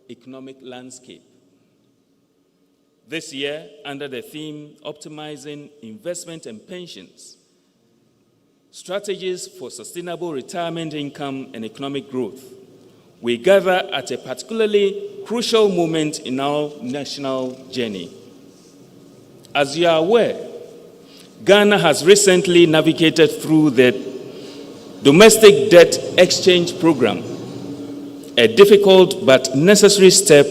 economic landscape. This year, under the theme Optimizing Investment and Pensions, Strategies for Sustainable Retirement Income and Economic Growth, we gather at a particularly crucial moment in our national journey. As you are aware, Ghana has recently navigated through the Domestic Debt Exchange Program, a difficult but necessary step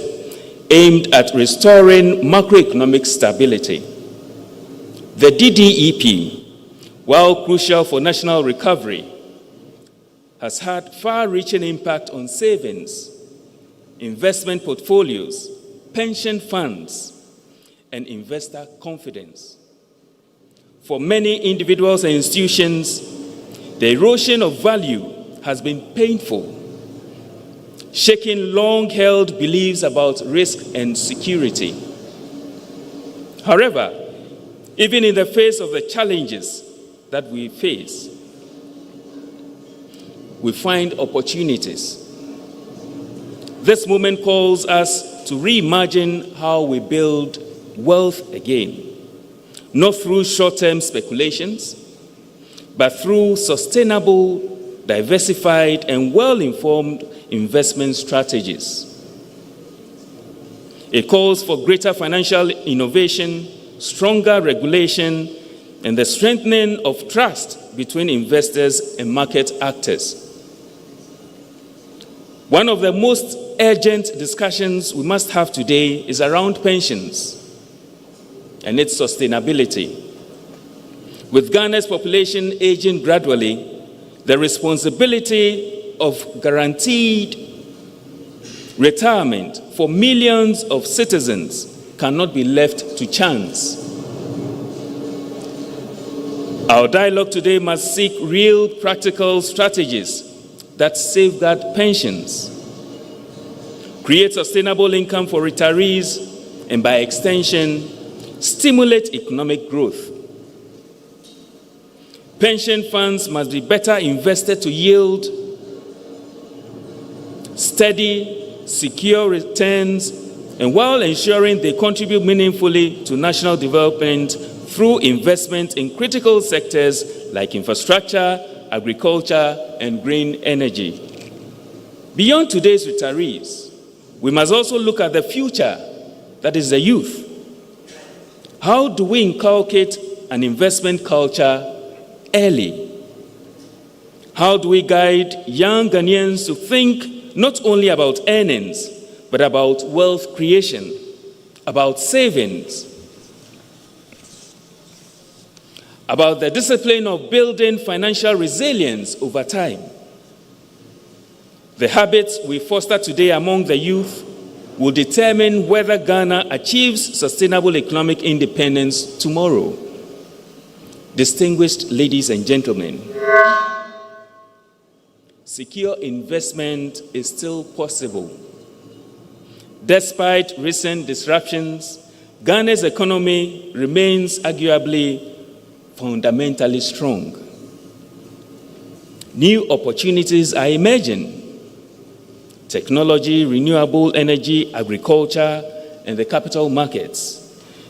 aimed at restoring macroeconomic stability. The DDEP, while crucial for national recovery, has had far-reaching impact on savings, investment portfolios, pension funds, and investor confidence. For many individuals and institutions, the erosion of value has been painful, shaking long-held beliefs about risk and security. However, even in the face of the challenges that we face, we find opportunities. This moment calls us to reimagine how we build wealth again, not through short-term speculations, but through sustainable, diversified, and well-informed investment strategies. It calls for greater financial innovation, stronger regulation, and the strengthening of trust between investors and market actors. One of the most urgent discussions we must have today is around pensions and its sustainability. With Ghana's population aging gradually, the responsibility of guaranteed retirement for millions of citizens cannot be left to chance. Our dialogue today must seek real practical strategies that safeguard pensions, create sustainable income for retirees, and by extension, stimulate economic growth. Pension funds must be better invested to yield steady, secure returns, and while ensuring they contribute meaningfully to national development through investment in critical sectors like infrastructure, agriculture, and green energy. Beyond today's retirees, we must also look at the future, that is the youth. How do we inculcate an investment culture early? How do we guide young Ghanaians to think not only about earnings, but about wealth creation, about savings, about the discipline of building financial resilience over time? The habits we foster today among the youth will determine whether Ghana achieves sustainable economic independence tomorrow. Distinguished ladies and gentlemen, secure investment is still possible. Despite recent disruptions, Ghana's economy remains arguably fundamentally strong. New opportunities are emerging. Technology, renewable energy, agriculture, and the capital markets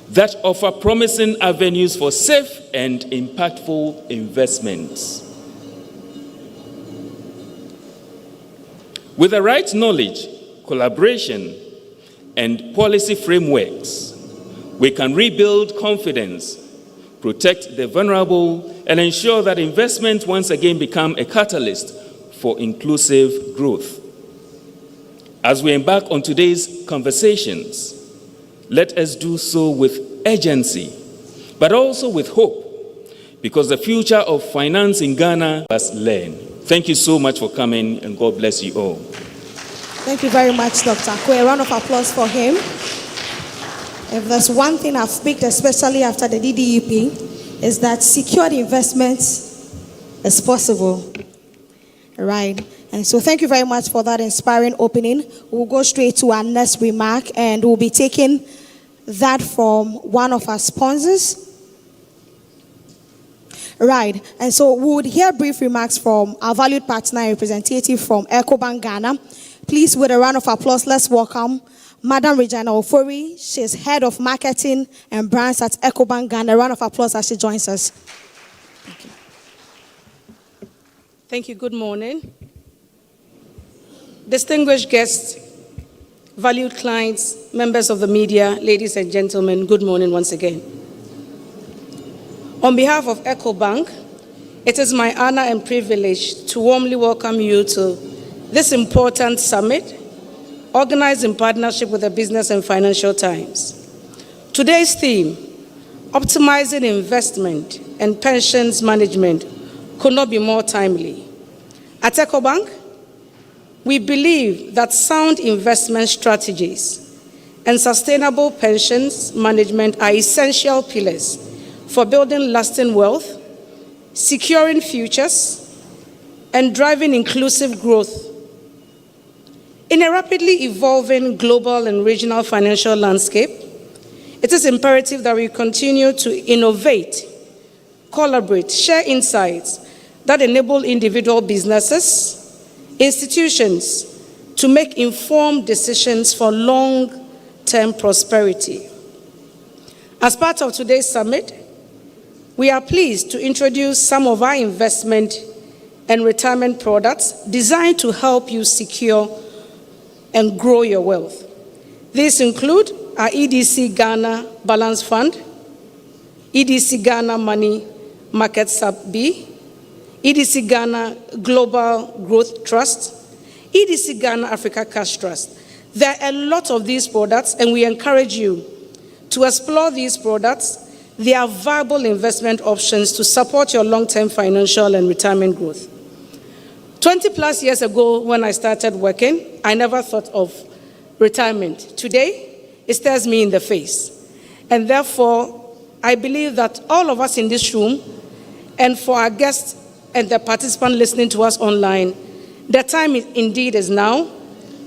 that offer promising avenues for safe and impactful investments. With the right knowledge, collaboration, and policy frameworks, we can rebuild confidence, protect the vulnerable, and ensure that investment once again become a catalyst for inclusive growth. As we embark on today's conversations, let us do so with urgency, but also with hope, because the future of finance in Ghana must learn. Thank you so much for coming, and God bless you all. Thank you very much, Dr. Akwe. A round of applause for him. If there's one thing I've picked, especially after the DDEP, is that secured investments is possible. Right. And so thank you very much for that inspiring opening. We'll go straight to our next remark, and we'll be taking that from one of our sponsors. Right. And so we would hear brief remarks from our valued partner and representative from Ecobank Ghana, Please, with a round of applause, let's welcome Madam Regina Ofori. She's Head of Marketing and Brands at Ecobank Ghana. A round of applause as she joins us. Thank you. Thank you. Good morning. Distinguished guests, valued clients, members of the media, ladies and gentlemen, good morning once again. On behalf of Ecobank, it is my honor and privilege to warmly welcome you to this important summit, organized in partnership with the Business and Financial Times. Today's theme, optimizing investment and pensions management, could not be more timely. At Ecobank, we believe that sound investment strategies and sustainable pensions management are essential pillars for building lasting wealth, securing futures, and driving inclusive growth. In a rapidly evolving global and regional financial landscape, it is imperative that we continue to innovate, collaborate, share insights that enable individual businesses, institutions to make informed decisions for long-term prosperity. As part of today's summit, we are pleased to introduce some of our investment and retirement products designed to help you secure and grow your wealth. These include our EDC Ghana Balance Fund, EDC Ghana Money Market Sub B, EDC Ghana Global Growth Trust, EDC Ghana Africa Cash Trust. There are a lot of these products, and we encourage you to explore these products. They are viable investment options to support your long-term financial and retirement growth. 20 plus years ago, when I started working, I never thought of retirement. Today, it stares me in the face. And therefore, I believe that all of us in this room, and for our guests and the participants listening to us online, the time indeed is now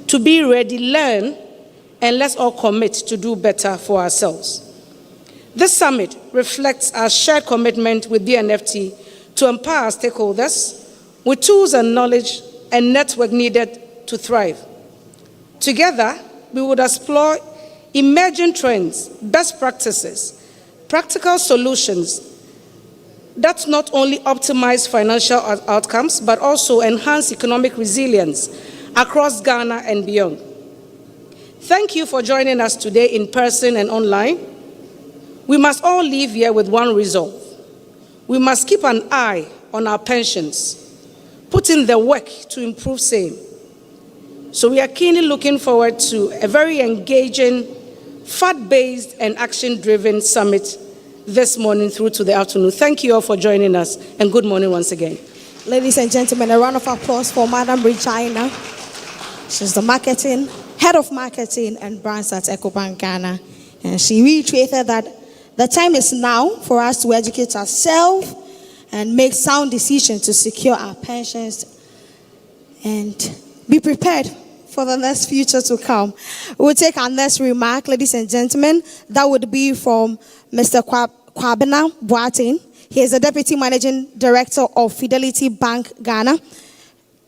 to be ready, learn, and let's all commit to do better for ourselves. This summit reflects our shared commitment with BNFT to empower our stakeholders with tools and knowledge and network needed to thrive. Together, we would explore emerging trends, best practices, practical solutions that not only optimize financial outcomes, but also enhance economic resilience across Ghana and beyond. Thank you for joining us today in person and online. We must all leave here with one resolve. We must keep an eye on our pensions, put in the work to improve same. So we are keenly looking forward to a very engaging, fact-based and action-driven summit this morning through to the afternoon. Thank you all for joining us, and good morning once again. Ladies and gentlemen, a round of applause for Madam Regina. She's the Head of Marketing and Brands at Ecobank Ghana. And she reiterated that the time is now for us to educate ourselves and make sound decisions to secure our pensions and be prepared for the next future to come. We'll take our next remark, ladies and gentlemen. That would be from Mr. Kwabena Boateng. He is the Deputy Managing Director of Fidelity Bank Ghana.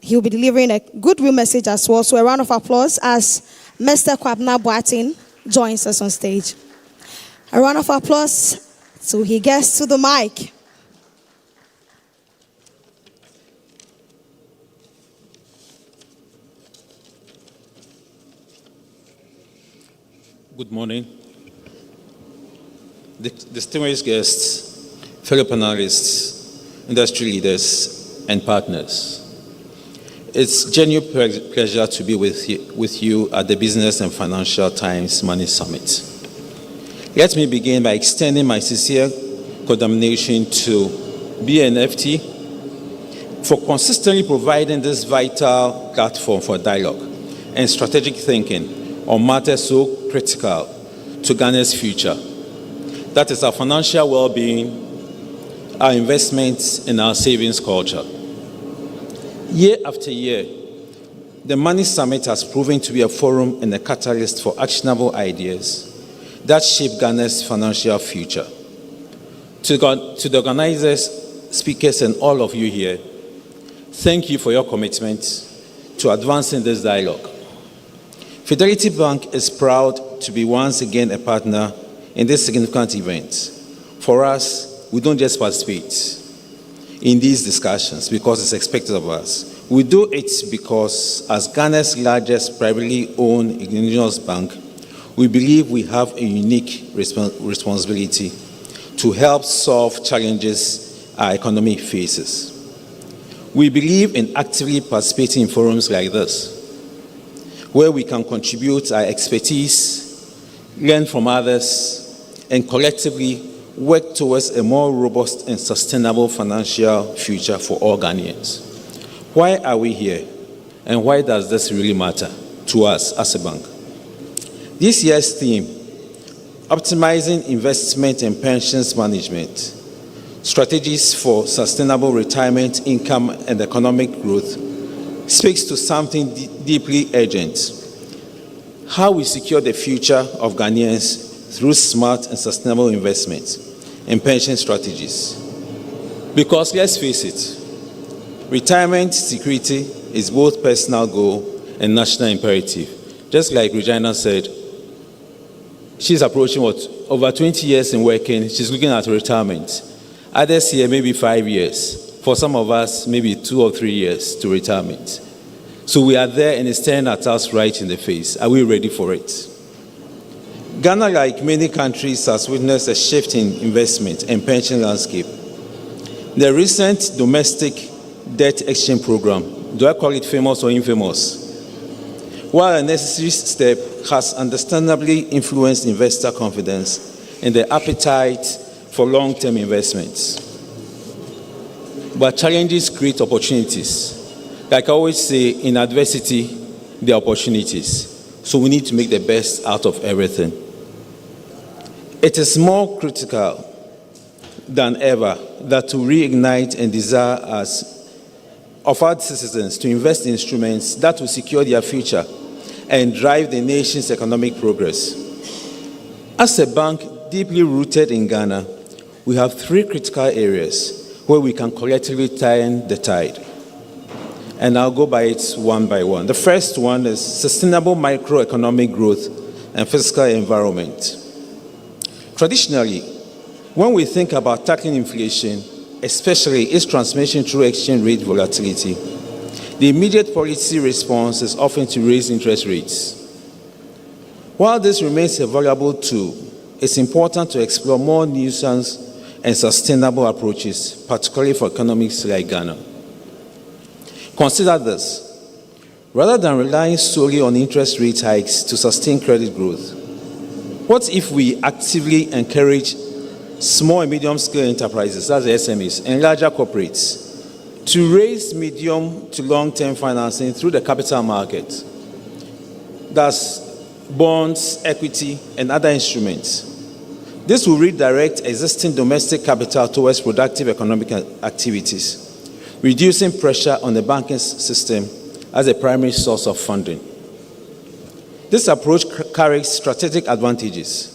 He'll be delivering a goodwill message as well. So a round of applause as Mr. Kwabena Boateng joins us on stage. A round of applause so he gets to the mic. Good morning. Distinguished guests, fellow panelists, industry leaders, and partners. It's a genuine pleasure to be with you at the Business and Financial Times Money Summit. Let me begin by extending my sincere condemnation to BNFT for consistently providing this vital platform for dialogue and strategic thinking on matters so critical to Ghana's future. That is our financial well-being, our investments, and our savings culture. Year after year, the Money Summit has proven to be a forum and a catalyst for actionable ideas that shape Ghana's financial future. To the organizers, speakers, and all of you here, thank you for your commitment to advancing this dialogue. Fidelity Bank is proud to be once again a partner in this significant event. For us, we don't just participate in these discussions because it's expected of us. We do it because, as Ghana's largest privately owned indigenous bank, we believe we have a unique responsibility to help solve challenges our economy faces. We believe in actively participating in forums like this, where we can contribute our expertise, learn from others, and collectively work towards a more robust and sustainable financial future for all Ghanaians. Why are we here, and why does this really matter to us as a bank? This year's theme, Optimizing Investment and Pensions Management, Strategies for Sustainable Retirement Income and Economic Growth, speaks to something deeply urgent: how we secure the future of Ghanaians through smart and sustainable investments and pension strategies. Because let's face it, retirement security is both personal goal and national imperative. Just like Regina said, she's approaching over 20 years in working, she's looking at retirement. Others here, maybe 5 years. For some of us, maybe 2 or 3 years to retirement. So we are there and it's staring at us right in the face. Are we ready for it? Ghana, like many countries, has witnessed a shift in investment and pension landscape. The recent domestic debt exchange program, do I call it famous or infamous? While a necessary step, has understandably influenced investor confidence and the appetite for long-term investments. But challenges create opportunities. Like I always say, in adversity, there are opportunities. So we need to make the best out of everything. It is more critical than ever that to reignite and desire of our citizens to invest in instruments that will secure their future and drive the nation's economic progress. As a bank deeply rooted in Ghana, we have 3 critical areas where we can collectively turn the tide. And I'll go by it one by one. The first one is sustainable microeconomic growth and fiscal environment. Traditionally, when we think about tackling inflation, especially its transmission through exchange rate volatility, the immediate policy response is often to raise interest rates. While this remains a valuable tool, it's important to explore more nuanced and sustainable approaches, particularly for economies like Ghana. Consider this. Rather than relying solely on interest rate hikes to sustain credit growth, what if we actively encourage small and medium-scale enterprises, that's the SMEs, and larger corporates, to raise medium to long-term financing through the capital market? That's bonds, equity, and other instruments. This will redirect existing domestic capital towards productive economic activities, reducing pressure on the banking system as a primary source of funding. This approach carries strategic advantages,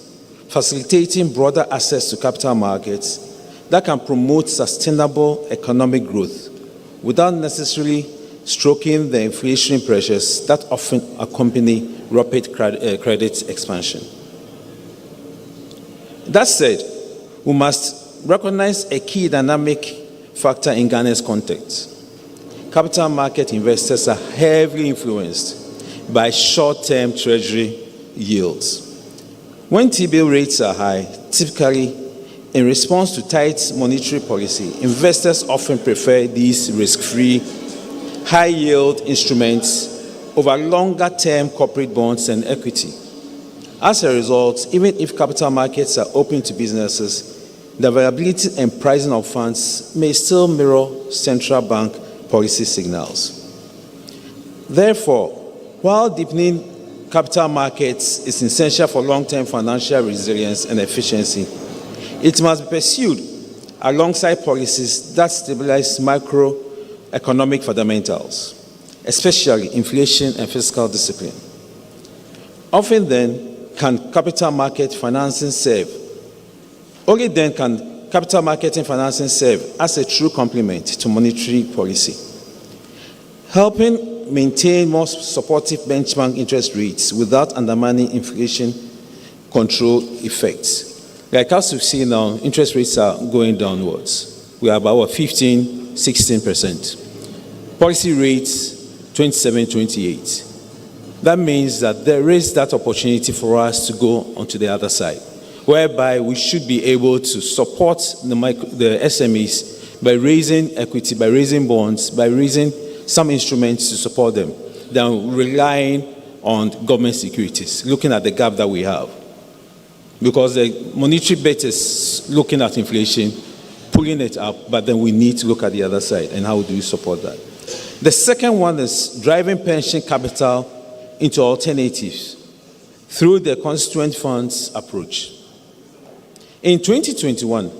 facilitating broader access to capital markets that can promote sustainable economic growth without necessarily stroking the inflationary pressures that often accompany rapid credit expansion. That said, we must recognize a key dynamic factor in Ghana's context. Capital market investors are heavily influenced by short-term treasury yields. When T-bill rates are high, typically in response to tight monetary policy, investors often prefer these risk-free, high-yield instruments over longer-term corporate bonds and equity. As a result, even if capital markets are open to businesses, the availability and pricing of funds may still mirror central bank policy signals. Therefore, while deepening capital markets is essential for long-term financial resilience and efficiency, it must be pursued alongside policies that stabilize macroeconomic fundamentals, especially inflation and fiscal discipline. Often then, can capital market financing serve? Only then can capital marketing financing serve as a true complement to monetary policy, helping maintain more supportive benchmark interest rates without undermining inflation control effects. Like as we've seen now, interest rates are going downwards. We are about 15, 16%. Policy rates, 27, 28. That means that there is that opportunity for us to go onto the other side, whereby we should be able to support the SMEs by raising equity, by raising bonds, by raising some instruments to support them, than relying on government securities, looking at the gap that we have. Because the monetary bet is looking at inflation, pulling it up, but then we need to look at the other side, and how do we support that? The second one is driving pension capital into alternatives through the constituent funds approach. In 2021,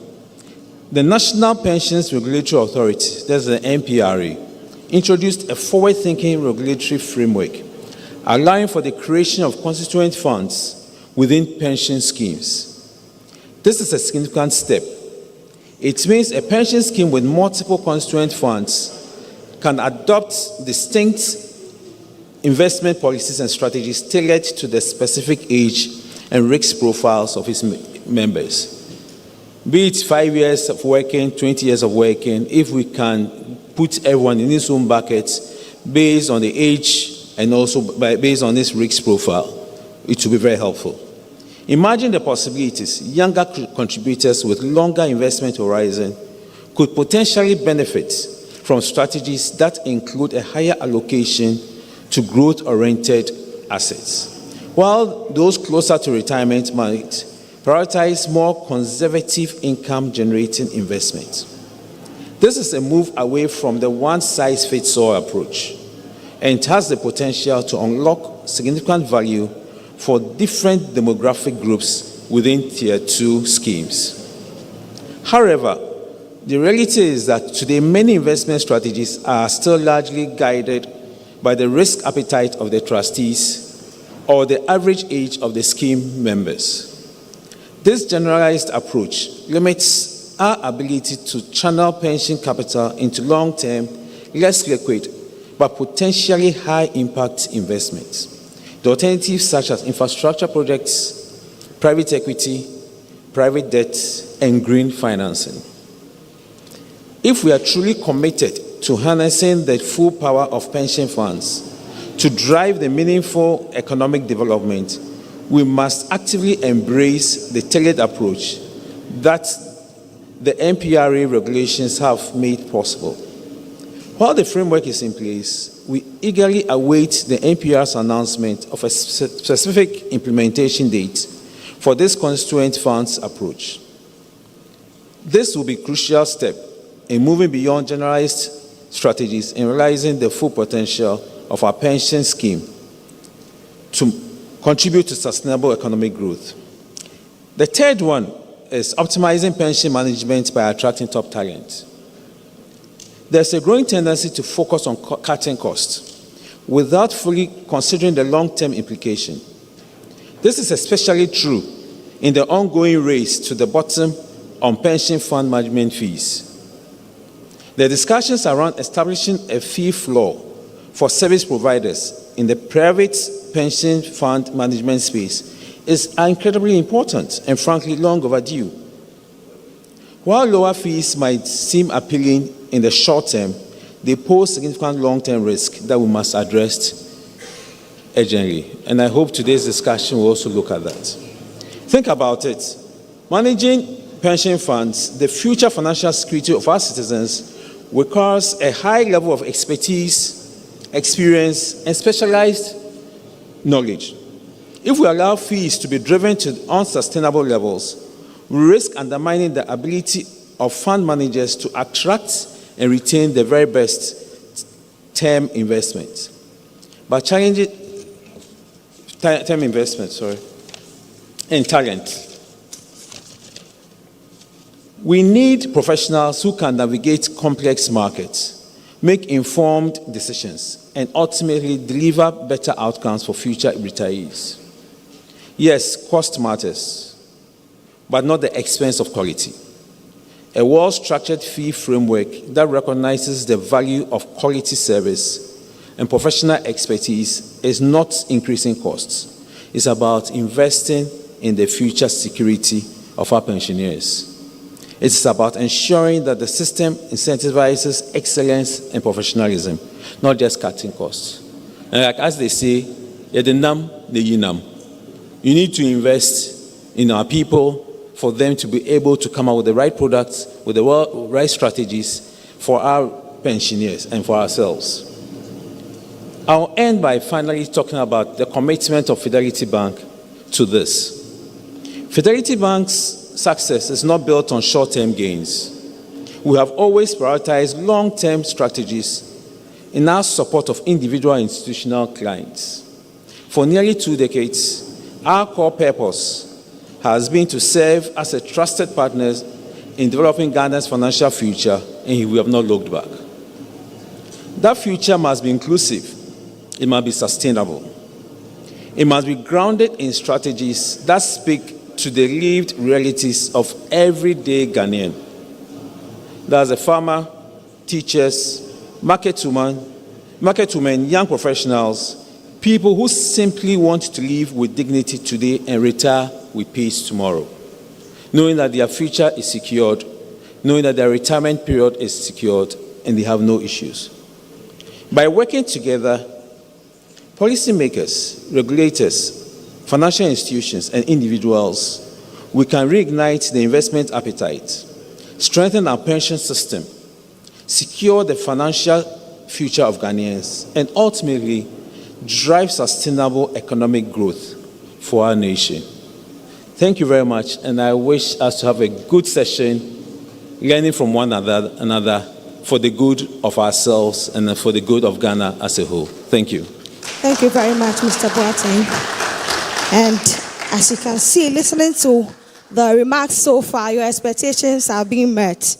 the National Pensions Regulatory Authority, that's the NPRA, introduced a forward-thinking regulatory framework allowing for the creation of constituent funds within pension schemes. This is a significant step. It means a pension scheme with multiple constituent funds can adopt distinct investment policies and strategies tailored to the specific age and risk profiles of its members. Be it 5 years of working, 20 years of working, if we can put everyone in its own buckets based on the age and also based on its risk profile, it will be very helpful. Imagine the possibilities. Younger contributors with longer investment horizon could potentially benefit from strategies that include a higher allocation to growth-oriented assets, while those closer to retirement might prioritize more conservative income-generating investments. This is a move away from the one-size-fits-all approach, and it has the potential to unlock significant value for different demographic groups within Tier 2 schemes. However, the reality is that today many investment strategies are still largely guided by the risk appetite of the trustees or the average age of the scheme members. This generalized approach limits our ability to channel pension capital into long-term, less liquid, but potentially high-impact investments. The alternatives such as infrastructure projects, private equity, private debt, and green financing. If we are truly committed to harnessing the full power of pension funds to drive the meaningful economic development, we must actively embrace the tailored approach that the NPRA regulations have made possible. While the framework is in place, we eagerly await the NPR's announcement of a specific implementation date for this constituent funds approach. This will be a crucial step in moving beyond generalized strategies and realizing the full potential of our pension scheme to contribute to sustainable economic growth. The third one is optimizing pension management by attracting top talent. There's a growing tendency to focus on cutting costs without fully considering the long-term implication. This is especially true in the ongoing race to the bottom on pension fund management fees. The discussions around establishing a fee floor for service providers in the private pension fund management space is incredibly important and frankly long overdue. While lower fees might seem appealing in the short term, they pose significant long-term risk that we must address urgently. And I hope today's discussion will also look at that. Think about it. Managing pension funds, the future financial security of our citizens, requires a high level of expertise, experience, and specialized knowledge. If we allow fees to be driven to unsustainable levels, we risk undermining the ability of fund managers to attract and retain the very best term investments. By challenging term investments, and talent. We need professionals who can navigate complex markets, make informed decisions, and ultimately deliver better outcomes for future retirees. Yes, cost matters, but not the expense of quality. A well-structured fee framework that recognizes the value of quality service and professional expertise is not increasing costs. It's about investing in the future security of our pensioners. It's about ensuring that the system incentivizes excellence and professionalism, not just cutting costs. And like as they say, you need to invest in our people for them to be able to come up with the right products, with the right strategies for our pensioners and for ourselves. I'll end by finally talking about the commitment of Fidelity Bank to this. Fidelity Bank's success is not built on short-term gains. We have always prioritized long-term strategies in our support of individual and institutional clients. For nearly 2 decades, our core purpose has been to serve as a trusted partner in developing Ghana's financial future, and we have not looked back. That future must be inclusive. It must be sustainable. It must be grounded in strategies that speak to the lived realities of everyday Ghanaian. That's a farmer, teachers, marketwomen, young professionals, people who simply want to live with dignity today and retire with peace tomorrow, knowing that their future is secured, knowing that their retirement period is secured, and they have no issues. By working together, policymakers, regulators, financial institutions, and individuals, we can reignite the investment appetite, strengthen our pension system, secure the financial future of Ghanaians, and ultimately drive sustainable economic growth for our nation. Thank you very much, and I wish us to have a good session, learning from one another for the good of ourselves and for the good of Ghana as a whole. Thank you. Thank you very much, Mr. Boateng. And as you can see, listening to the remarks so far, your expectations are being met.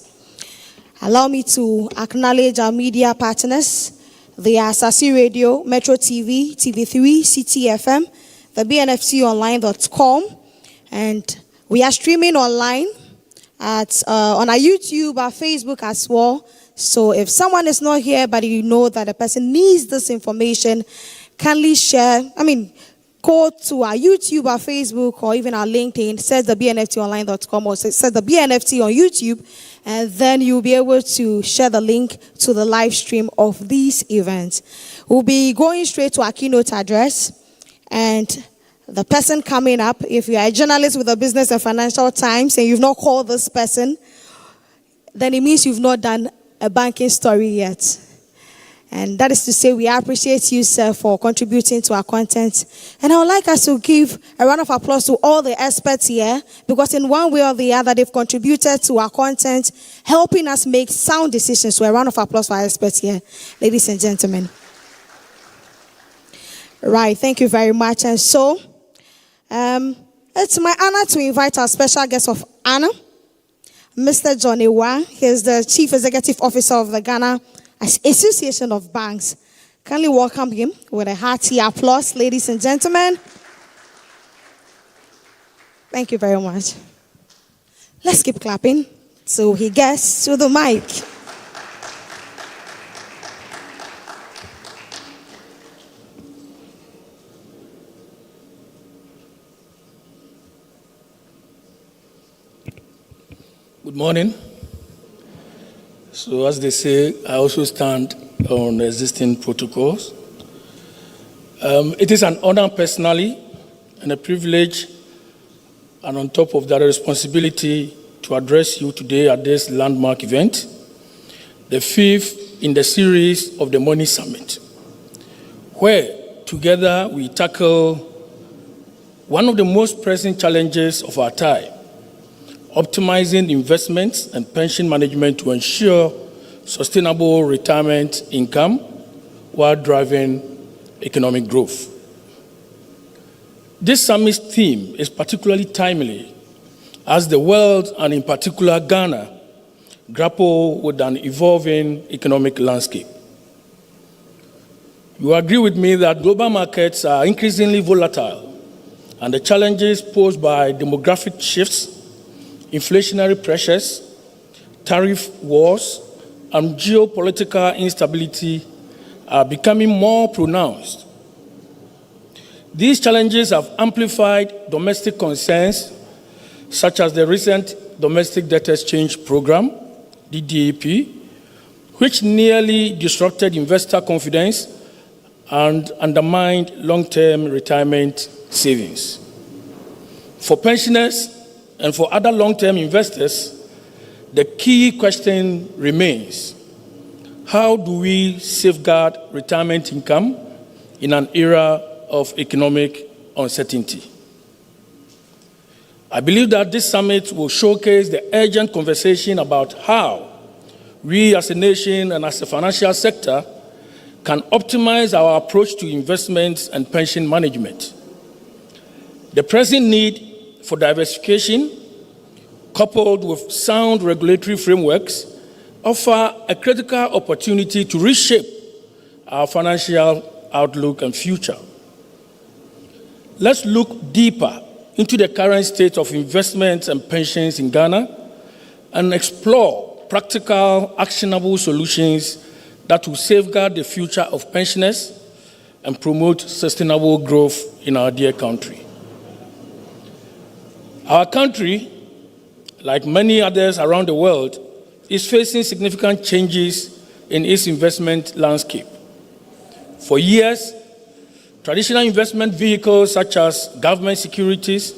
Allow me to acknowledge our media partners. They are Sasi Radio, Metro TV, TV3, CTFM, the BNFConline.com, and we are streaming online on our YouTube, our Facebook as well. So if someone is not here, but you know that a person needs this information, kindly share. Go to our YouTube, our Facebook, or even our LinkedIn, says the BNFConline.com, or says the BNFT on YouTube, and then you'll be able to share the link to the live stream of these events. We'll be going straight to our keynote address, and the person coming up, if you are a journalist with the Business and Financial Times and you've not called this person, then it means you've not done a banking story yet. And that is to say, we appreciate you, sir, for contributing to our content. And I would like us to give a round of applause to all the experts here, because in one way or the other, they've contributed to our content, helping us make sound decisions. So a round of applause for our experts here, ladies and gentlemen. Right, thank you very much. And so, it's my honor to invite our special guest of honor, Mr. Johnny Wah. He is the Chief Executive Officer of the Ghana Association of Banks. Kindly welcome him with a hearty applause, ladies and gentlemen. Thank you very much. Let's keep clapping so he gets to the mic. Good morning. So as they say, I also stand on existing protocols. It is an honor personally and a privilege, and on top of that, a responsibility to address you today at this landmark event, the fifth in the series of the Money Summit, where together we tackle one of the most pressing challenges of our time: optimizing investments and pension management to ensure sustainable retirement income while driving economic growth. This summit's theme is particularly timely as the world, and in particular Ghana, grapple with an evolving economic landscape. You agree with me that global markets are increasingly volatile, and the challenges posed by demographic shifts, inflationary pressures, tariff wars, and geopolitical instability are becoming more pronounced. These challenges have amplified domestic concerns, such as the recent Domestic Debt Exchange Program, DDEP, which nearly disrupted investor confidence and undermined long-term retirement savings. For pensioners and for other long-term investors, the key question remains: how do we safeguard retirement income in an era of economic uncertainty? I believe that this summit will showcase the urgent conversation about how we as a nation and as a financial sector can optimize our approach to investments and pension management. The present need for diversification, coupled with sound regulatory frameworks, offer a critical opportunity to reshape our financial outlook and future. Let's look deeper into the current state of investments and pensions in Ghana and explore practical, actionable solutions that will safeguard the future of pensioners and promote sustainable growth in our dear country. Our country, like many others around the world, is facing significant changes in its investment landscape. For years, traditional investment vehicles such as government securities,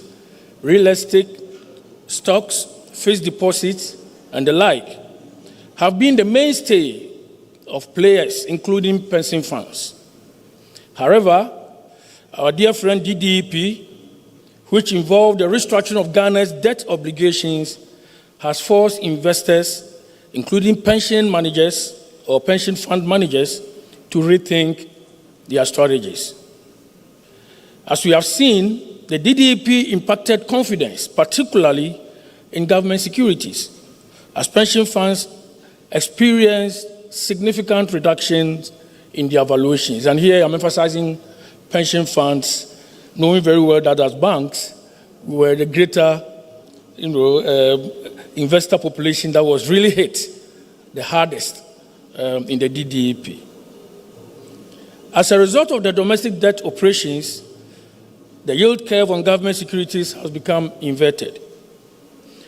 real estate, stocks, fixed deposits, and the like have been the mainstay of players, including pension funds. However, our dear friend DDEP, which involved the restructuring of Ghana's debt obligations, has forced investors, including pension managers or pension fund managers, to rethink their strategies. As we have seen, the DDEP impacted confidence, particularly in government securities, as pension funds experienced significant reductions in their valuations. And here I'm emphasizing pension funds, knowing very well that as banks, were the greater investor population that was really hit the hardest in the DDEP. As a result of the domestic debt operations, the yield curve on government securities has become inverted.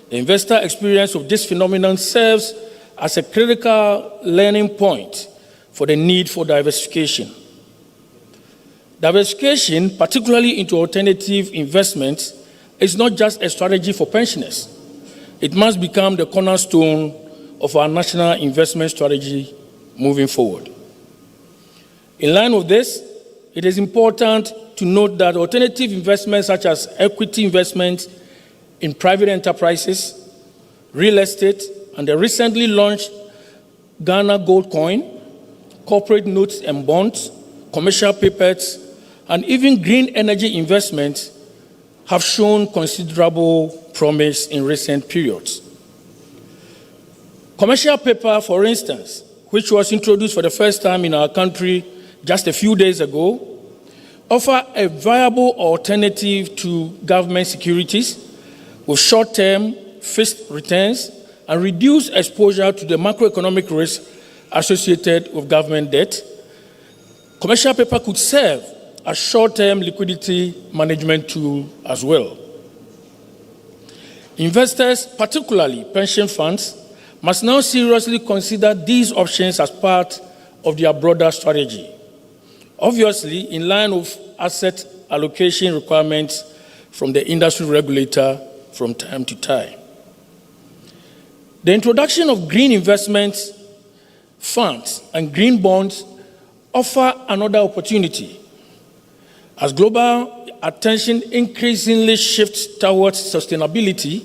The investor experience of this phenomenon serves as a critical learning point for the need for diversification. Diversification, particularly into alternative investments, is not just a strategy for pensioners. It must become the cornerstone of our national investment strategy moving forward. In line with this, it is important to note that alternative investments such as equity investments in private enterprises, real estate, and the recently launched Ghana Gold Coin, corporate notes and bonds, commercial papers, and even green energy investments have shown considerable promise in recent periods. Commercial paper, for instance, which was introduced for the first time in our country just a few days ago, offer a viable alternative to government securities with short-term fixed returns and reduced exposure to the macroeconomic risk associated with government debt. Commercial paper could serve as short-term liquidity management tool as well. Investors, particularly pension funds, must now seriously consider these options as part of their broader strategy. Obviously, in line with asset allocation requirements from the industry regulator from time to time. The introduction of green investments, funds, and green bonds offer another opportunity. As global attention increasingly shifts towards sustainability,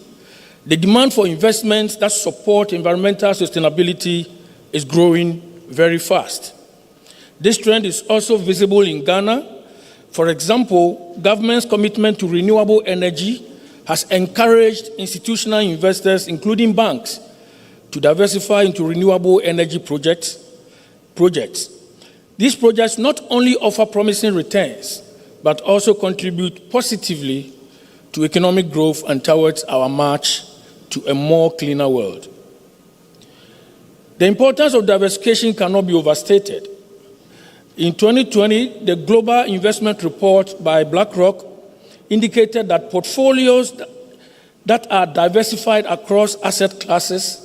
the demand for investments that support environmental sustainability is growing very fast. This trend is also visible in Ghana. For example, government's commitment to renewable energy has encouraged institutional investors, including banks, to diversify into renewable energy projects. These projects not only offer promising returns, but also contribute positively to economic growth and towards our march to a more cleaner world. The importance of diversification cannot be overstated. In 2020, the Global Investment Report by BlackRock indicated that portfolios that are diversified across asset classes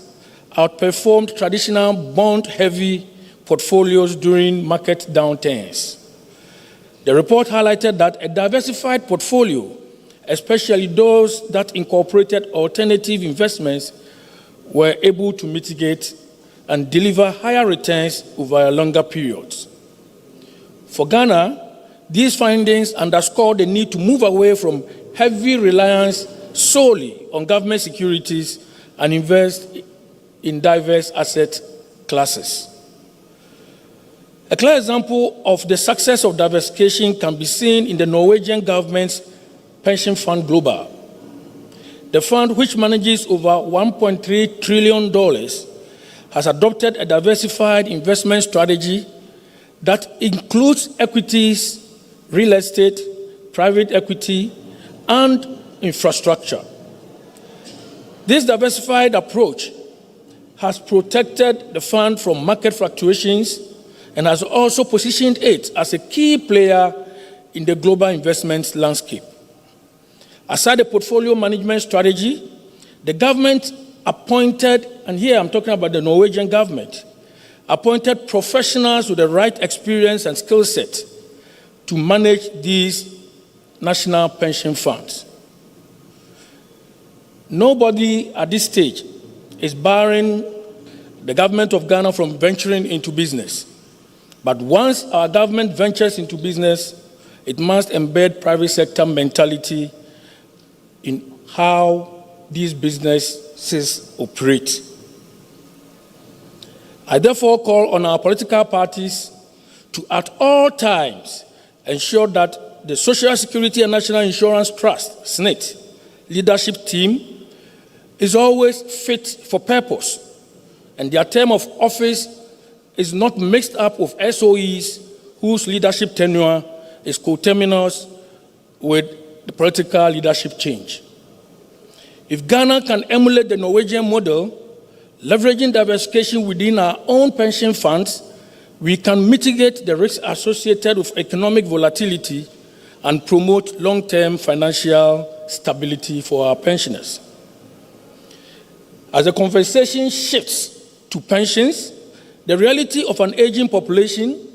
outperformed traditional bond-heavy portfolios during market downturns. The report highlighted that a diversified portfolio, especially those that incorporated alternative investments, were able to mitigate and deliver higher returns over a longer period. For Ghana, these findings underscore the need to move away from heavy reliance solely on government securities and invest in diverse asset classes. A clear example of the success of diversification can be seen in the Norwegian government's pension fund Global. The fund, which manages over $1.3 trillion, has adopted a diversified investment strategy that includes equities, real estate, private equity, and infrastructure. This diversified approach has protected the fund from market fluctuations and has also positioned it as a key player in the global investment landscape. Aside the portfolio management strategy, the government appointed, and here I'm talking about the Norwegian government, appointed professionals with the right experience and skill set to manage these national pension funds. Nobody at this stage is barring the government of Ghana from venturing into business. But once our government ventures into business, it must embed private sector mentality in how these businesses operate. I therefore call on our political parties to, at all times, ensure that the Social Security and National Insurance Trust, SNIT, leadership team is always fit for purpose, and their term of office is not mixed up with SOEs whose leadership tenure is coterminous with the political leadership change. If Ghana can emulate the Norwegian model, leveraging diversification within our own pension funds, we can mitigate the risks associated with economic volatility and promote long-term financial stability for our pensioners. As the conversation shifts to pensions, the reality of an aging population,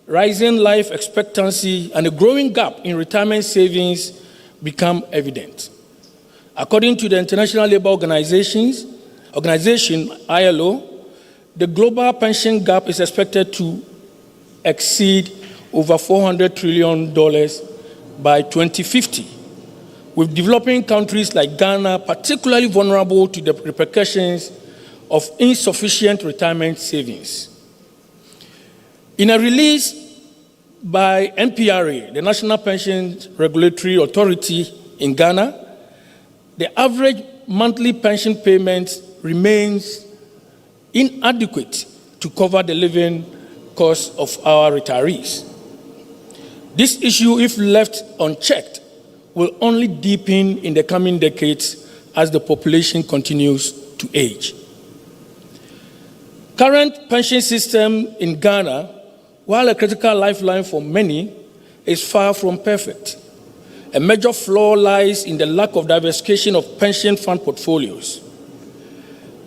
rising life expectancy, and a growing gap in retirement savings become evident. According to the International Labour Organization, ILO, the global pension gap is expected to exceed over $400 trillion by 2050, with developing countries like Ghana particularly vulnerable to the repercussions of insufficient retirement savings. In a release by NPRA, the National Pension Regulatory Authority in Ghana, the average monthly pension payment remains inadequate to cover the living costs of our retirees. This issue, if left unchecked, will only deepen in the coming decades as the population continues to age. Current pension system in Ghana, while a critical lifeline for many, is far from perfect. A major flaw lies in the lack of diversification of pension fund portfolios.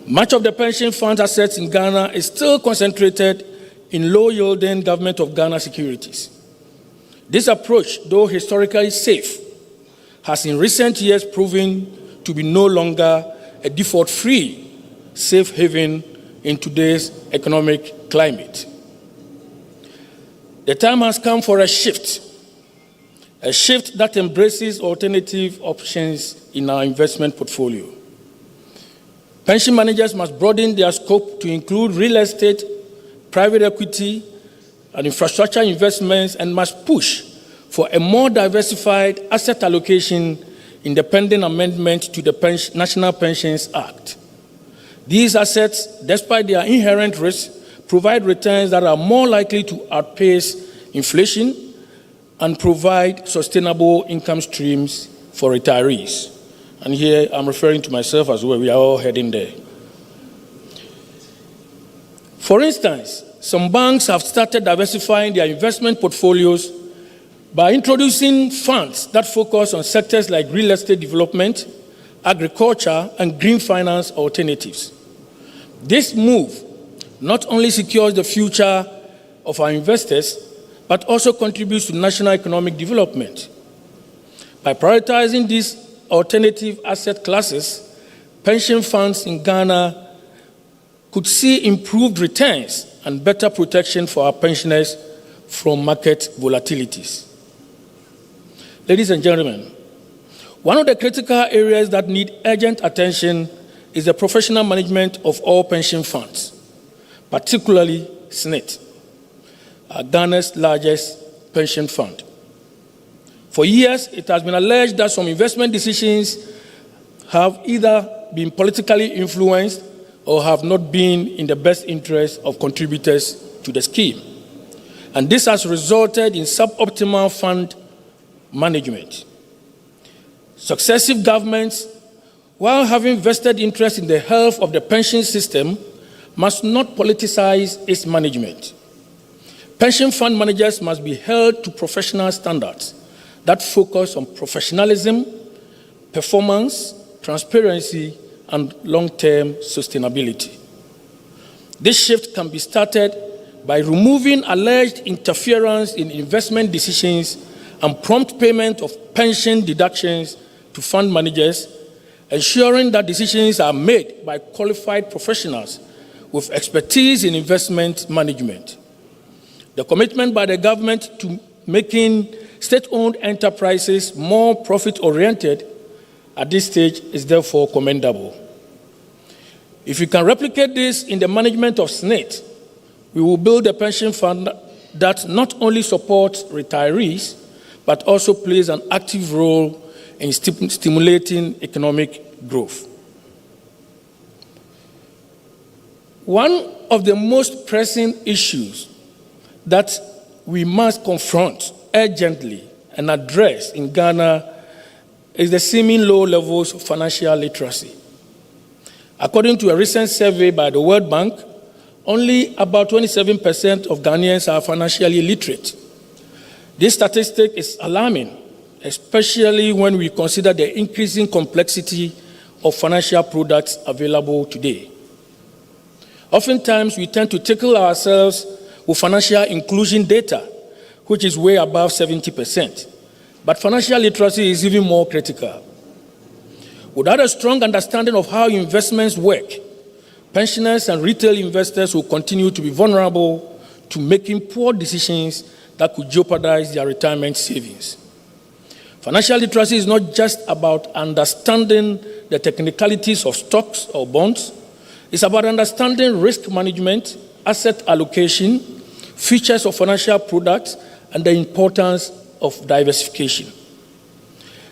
Much of the pension fund assets in Ghana is still concentrated in low-yielding Government of Ghana securities. This approach, though historically safe, has in recent years proven to be no longer a default-free safe haven in today's economic climate. The time has come for a shift that embraces alternative options in our investment portfolio. Pension managers must broaden their scope to include real estate, private equity, and infrastructure investments, and must push for a more diversified asset allocation in the pending amendment to the National Pensions Act. These assets, despite their inherent risks, provide returns that are more likely to outpace inflation and provide sustainable income streams for retirees. And here I'm referring to myself as well. We are all heading there. For instance, some banks have started diversifying their investment portfolios by introducing funds that focus on sectors like real estate development, agriculture, and green finance alternatives. This move not only secures the future of our investors, but also contributes to national economic development. By prioritizing these alternative asset classes, pension funds in Ghana could see improved returns and better protection for our pensioners from market volatilities. Ladies and gentlemen, one of the critical areas that need urgent attention is the professional management of all pension funds, particularly SNIT, Ghana's largest pension fund. For years, it has been alleged that some investment decisions have either been politically influenced or have not been in the best interest of contributors to the scheme. And this has resulted in suboptimal fund management. Successive governments, while having vested interest in the health of the pension system, must not politicize its management. Pension fund managers must be held to professional standards that focus on professionalism, performance, transparency, and long-term sustainability. This shift can be started by removing alleged interference in investment decisions and prompt payment of pension deductions to fund managers, ensuring that decisions are made by qualified professionals with expertise in investment management. The commitment by the government to making state-owned enterprises more profit-oriented at this stage is therefore commendable. If we can replicate this in the management of SNIT, we will build a pension fund that not only supports retirees, but also plays an active role in stimulating economic growth. One of the most pressing issues that we must confront urgently and address in Ghana is the seeming low levels of financial literacy. According to a recent survey by the World Bank, only about 27% of Ghanaians are financially literate. This statistic is alarming, especially when we consider the increasing complexity of financial products available today. Oftentimes, we tend to tickle ourselves with financial inclusion data, which is way above 70%. But financial literacy is even more critical. Without a strong understanding of how investments work, pensioners and retail investors will continue to be vulnerable to making poor decisions that could jeopardize their retirement savings. Financial literacy is not just about understanding the technicalities of stocks or bonds. It's about understanding risk management, asset allocation, features of financial products, and the importance of diversification.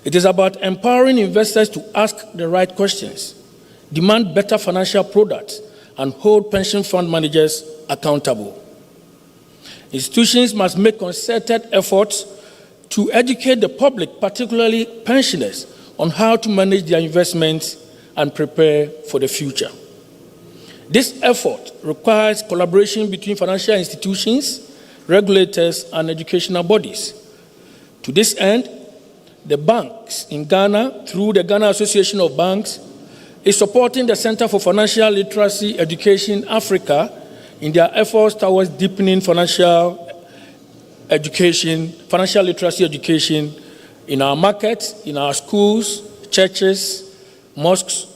It is about empowering investors to ask the right questions, demand better financial products, and hold pension fund managers accountable. Institutions must make concerted efforts to educate the public, particularly pensioners, on how to manage their investments and prepare for the future. This effort requires collaboration between financial institutions, regulators, and educational bodies. To this end, the banks in Ghana, through the Ghana Association of Banks, is supporting the Center for Financial Literacy Education Africa in their efforts towards deepening financial literacy education in our markets, in our schools, churches, mosques,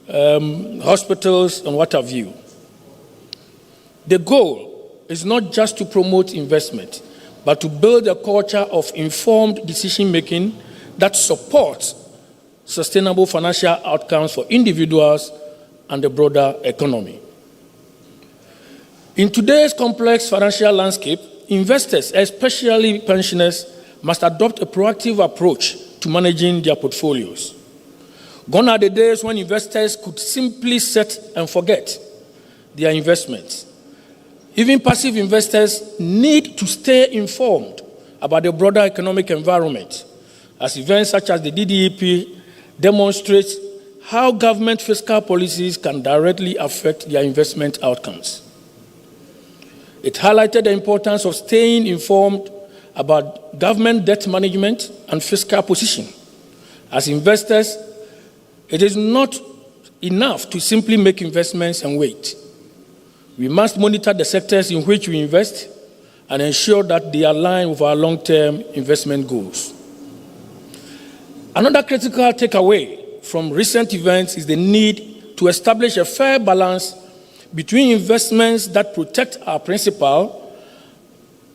hospitals, and what have you. The goal is not just to promote investment, but to build a culture of informed decision-making that supports sustainable financial outcomes for individuals and the broader economy. In today's complex financial landscape, investors, especially pensioners, must adopt a proactive approach to managing their portfolios. Gone are the days when investors could simply set and forget their investments. Even passive investors need to stay informed about the broader economic environment, as events such as the DDEP demonstrate how government fiscal policies can directly affect their investment outcomes. It highlighted the importance of staying informed about government debt management and fiscal position. As investors, it is not enough to simply make investments and wait. We must monitor the sectors in which we invest and ensure that they align with our long-term investment goals. Another critical takeaway from recent events is the need to establish a fair balance between investments that protect our principal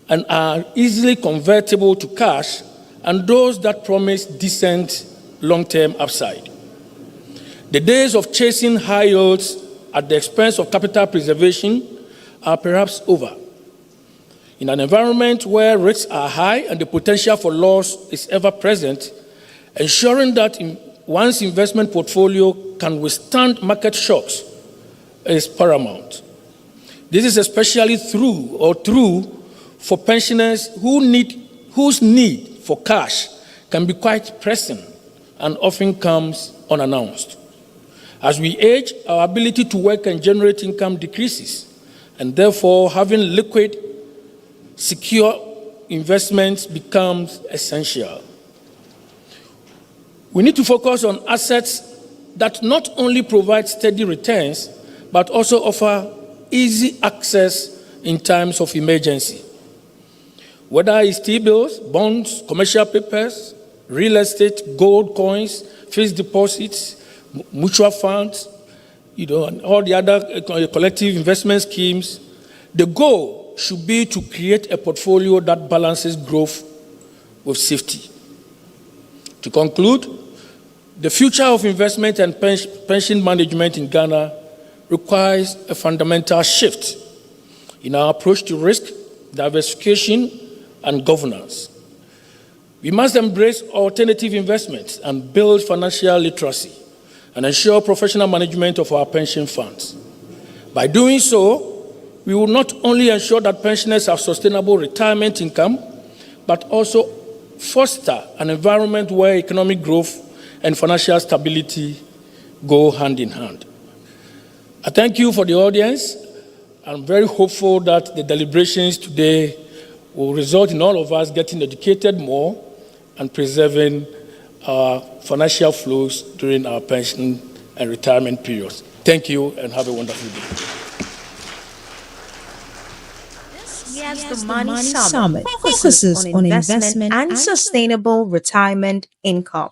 and are easily convertible to cash and those that promise decent long-term upside. The days of chasing high yields at the expense of capital preservation are perhaps over. In an environment where risks are high and the potential for loss is ever present, ensuring that one's investment portfolio can withstand market shocks is paramount. This is especially true for pensioners whose need for cash can be quite pressing and often comes unannounced. As we age, our ability to work and generate income decreases, and therefore having liquid, secure investments becomes essential. We need to focus on assets that not only provide steady returns, but also offer easy access in times of emergency. Whether it's T-bills, bonds, commercial papers, real estate, gold coins, fixed deposits, mutual funds, and all the other collective investment schemes, the goal should be to create a portfolio that balances growth with safety. To conclude, the future of investment and pension management in Ghana requires a fundamental shift in our approach to risk, diversification, and governance. We must embrace alternative investments and build financial literacy and ensure professional management of our pension funds. By doing so, we will not only ensure that pensioners have sustainable retirement income, but also foster an environment where economic growth and financial stability go hand in hand. I thank you for the audience. I'm very hopeful that the deliberations today will result in all of us getting educated more and preserving our financial flows during our pension and retirement periods. Thank you and have a wonderful day. Yes, the Money Summit focuses on investment and sustainable retirement income.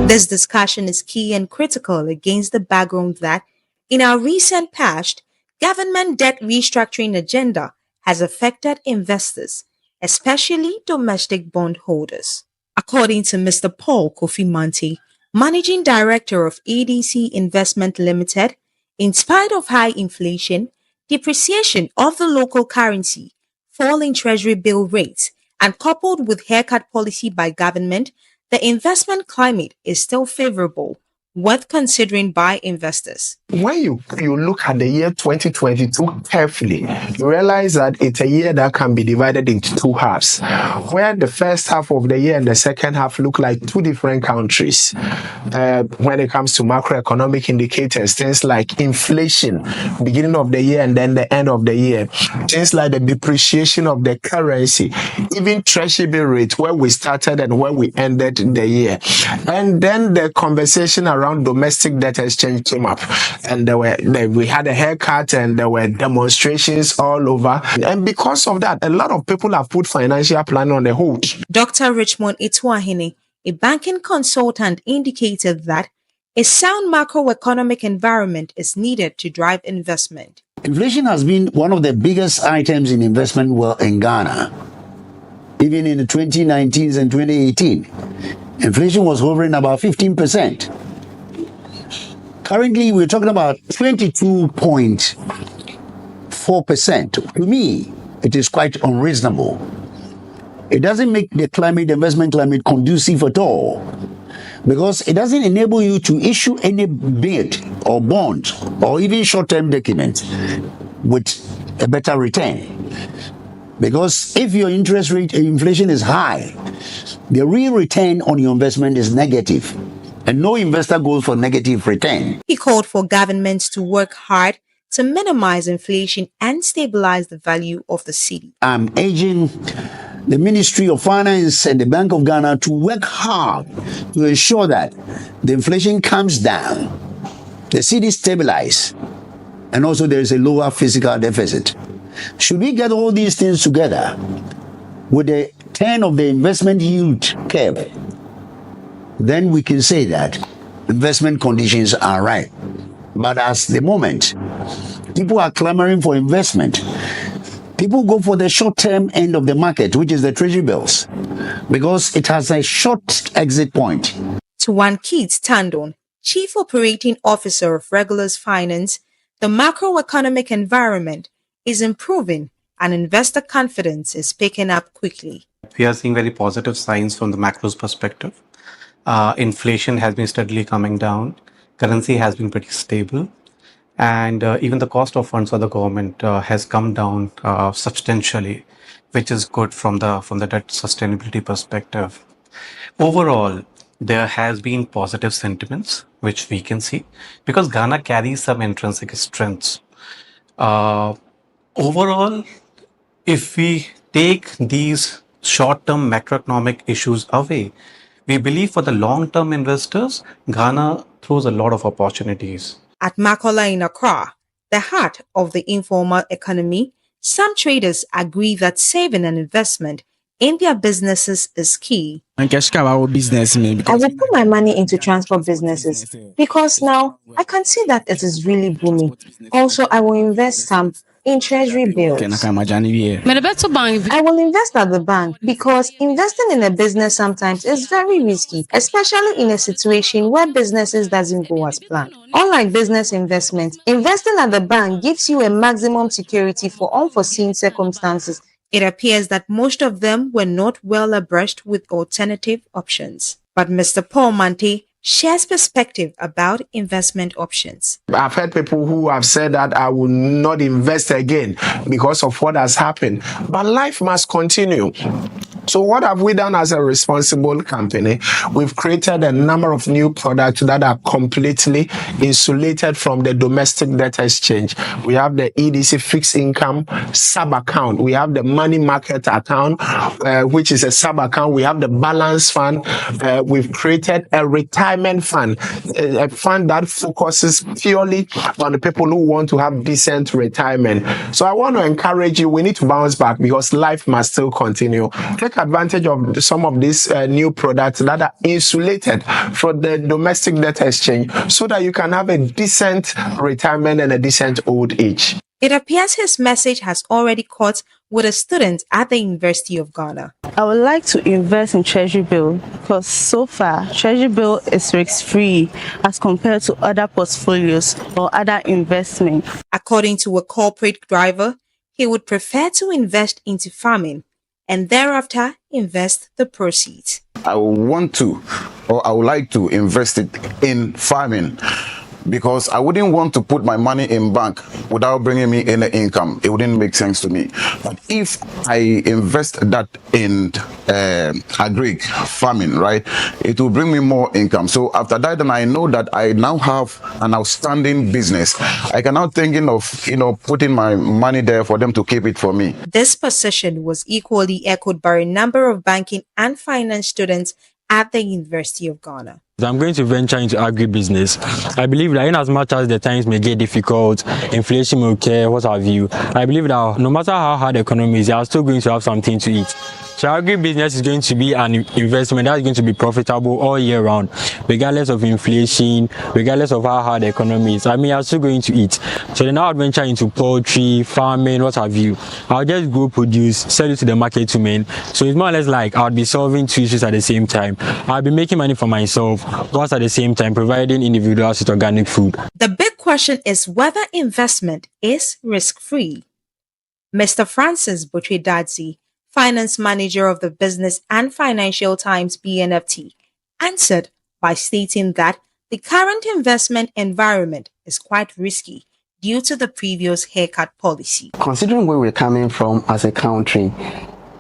This discussion is key and critical against the background that, in our recent past, government debt restructuring agenda has affected investors, especially domestic bondholders. According to Mr. Paul Kofi Manti, Managing Director of ADC Investment Limited, in spite of high inflation, depreciation of the local currency, falling treasury bill rates, and coupled with haircut policy by government, the investment climate is still favorable, worth considering by investors. When you look at the year 2022 carefully, you realize that it's a year that can be divided into two halves, where the first half of the year and the second half look like two different countries. When it comes to macroeconomic indicators, things like inflation, beginning of the year and then the end of the year, things like the depreciation of the currency, even treasury bill rate, where we started and where we ended the year. And then the conversation around domestic debt exchange came up, and we had a haircut and there were demonstrations all over, and because of that, a lot of people have put financial planning on the hold. Dr. Richmond Ituahine, a banking consultant, indicated that a sound macroeconomic environment is needed to drive investment. Inflation has been one of the biggest items in investment world in Ghana. Even in the 2019 and 2018, inflation was hovering about 15%. Currently, we're talking about 22.4%. To me, it is quite unreasonable. It doesn't make the investment climate conducive at all, because it doesn't enable you to issue any bid or bond or even short-term document with a better return. Because if your interest rate inflation is high, the real return on your investment is negative. And no investor goes for negative return. He called for governments to work hard to minimize inflation and stabilize the value of the cedi. I'm urging the Ministry of Finance and the Bank of Ghana to work hard to ensure that the inflation comes down, the cedi stabilize, and also there is a lower fiscal deficit. Should we get all these things together with the turn of the investment yield curve, then we can say that investment conditions are right. But at the moment, people are clamoring for investment. People go for the short-term end of the market, which is the treasury bills, because it has a short exit point. Tuan Keats Tandon, Chief Operating Officer of Regulus Finance, the macroeconomic environment is improving and investor confidence is picking up quickly. We are seeing very positive signs from the macro's perspective. Inflation has been steadily coming down. Currency has been pretty stable. And even the cost of funds for the government has come down substantially, which is good from the debt sustainability perspective. Overall, there has been positive sentiments, which we can see, because Ghana carries some intrinsic strengths. Overall, if we take these short-term macroeconomic issues away, we believe for the long-term investors, Ghana throws a lot of opportunities. At Makola in Accra, the heart of the informal economy, some traders agree that saving and investment in their businesses is key. I will put my money into transport businesses because now I can see that it is really booming. Also, I will invest some in treasury bills. I will invest at the bank because investing in a business sometimes is very risky, especially in a situation where businesses doesn't go as planned. Unlike business investment, investing at the bank gives you a maximum security for unforeseen circumstances. It appears that most of them were not well abreast with alternative options. But Mr. Paul Mante shares perspective about investment options. I've heard people who have said that I will not invest again because of what has happened. But life must continue. So what have we done as a responsible company? We've created a number of new products that are completely insulated from the domestic debt exchange. We have the EDC fixed income sub-account. We have the money market account, which is a sub-account. We have the balance fund. We've created a retirement fund, a fund that focuses purely on the people who want to have decent retirement. So I want to encourage you, we need to bounce back because life must still continue. Take advantage of some of these new products that are insulated from the domestic debt exchange so that you can have a decent retirement and a decent old age. It appears his message has already caught with a student at the University of Ghana. I would like to invest in treasury bill because so far treasury bill is risk-free as compared to other portfolios or other investments. According to a corporate driver, he would prefer to invest into farming and thereafter invest the proceeds. I would like to invest it in farming because I wouldn't want to put my money in bank without bringing me any income. It wouldn't make sense to me. But if I invest that in agric farming, right, it will bring me more income. So after that, then I know that I now have an outstanding business. I can now thinking of, putting my money there for them to keep it for me. This position was equally echoed by a number of banking and finance students at the University of Ghana. I'm going to venture into agribusiness. I believe that in as much as the times may get difficult, inflation will care, what have you, I believe that no matter how hard the economy is, they are still going to have something to eat. So agribusiness is going to be an investment that is going to be profitable all year round, regardless of inflation, regardless of how hard the economy is. I mean, I'm still going to eat. So then I'll venture into poultry, farming, what have you. I'll just go produce, sell it to the market to men. So it's more or less like I'll be solving two issues at the same time. I'll be making money for myself, whilst at the same time providing individuals with organic food. The big question is whether investment is risk-free. Mr. Francis Botwe-Dadzi, finance manager of the Business and Financial Times BNFT, answered by stating that the current investment environment is quite risky due to the previous haircut policy. Considering where we're coming from as a country,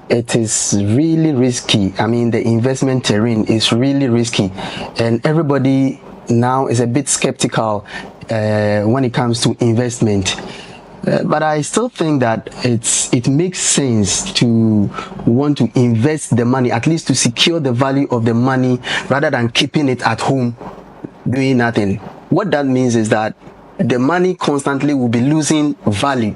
it is really risky. I mean, the investment terrain is really risky, and everybody now is a bit skeptical when it comes to investment. But I still think that it makes sense to want to invest the money, at least to secure the value of the money, rather than keeping it at home doing nothing. What that means is that the money constantly will be losing value.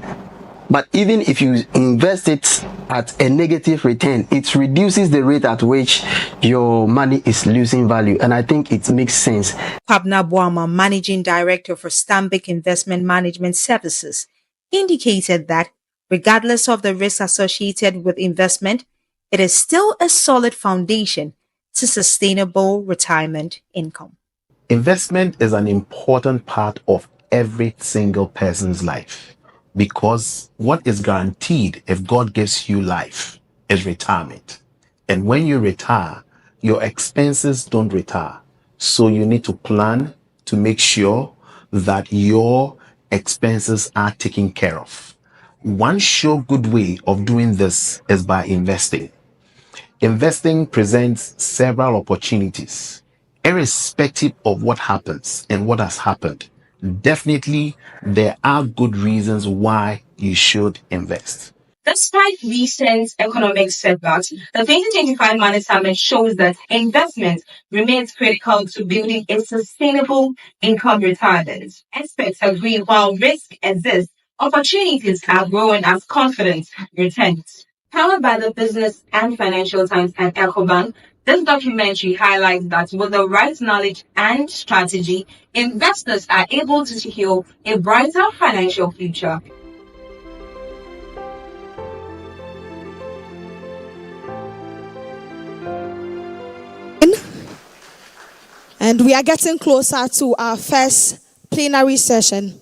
But even if you invest it at a negative return, it reduces the rate at which your money is losing value. And I think it makes sense. Pabna Boama, Managing Director for Stanbic Investment Management Services, indicated that regardless of the risks associated with investment, it is still a solid foundation to sustainable retirement income. Investment is an important part of every single person's life, because what is guaranteed if God gives you life is retirement. And when you retire, your expenses don't retire. So you need to plan to make sure that your expenses are taken care of. One sure good way of doing this is by investing. Investing presents several opportunities, irrespective of what happens and what has happened. Definitely, there are good reasons why you should invest. Despite recent economic setbacks, the 2025 Money Summit shows that investment remains critical to building a sustainable income retirement. Experts agree while risk exists, opportunities are growing as confidence returns. Powered by the Business and Financial Times and Ecobank, this documentary highlights that with the right knowledge and strategy, investors are able to secure a brighter financial future. And we are getting closer to our first plenary session.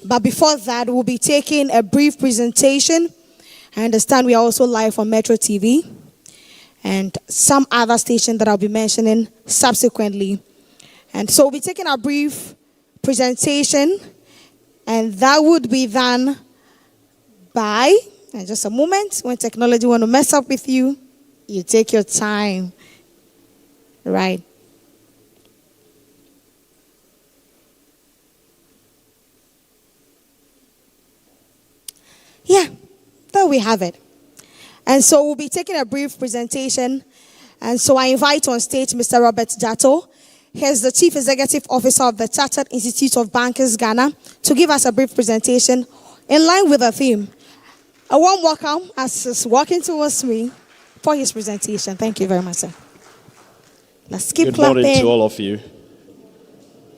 But before that, we'll be taking a brief presentation. I understand we are also live on Metro TV and some other station that I'll be mentioning subsequently. And so we'll be taking a brief presentation, and that would be done by, and just a moment, when technology want to mess up with you, you take your time, right? Yeah, there we have it. And so we'll be taking a brief presentation. And so I invite on stage Mr. Robert Jato. He is the Chief Executive Officer of the Chartered Institute of Bankers, Ghana, to give us a brief presentation in line with the theme. A warm welcome as he's walking towards me for his presentation. Thank you very much, sir. Let's keep clapping. Good morning to all of you.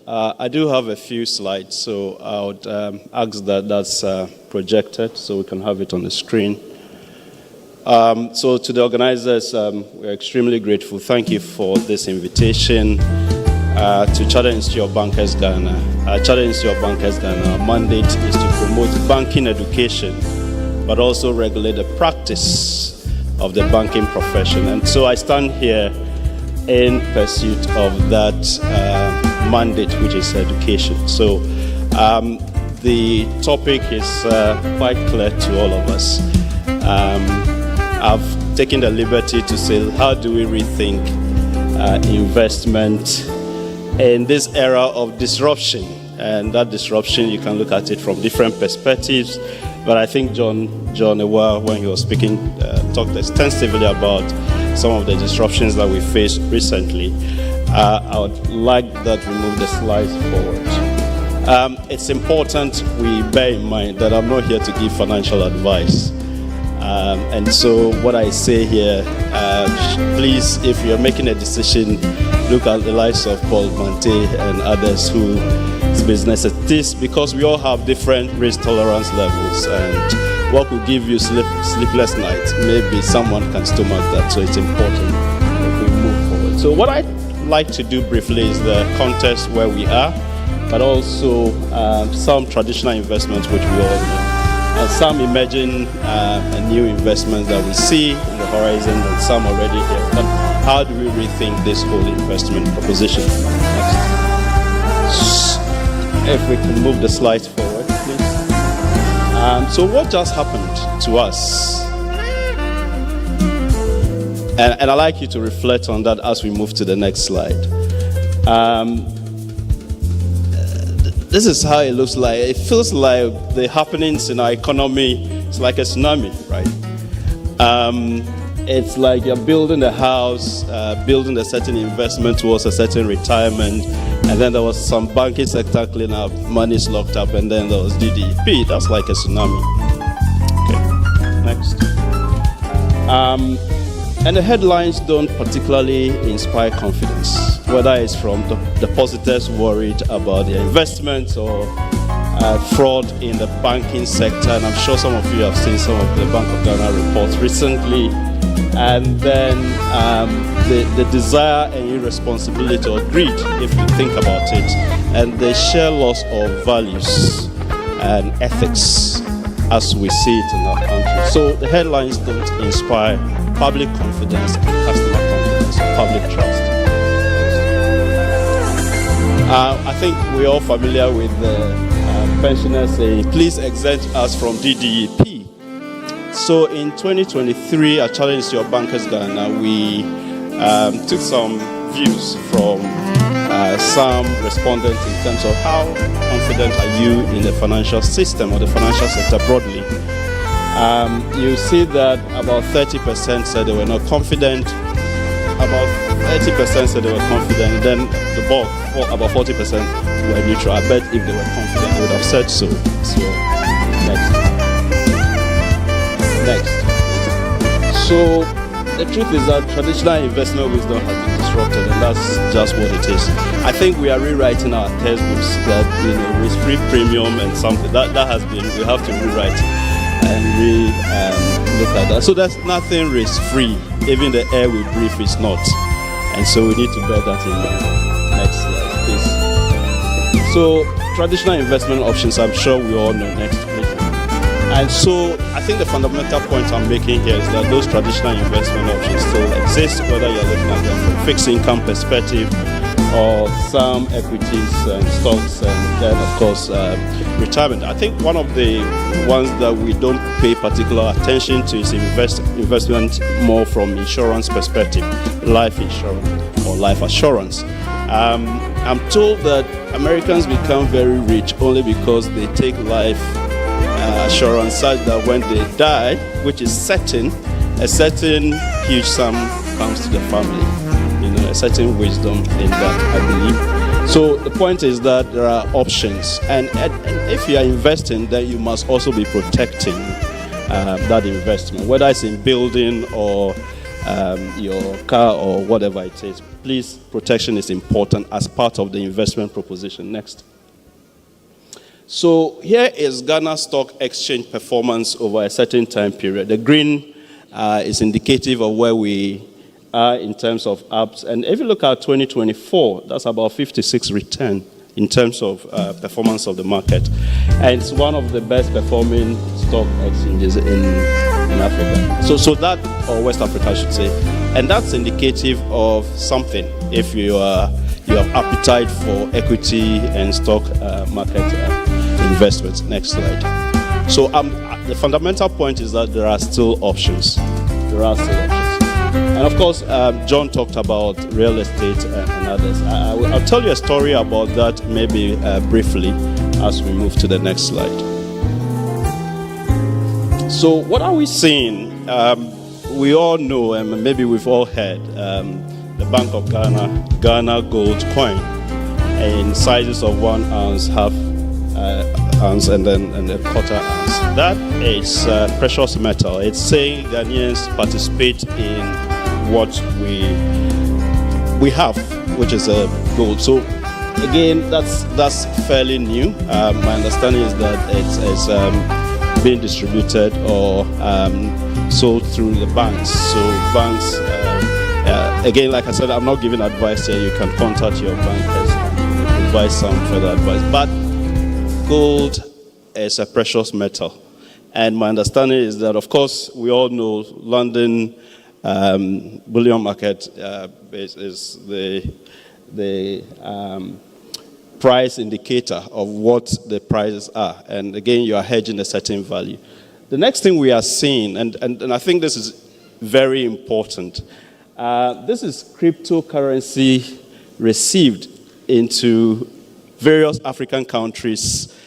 I do have a few slides, so I would ask that that's projected so we can have it on the screen. So to the organizers, we're extremely grateful. Thank you for this invitation to Chartered Institute of Bankers Ghana. Chartered Institute of Bankers Ghana, our mandate is to promote banking education, but also regulate the practice of the banking profession. And so I stand here in pursuit of that mandate, which is education. So the topic is quite clear to all of us. I've taken the liberty to say, how do we rethink investment in this era of disruption? And that disruption, you can look at it from different perspectives. But I think John Ewa, when he was speaking, talked extensively about some of the disruptions that we faced recently. I would like that we move the slides forward. It's important we bear in mind that I'm not here to give financial advice. And so what I say here, please, if you're making a decision, look at the likes of Paul Mante and others whose business it is, because we all have different risk tolerance levels, and what will give you sleepless nights, maybe someone can stomach that. So it's important if we move forward. So what I'd like to do briefly is the context where we are, but also some traditional investments which we all know, and some emerging and new investments that we see in the horizon, and some already here. But how do we rethink this whole investment proposition? Next. If we can move the slides forward, please. So what just happened to us And I'd like you to reflect on that as we move to the next slide. This is how it looks like. It feels like the happenings in our economy, it's like a tsunami, right? It's like you're building a house, building a certain investment towards a certain retirement, and then there was some banking sector cleanup, money's locked up, and then there was DDP. That's like a tsunami. Okay, next. And the headlines don't particularly inspire confidence, whether it's from depositors worried about their investments or fraud in the banking sector. And I'm sure some of you have seen some of the Bank of Ghana reports recently. And then the desire and irresponsibility or greed, if you think about it, and the sheer loss of values and ethics as we see it in our country. So the headlines don't inspire public confidence, customer confidence, or public trust. I think we're all familiar with the pensioners saying, please exempt us from DDEP. So in 2023, at Challenge Your Bankers Ghana, we took some views from some respondents in terms of how confident are you in the financial system or the financial sector broadly. You see that about 30% said they were not confident, about 30% said they were confident, then the bulk, about 40% were neutral. I bet if they were confident, they would have said so. So, next. So, the truth is that traditional investment wisdom has been disrupted, and that's just what it is. I think we are rewriting our textbooks that, risk-free premium and something, that has been, we have to rewrite and look at that. So there's nothing risk-free. Even the air we breathe is not. And so we need to bear that in mind. Next slide, please. So traditional investment options, I'm sure we all know. Next, please. And so I think the fundamental point I'm making here is that those traditional investment options still exist, whether you're looking at them from a fixed income perspective or some equities and stocks, and then of course retirement. I think one of the ones that we don't pay particular attention to is investment more from insurance perspective, life insurance or life assurance. I'm told that Americans become very rich only because they take life assurance such that when they die, which is certain, a certain huge sum comes to the family. A certain wisdom in that, I believe. So the point is that there are options, and if you are investing, then you must also be protecting that investment, whether it's in building or your car or whatever it is. Please, protection is important as part of the investment proposition. Next. So here is Ghana Stock Exchange performance over a certain time period. The green is indicative of where we are in terms of ups. And if you look at 2024, that's about 56 return in terms of performance of the market. And it's one of the best performing stock exchanges in Africa. So that, or West Africa, I should say. And that's indicative of something if you have appetite for equity and stock market investments. Next slide. So the fundamental point is that there are still options. And of course, John talked about real estate and others. I'll tell you a story about that maybe briefly as we move to the next slide. So what are we seeing? We all know, and maybe we've all heard, the Bank of Ghana gold coin in sizes of 1 ounce, half ounce, and a quarter ounce. That is precious metal. It's saying Ghanaians participate in what we have, which is gold. So again, that's fairly new. My understanding is that it's being distributed or sold through the banks. So banks, again, like I said, I'm not giving advice here. You can contact your bankers and provide some further advice. But gold is a precious metal. And my understanding is that, of course, we all know London bullion market is the price indicator of what the prices are. And again, you are hedging a certain value. The next thing we are seeing, and I think this is very important. This is cryptocurrency received into various African countries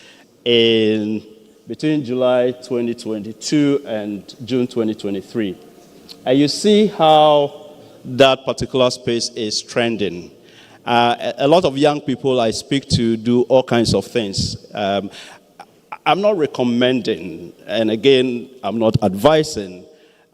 between July 2022 and June 2023. And you see how that particular space is trending. A lot of young people I speak to do all kinds of things. I'm not recommending, and again, I'm not advising.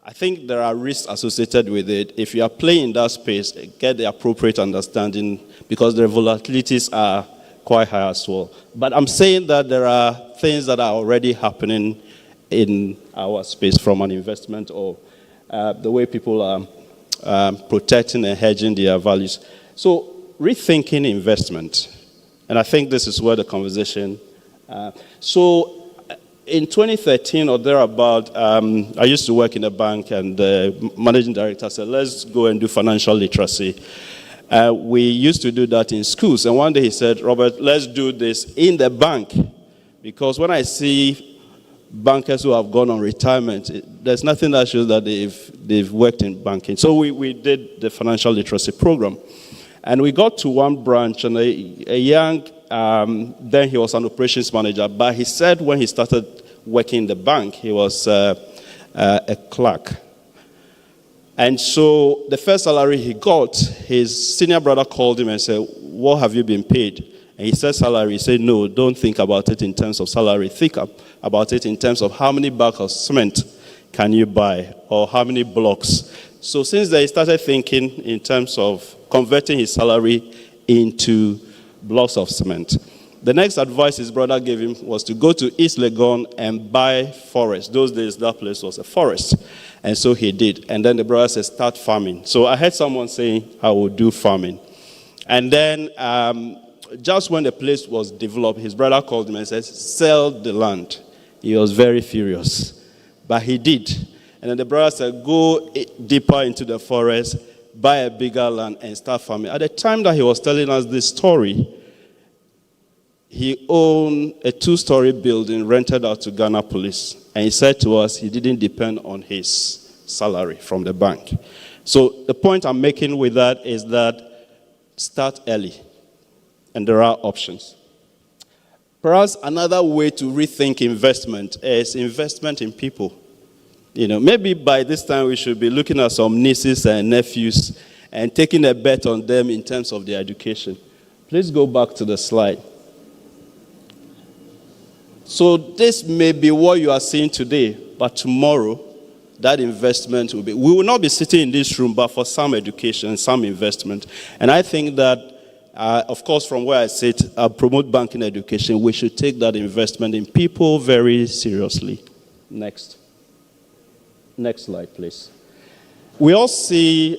I think there are risks associated with it. If you are playing in that space, get the appropriate understanding, because the volatilities are quite high as well. But I'm saying that there are things that are already happening in our space from an investment or the way people are protecting and hedging their values. So rethinking investment, and I think this is where the conversation. So in 2013 or thereabout, I used to work in a bank, and the managing director said, let's go and do financial literacy. We used to do that in schools, and one day he said, Robert, let's do this in the bank, because when I see bankers who have gone on retirement, there's nothing that shows that they've worked in banking. So we did the financial literacy program, and we got to one branch, and a young, then he was an operations manager, but he said when he started working in the bank, he was a clerk. And so the first salary he got, his senior brother called him and said, what have you been paid? And he said salary. He said, no, don't think about it in terms of salary. Think about it in terms of how many bags of cement can you buy, or how many blocks. So since then, he started thinking in terms of converting his salary into blocks of cement. The next advice his brother gave him was to go to East Legon and buy forest. Those days, that place was a forest. And so he did. And then the brother said, start farming. So I heard someone saying, I will do farming. And then just when the place was developed, his brother called him and said, sell the land. He was very furious. But he did. And then the brother said, go deeper into the forest, buy a bigger land, and start farming. At the time that he was telling us this story, he owned a 2-story building rented out to Ghana Police. And he said to us he didn't depend on his salary from the bank. So the point I'm making with that is that start early, and there are options. Perhaps another way to rethink investment is investment in people. Maybe by this time we should be looking at some nieces and nephews and taking a bet on them in terms of their education. Please go back to the slide. So this may be what you are seeing today, but tomorrow, that investment will be. We will not be sitting in this room, but for some education, some investment. And I think that, of course, from where I sit, I promote banking education. We should take that investment in people very seriously. Next slide, please. We all see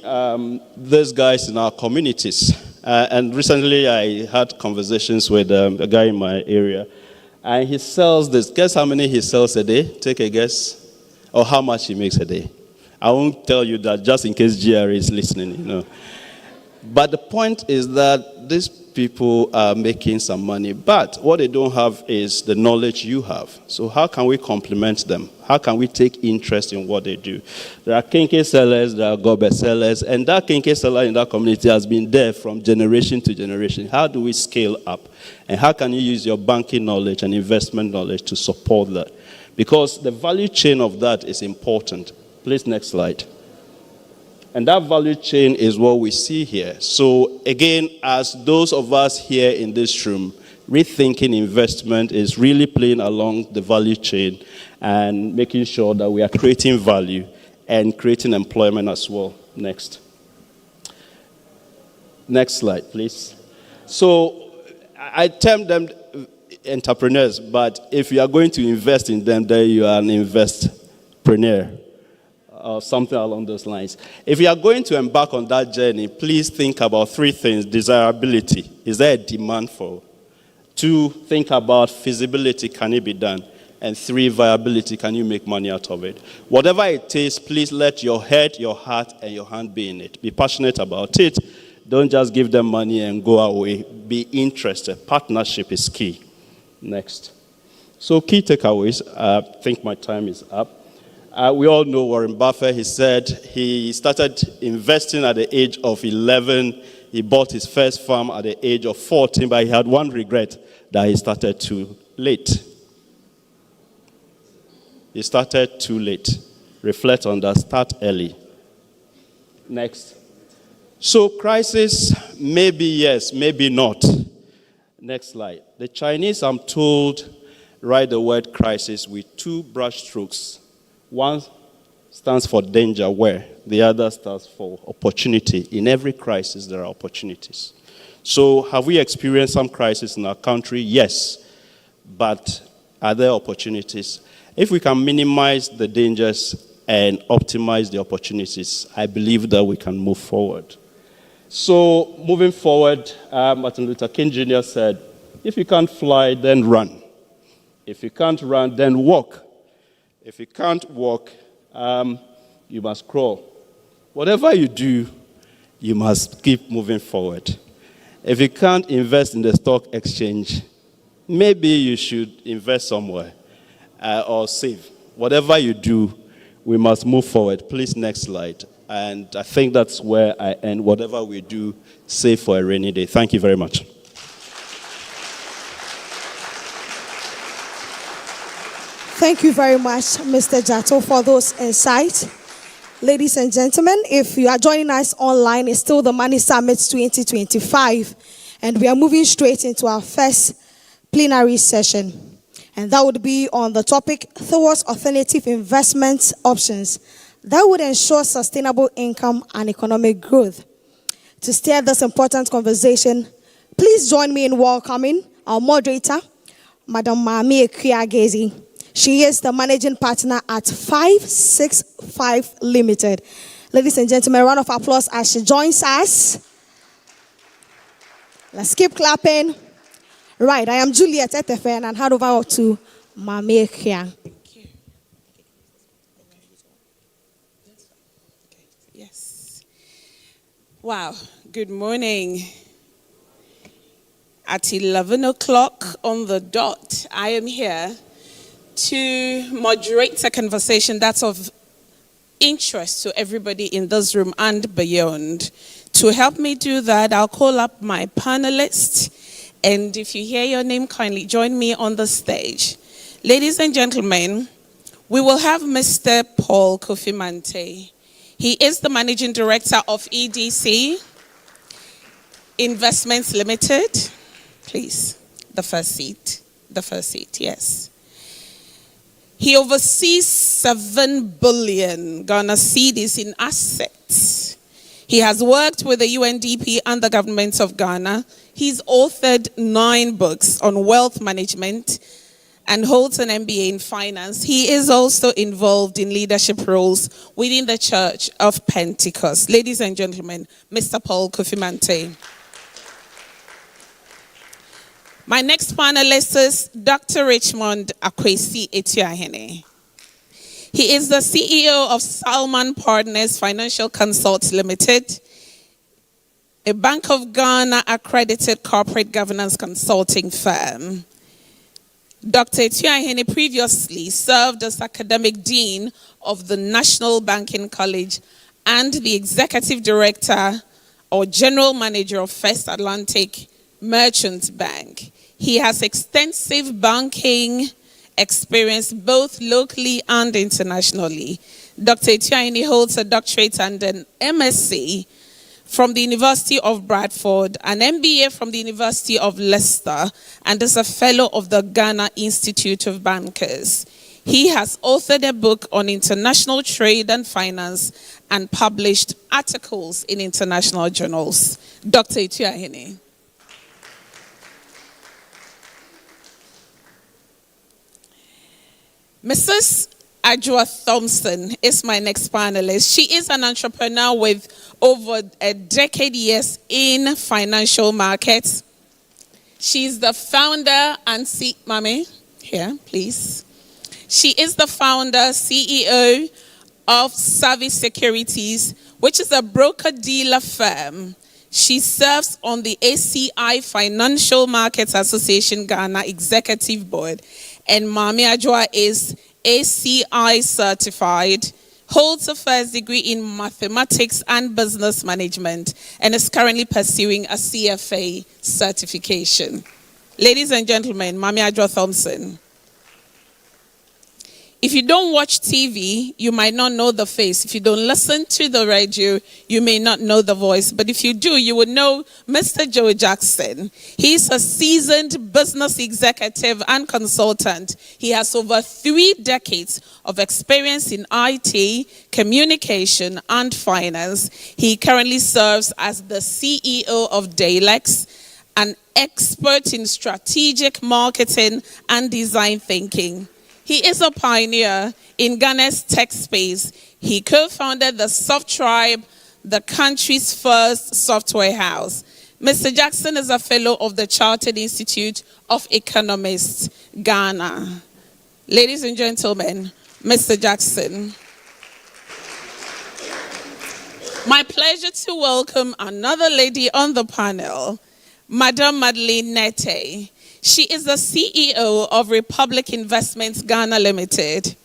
these guys in our communities. And recently, I had conversations with a guy in my area. And he sells this. Guess how many he sells a day? Take a guess. Or how much he makes a day. I won't tell you that just in case GR is listening, But the point is that these people are making some money. But what they don't have is the knowledge you have. So how can we complement them? How can we take interest in what they do? There are kinky sellers, there are gobe sellers. And that kinky seller in that community has been there from generation to generation. How do we scale up? And how can you use your banking knowledge and investment knowledge to support that? Because the value chain of that is important. Please, next slide. And that value chain is what we see here. So again, as those of us here in this room, rethinking investment is really playing along the value chain and making sure that we are creating value and creating employment as well. Next slide, please. So I term them entrepreneurs, but if you are going to invest in them, then you are an investpreneur. Or something along those lines. If you are going to embark on that journey, please think about 3 things. Desirability. Is there a demand for? 2, think about feasibility. Can it be done? And 3, viability. Can you make money out of it? Whatever it is, please let your head, your heart, and your hand be in it. Be passionate about it. Don't just give them money and go away. Be interested. Partnership is key. Next. So key takeaways. I think my time is up. We all know Warren Buffett. He said he started investing at the age of 11. He bought his first farm at the age of 14, but he had one regret, that he started too late. He started too late. Reflect on that. Start early. Next. So crisis, maybe yes, maybe not. Next slide. The Chinese, I'm told, write the word crisis with 2 brush strokes. One stands for danger, where the other stands for opportunity. In every crisis, there are opportunities. So have we experienced some crisis in our country? Yes. But are there opportunities? If we can minimize the dangers and optimize the opportunities, I believe that we can move forward. So moving forward, Martin Luther King Jr. said, if you can't fly, then run. If you can't run, then walk. If you can't walk, you must crawl. Whatever you do, you must keep moving forward. If you can't invest in the stock exchange, maybe you should invest somewhere or save. Whatever you do, we must move forward. Please, next slide. And I think that's where I end. Whatever we do, save for a rainy day. Thank you very much. Thank you very much, Mr. Jato, for those insights. Ladies and gentlemen, if you are joining us online, it's still the Money Summit 2025, and we are moving straight into our first plenary session, and that would be on the topic towards alternative investment options that would ensure sustainable income and economic growth. To steer this important conversation, please join me in welcoming our moderator, Madam Mami Ekriagezi. She is the managing partner at 565 Limited. Ladies and gentlemen, a round of applause as she joins us. Let's keep clapping. Right, I am Juliet Etefe, and I hand over to Mami Ekria. Yes. Wow, good morning. At 11 o'clock on the dot, I am here to moderate a conversation that's of interest to everybody in this room and beyond. To help me do that, I'll call up my panelists, and if you hear your name, kindly join me on the stage. Ladies and gentlemen, we will have Mr. Paul Kofi Mante. He is the Managing Director of EDC Investments Limited. Please, the first seat, yes. He oversees 7 billion Ghana cedis in assets. He has worked with the UNDP and the government of Ghana. He's authored 9 books on wealth management and holds an MBA in finance. He is also involved in leadership roles within the Church of Pentecost. Ladies and gentlemen, Mr. Paul Kofi Mante. My next panelist is Dr. Richmond Akwesi Etuahene. He is the CEO of Salman Partners Financial Consults Limited, a Bank of Ghana accredited corporate governance consulting firm. Dr. Etuahene previously served as academic dean of the National Banking College and the executive director or general manager of First Atlantic Merchant Bank. He has extensive banking experience both locally and internationally. Dr. Etuahene holds a doctorate and an MSc from the University of Bradford, an MBA from the University of Leicester, and is a fellow of the Ghana Institute of Bankers. He has authored a book on international trade and finance and published articles in international journals. Dr. Etuahene. Mrs. Adjoa Thompson is my next panelist. She is an entrepreneur with over a decade years in financial markets. She's the founder and Mami, here, please. She is the founder, CEO of Service Securities, which is a broker-dealer firm. She serves on the ACI Financial Markets Association Ghana Executive Board. And Mami Adjoa is ACI certified, holds a first degree in mathematics and business management, and is currently pursuing a CFA certification. Ladies and gentlemen, Mami Adjo Thompson. If you don't watch TV, you might not know the face. If you don't listen to the radio, you may not know the voice. But if you do, you would know Mr. Joe Jackson. He's a seasoned business executive and consultant. He has over 3 decades of experience in IT, communication, and finance. He currently serves as the CEO of Daylex, an expert in strategic marketing and design thinking. He is a pioneer in Ghana's tech space. He co-founded the Soft Tribe, the country's first software house. Mr. Jackson is a fellow of the Chartered Institute of Economists, Ghana. Ladies and gentlemen, Mr. Jackson. My pleasure to welcome another lady on the panel, Madam Madeleine Nete. She is the CEO of Republic Investments Ghana Limited.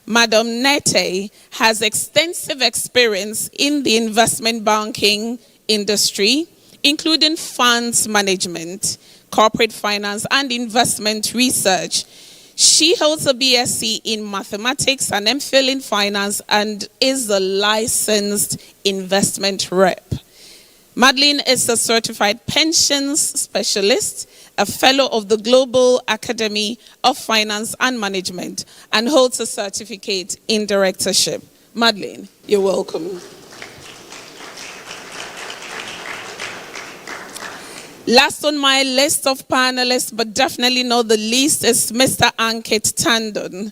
Madam Nete has extensive experience in the investment banking industry, including funds management, corporate finance, and investment research. She holds a BSc in mathematics and MPhil in finance and is a licensed investment rep. Madeleine is a certified pensions specialist, a fellow of the Global Academy of Finance and Management, and holds a certificate in directorship. Madeleine, you're welcome. Last on my list of panelists, but definitely not the least, is Mr. Ankit Tandon.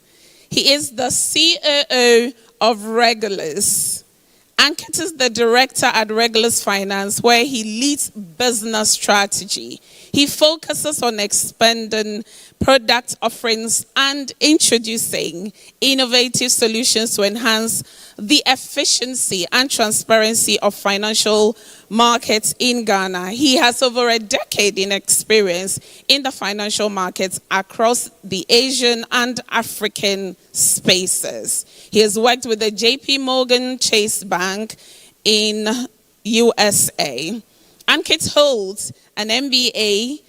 He is the COO of Regulus. Ankit is the director at Regulus Finance, where he leads business strategy. He focuses on expanding product offerings and introducing innovative solutions to enhance the efficiency and transparency of financial markets in Ghana. He has over a decade in experience in the financial markets across the Asian and African spaces. He has worked with the JP Morgan Chase Bank in USA. Ankit holds an MBA.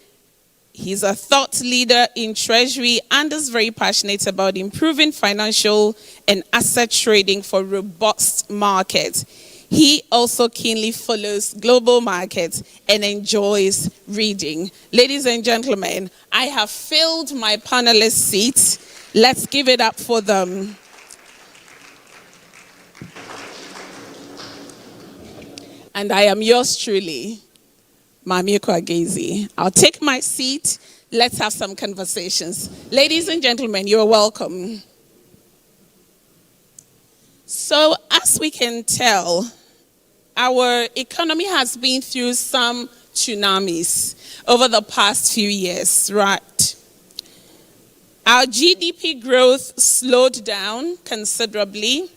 He's a thought leader in treasury and is very passionate about improving financial and asset trading for robust markets. He also keenly follows global markets and enjoys reading. Ladies and gentlemen, I have filled my panelist seats. Let's give it up for them. And I am yours truly, Mami Kwagezi. I'll take my seat. Let's have some conversations. Ladies and gentlemen, you're welcome. So, as we can tell, our economy has been through some tsunamis over the past few years, right? Our GDP growth slowed down considerably.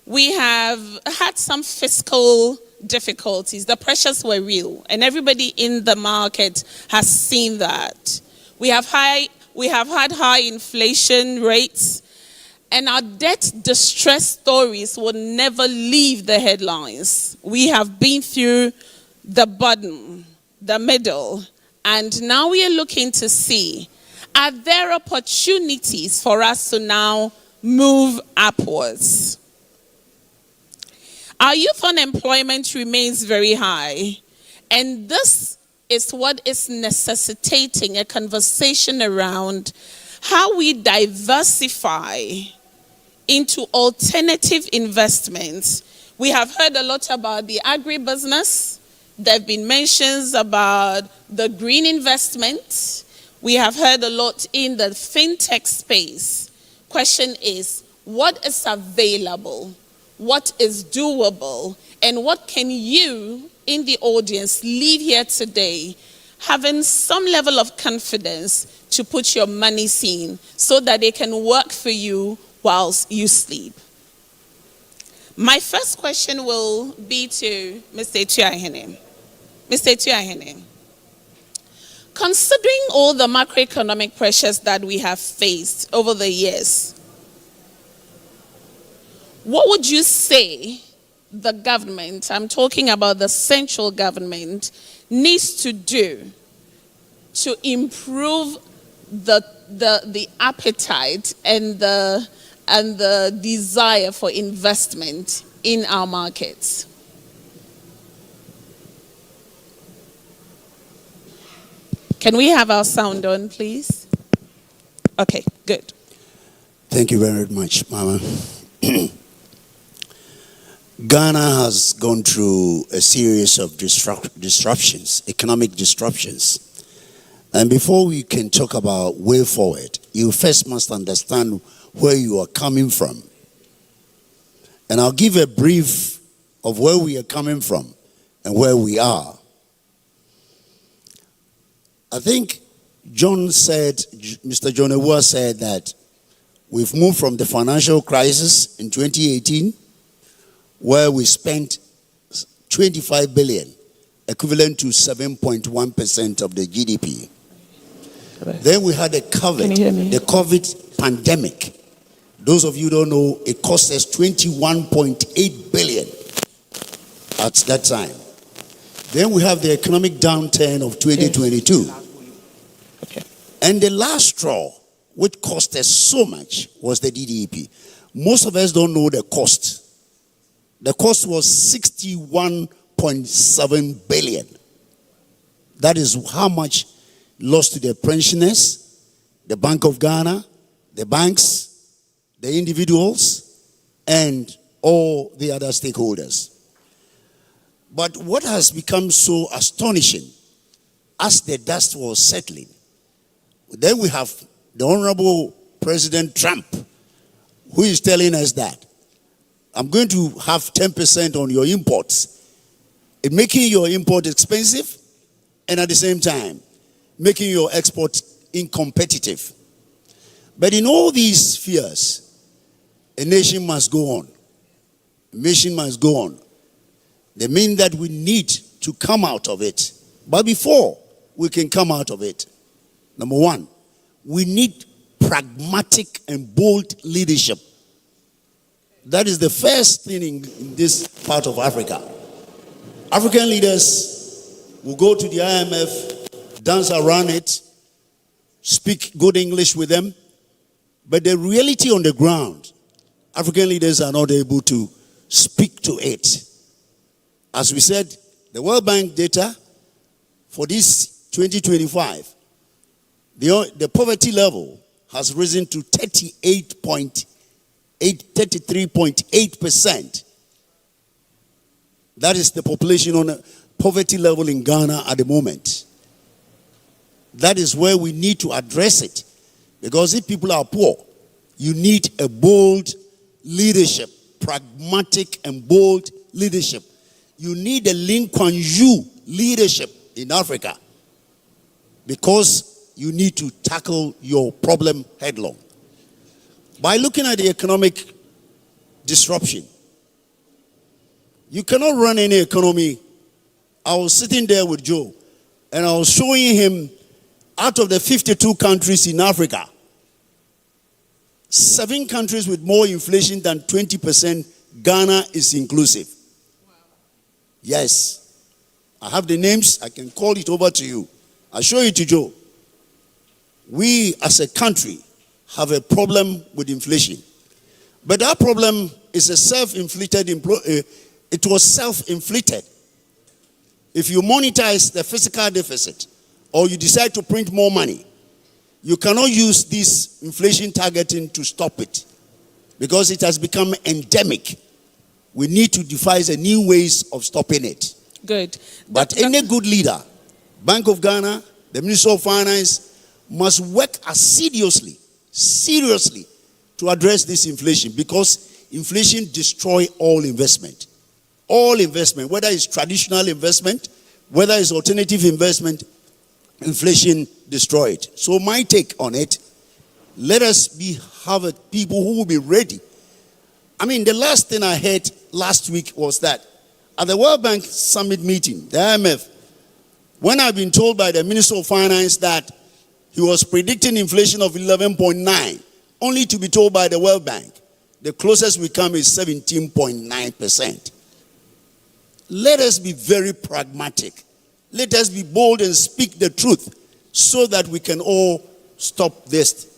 We have had some fiscal difficulties. The pressures were real, and everybody in the market has seen that. We have had high inflation rates, and our debt distress stories will never leave the headlines. We have been through the bottom, the middle, and now we are looking to see, are there opportunities for us to now move upwards? Our youth unemployment remains very high, and this is what is necessitating a conversation around how we diversify into alternative investments. We have heard a lot about the agribusiness. There have been mentions about the green investment. We have heard a lot in the fintech space. Question is, what is available? What is doable, and what can you in the audience leave here today having some level of confidence to put your money in so that it can work for you whilst you sleep? My first question will be to Mr. Etuahene. Mr. Etuahene, considering all the macroeconomic pressures that we have faced over the years, what would you say the government, I'm talking about the central government, needs to do to improve the appetite and the desire for investment in our markets? Can we have our sound on, please? Okay, good. Thank you very much, Mama. Ghana has gone through a series of disruptions, economic disruptions. And before we can talk about way forward, you first must understand where you are coming from. And I'll give a brief of where we are coming from and where we are. I think Mr. John Ewua said that we've moved from the financial crisis in 2018, where we spent 25 billion, equivalent to 7.1% of the GDP. Then we had the COVID pandemic. Those of you who don't know, it cost us 21.8 billion at that time. Then we have the economic downturn of 2022. Okay. And the last straw, which cost us so much, was the DDEP. Most of us don't know the cost. The cost was 61.7 billion. That is how much lost to the pensioners, the Bank of Ghana, the banks, the individuals, and all the other stakeholders. But what has become so astonishing, as the dust was settling, then we have the Honorable President Trump, who is telling us that I'm going to have 10% on your imports, making your import expensive, and at the same time, making your export uncompetitive. But in all these spheres, a nation must go on. A nation must go on. They mean that we need to come out of it. But before we can come out of it, number one, we need pragmatic and bold leadership. That is the first thing in this part of Africa. African leaders will go to the IMF, dance around it, speak good English with them, but the reality on the ground, African leaders are not able to speak to it. As we said, the World Bank data for this 2025, the poverty level has risen to 33.8%. That is the population on a poverty level in Ghana at the moment. That is where we need to address it. Because if people are poor, you need a bold leadership, pragmatic and bold leadership. You need a Lee Kuan Yew leadership in Africa, because you need to tackle your problem headlong. By looking at the economic disruption, you cannot run any economy. I was sitting there with Joe, and I was showing him, out of the 52 countries in Africa, 7 countries with more inflation than 20%, Ghana is inclusive. Yes. I have the names. I can call it over to you. I'll show it to Joe. We as a country have a problem with inflation. But that problem is a self-inflicted, it was self-inflicted. If you monetize the fiscal deficit, or you decide to print more money, you cannot use this inflation targeting to stop it, because it has become endemic. We need to devise a new ways of stopping it. Good. But any good leader, Bank of Ghana, the Minister of Finance, must work seriously to address this inflation, because inflation destroys all investment. All investment, whether it's traditional investment, whether it's alternative investment, inflation destroyed. So my take on it, let us have people who will be ready. I mean, the last thing I heard last week was that at the World Bank Summit meeting, the IMF, When I've been told by the Minister of Finance that he was predicting inflation of 11.9, only to be told by the World Bank, the closest we come is 17.9%. Let us be very pragmatic. Let us be bold and speak the truth so that we can all stop this.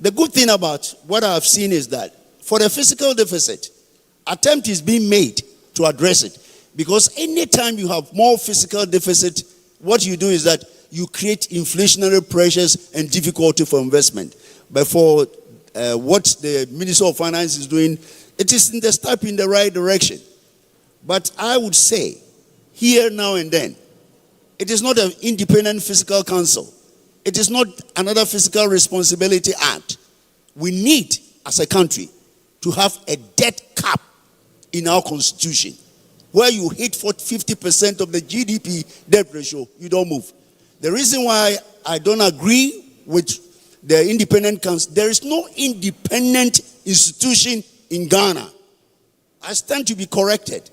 The good thing about what I've seen is that for the fiscal deficit, attempt is being made to address it. Because anytime you have more fiscal deficit, what you do is that you create inflationary pressures and difficulty for investment. But for what the Minister of Finance is doing, it is in the step in the right direction. But I would say, here, now and then, it is not an independent fiscal council. It is not another fiscal responsibility act. We need, as a country, to have a debt cap in our constitution, where you hit for 50% of the GDP debt ratio, you don't move. The reason why I don't agree with the independent council, there is no independent institution in Ghana. I stand to be corrected.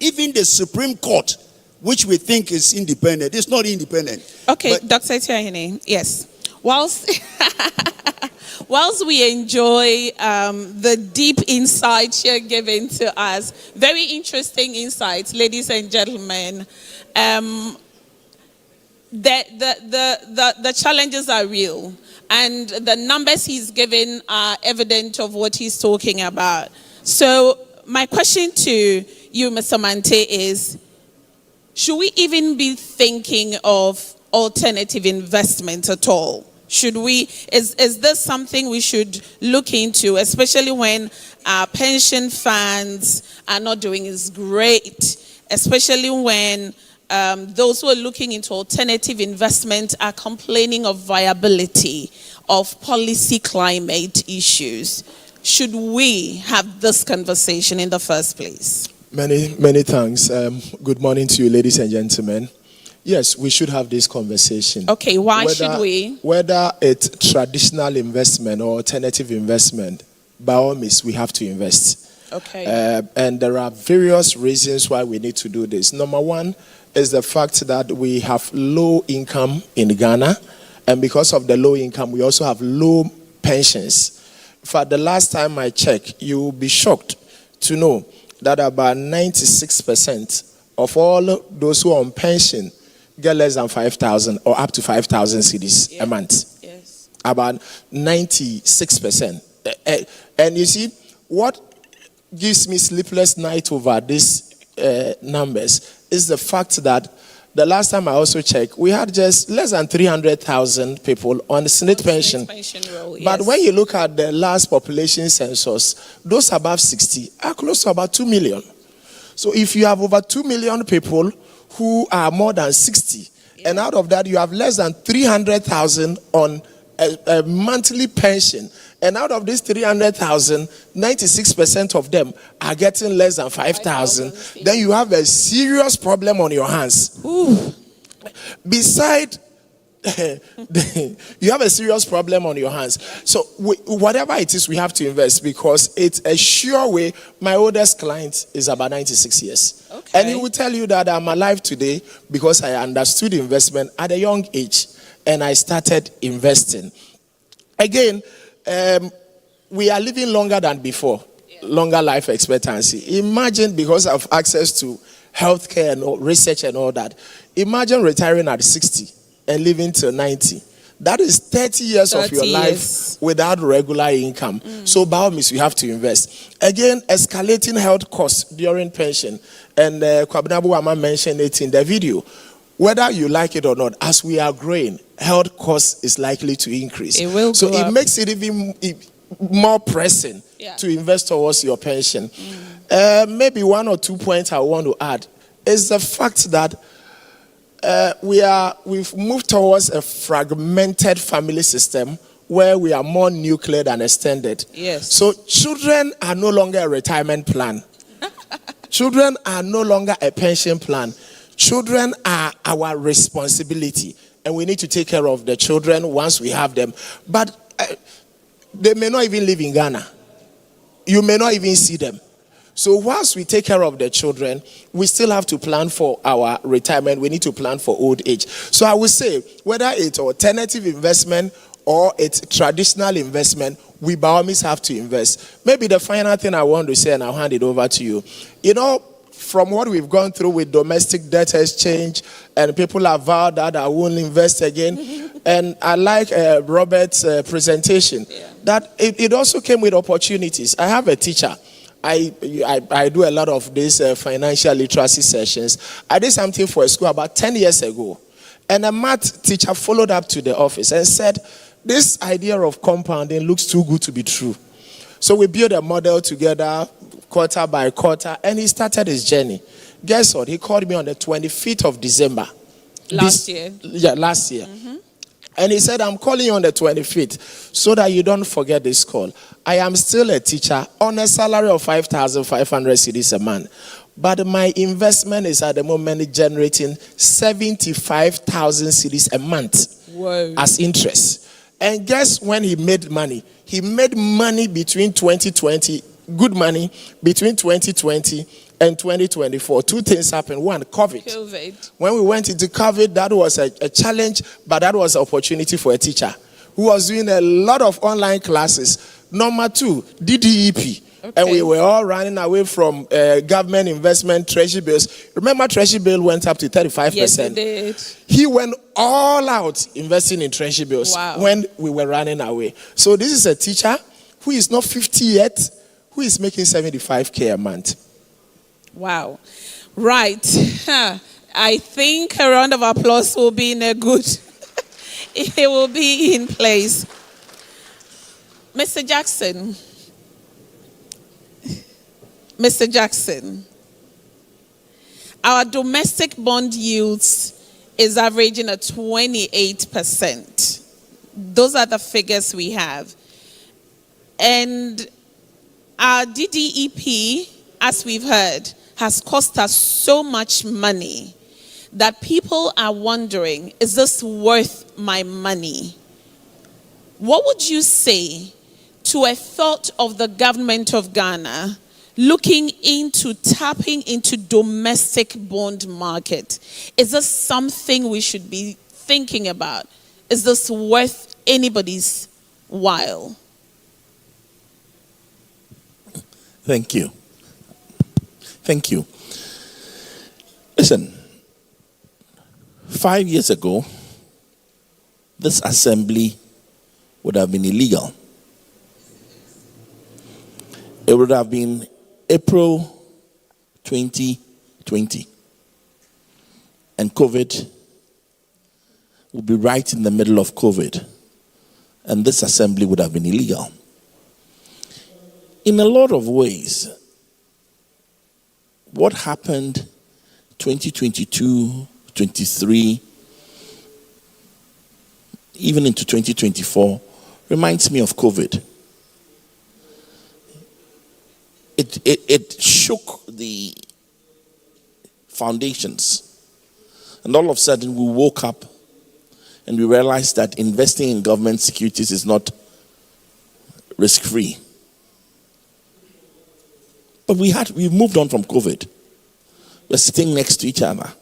Even the Supreme Court, which we think is independent, it's not independent. Okay, But Dr. Etiahene, yes. Whilst we enjoy the deep insights you're giving to us, very interesting insights, ladies and gentlemen, the challenges are real, and the numbers he's given are evident of what he's talking about. So my question to you, Mr. Mante, is, should we even be thinking of alternative investment at all? Should we, is this something we should look into, especially when our pension funds are not doing as great, especially when those who are looking into alternative investment are complaining of viability of policy climate issues? Should we have this conversation in the first place? Many thanks. Good morning to you, ladies and gentlemen. Yes, we should have this conversation. Okay, why should we? Whether it's traditional investment or alternative investment, by all means, we have to invest. Okay. And there are various reasons why we need to do this. Number one is the fact that we have low income in Ghana. And because of the low income, we also have low pensions. For the last time I checked, you will be shocked to know that about 96% of all those who are on pension get less than 5,000 or up to 5,000 cedis a month. Yes. About 96%. And you see, what gives me sleepless night over these numbers is the fact that the last time I also checked, we had just less than 300,000 people on the SNIT pension. Roll, yes. But when you look at the last population census, those above 60 are close to about 2 million. So if you have over 2 million people who are more than 60, and out of that you have less than 300,000 on a monthly pension, and out of this 300,000, 96% of them are getting less than 5,000, then you have a serious problem on your hands. Ooh. Beside, you have a serious problem on your hands. So whatever it is, we have to invest, because it's a sure way. My oldest client is about 96 years. Okay. And he will tell you that I'm alive today because I understood investment at a young age and I started investing. Again, we are living longer than before, longer life expectancy. Imagine, because of access to healthcare and research and all that, imagine retiring at 60 and living till 90. That is 30 years of your life without regular income. So by all means, you have to invest. Again, escalating health costs during pension. And Kwabena Wama mentioned it in the video. Whether you like it or not, as we are growing, health costs is likely to increase. It will so go it up. makes it even more pressing to invest towards your pension. Maybe 1 or 2 points I want to add is the fact that we've moved towards a fragmented family system where we are more nuclear than extended. Yes. So children are no longer a retirement plan. Children are no longer a pension plan. Children are our responsibility, and we need to take care of the children once we have them. But they may not even live in Ghana. You may not even see them. So whilst we take care of the children, we still have to plan for our retirement. We need to plan for old age. So I would say, whether it's alternative investment or it's traditional investment, we by all means have to invest. Maybe the final thing I want to say, and I'll hand it over to you. You know, from what we've gone through with domestic debt exchange, and people have vowed that I won't invest again. And I like Robert's presentation, that it also came with opportunities. I have a teacher. I do a lot of these financial literacy sessions. I did something for a school about 10 years ago. And a math teacher followed up to the office and said, this idea of compounding looks too good to be true. So we built a model together, quarter by quarter, and he started his journey. Guess what? He called me on the 25th of December. Last year. Yeah, last year. And he said, I'm calling you on the 25th so that you don't forget this call. I am still a teacher on a salary of 5,500 cedis a month. But my investment is at the moment generating 75,000 cedis a month. Whoa. As interest. And guess when he made money? He made money between 2020, good money, between 2020 and 2024. Two things happened. One, COVID. When we went into COVID, that was a challenge, but that was an opportunity for a teacher who was doing a lot of online classes. Number two, DDEP. Okay. And we were all running away from government investment, treasury bills. Remember, treasury bill went up to 35%. Yes, it did. He went all out investing in treasury bills when we were running away. So this is a teacher who is not 50 yet, who is making 75K a month. Wow. Right. I think a round of applause will be in a good, it will be in place. Mr. Jackson, our domestic bond yields is averaging at 28%. Those are the figures we have. And our DDEP, as we've heard, has cost us so much money that people are wondering, is this worth my money? What would you say to a thought of the government of Ghana looking into tapping into domestic bond market? Is this something we should be thinking about? Is this worth anybody's while? Thank you. Thank you. Listen, 5 years ago, this assembly would have been illegal. It would have been April 2020. And COVID would be right in the middle of COVID. And this assembly would have been illegal. In a lot of ways, what happened 2022, 23, even into 2024, reminds me of COVID. It shook the foundations. And all of a sudden we woke up and we realized that investing in government securities is not risk-free. But we moved on from COVID. We're sitting next to each other.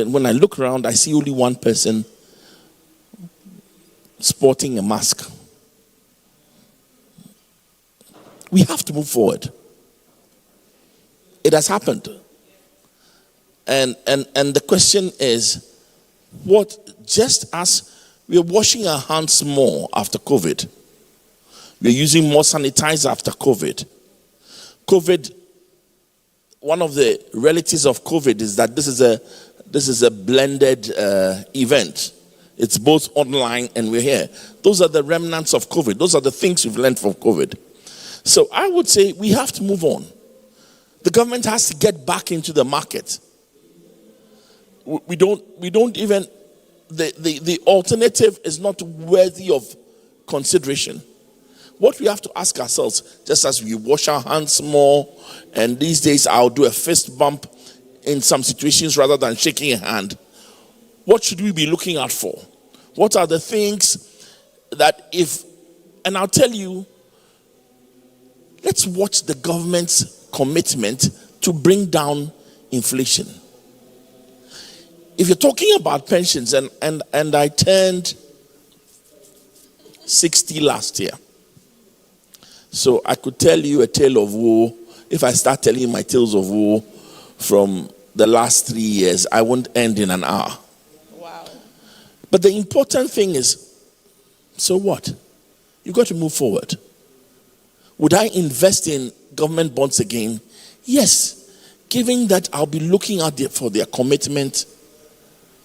When I look around, I see only one person sporting a mask. We have to move forward. It has happened. And the question is, just as we're washing our hands more after COVID, we're using more sanitizer after COVID. COVID, one of the realities of COVID is that this is a blended event. It's both online and we're here. Those are the remnants of COVID. Those are the things we've learned from COVID. So I would say we have to move on. The government has to get back into the market. We don't even, the alternative is not worthy of consideration. What we have to ask ourselves, just as we wash our hands more, and these days I'll do a fist bump in some situations rather than shaking a hand, what should we be looking out for? What are the things and I'll tell you, let's watch the government's commitment to bring down inflation. If you're talking about pensions, and I turned 60 last year, so I could tell you a tale of woe. If I start telling you my tales of woe from the last 3 years, I won't end in an hour. Wow. But the important thing is, so what? You got to move forward. Would I invest in government bonds again? Yes, given that I'll be looking out for their commitment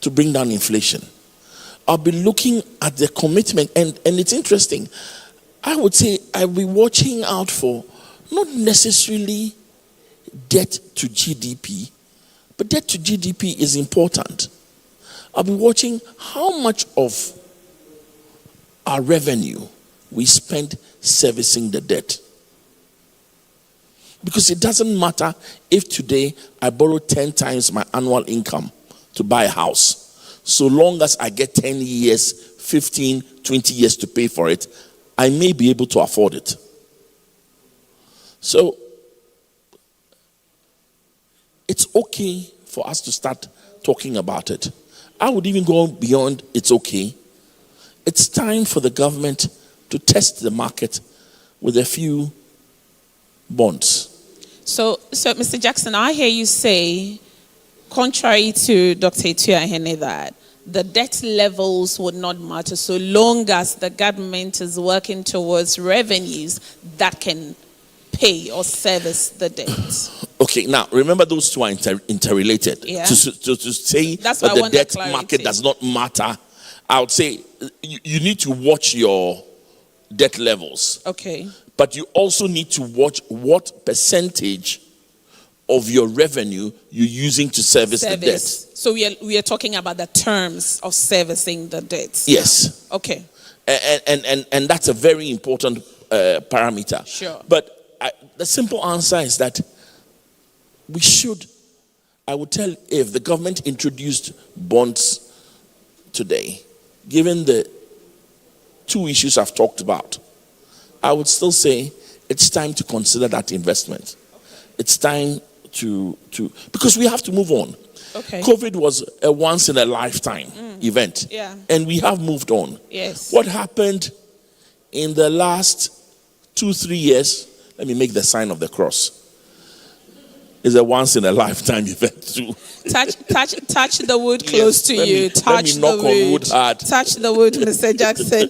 to bring down inflation. I'll be looking at their commitment, and it's interesting. I would say I'll be watching out for not necessarily debt to GDP, but debt to GDP is important. I'll be watching how much of our revenue we spend servicing the debt. Because it doesn't matter if today I borrow 10 times my annual income to buy a house. So long as I get 10 years, 15, 20 years to pay for it, I may be able to afford it. So it's okay for us to start talking about it. I would even go beyond it's okay. It's time for the government to test the market with a few bonds. So Mr. Jackson, I hear you say, contrary to Dr. Etuahene, that the debt levels would not matter so long as the government is working towards revenues that can pay or service the debt. Okay, now remember those two are interrelated. Yeah. To say That's that why I the want that debt clarity. market does not matter, I would say you need to watch your debt levels. Okay. But you also need to watch what percentage of your revenue you're using to service the debt. So we are talking about the terms of servicing the debt. Yes. Okay. And that's a very important parameter. Sure. But the simple answer is that we should, I would tell, if the government introduced bonds today, given the two issues I've talked about, I would still say it's time to consider that investment. It's time to because we have to move on. Okay. COVID was a once in a lifetime event. Yeah. And we have moved on. Yes. What happened in the last 2-3 years, let me make the sign of the cross, is a once in a lifetime event too. Touch the wood close to you. Let me knock on wood hard. Touch the wood, Mr. Jackson.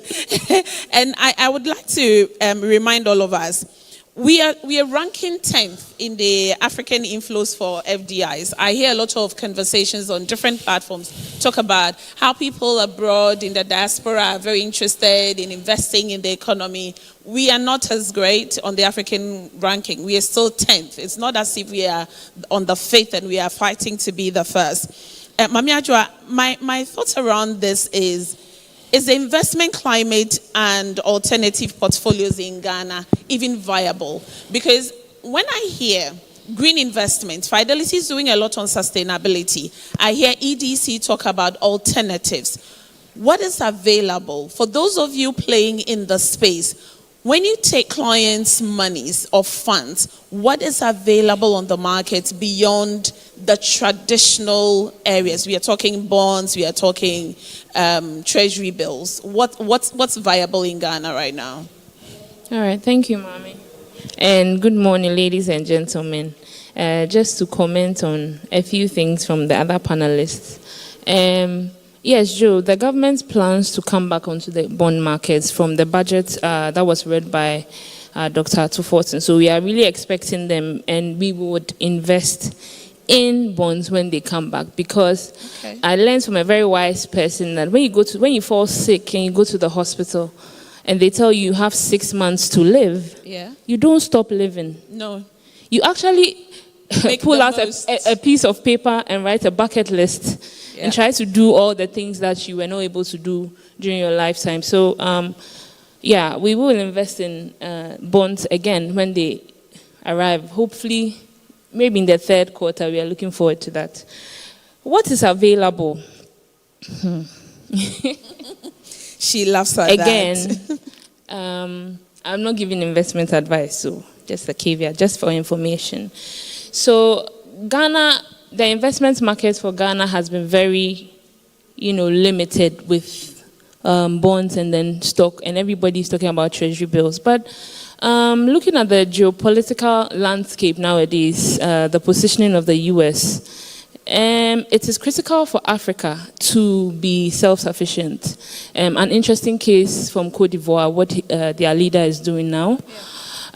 And I would like to remind all of us, we are ranking 10th in the African inflows for FDIs. I hear a lot of conversations on different platforms talk about how people abroad in the diaspora are very interested in investing in the economy. We are not as great on the African ranking. We are still 10th. It's not as if we are on the 5th and we are fighting to be the first. Mami Adjoa, my thoughts around this is the investment climate and alternative portfolios in Ghana even viable? Because when I hear green investment, Fidelity is doing a lot on sustainability. I hear EDC talk about alternatives. What is available for those of you playing in the space? When you take clients' monies or funds, what is available on the market beyond the traditional areas? We are talking bonds, we are talking treasury bills. What's viable in Ghana right now? All right, thank you, Mami. And good morning, ladies and gentlemen. Just to comment on a few things from the other panelists. Yes, Joe, the government's plans to come back onto the bond markets from the budget that was read by Dr. Atuforton. So we are really expecting them, and we would invest in bonds when they come back, because I learned from a very wise person that when you fall sick and you go to the hospital and they tell you have 6 months to live, you don't stop living. No. You actually pull out a piece of paper and write a bucket list and try to do all the things that you were not able to do during your lifetime. So, we will invest in bonds again when they arrive. Hopefully, maybe in the third quarter. We are looking forward to that. What is available? She laughs at again, that. I'm not giving investment advice, so Just a caveat, just for information. So Ghana, the investment market for Ghana has been very, limited with bonds and then stock, and everybody's talking about treasury bills. But looking at the geopolitical landscape nowadays, the positioning of the US, it is critical for Africa to be self-sufficient. An interesting case from Cote d'Ivoire, what their leader is doing now.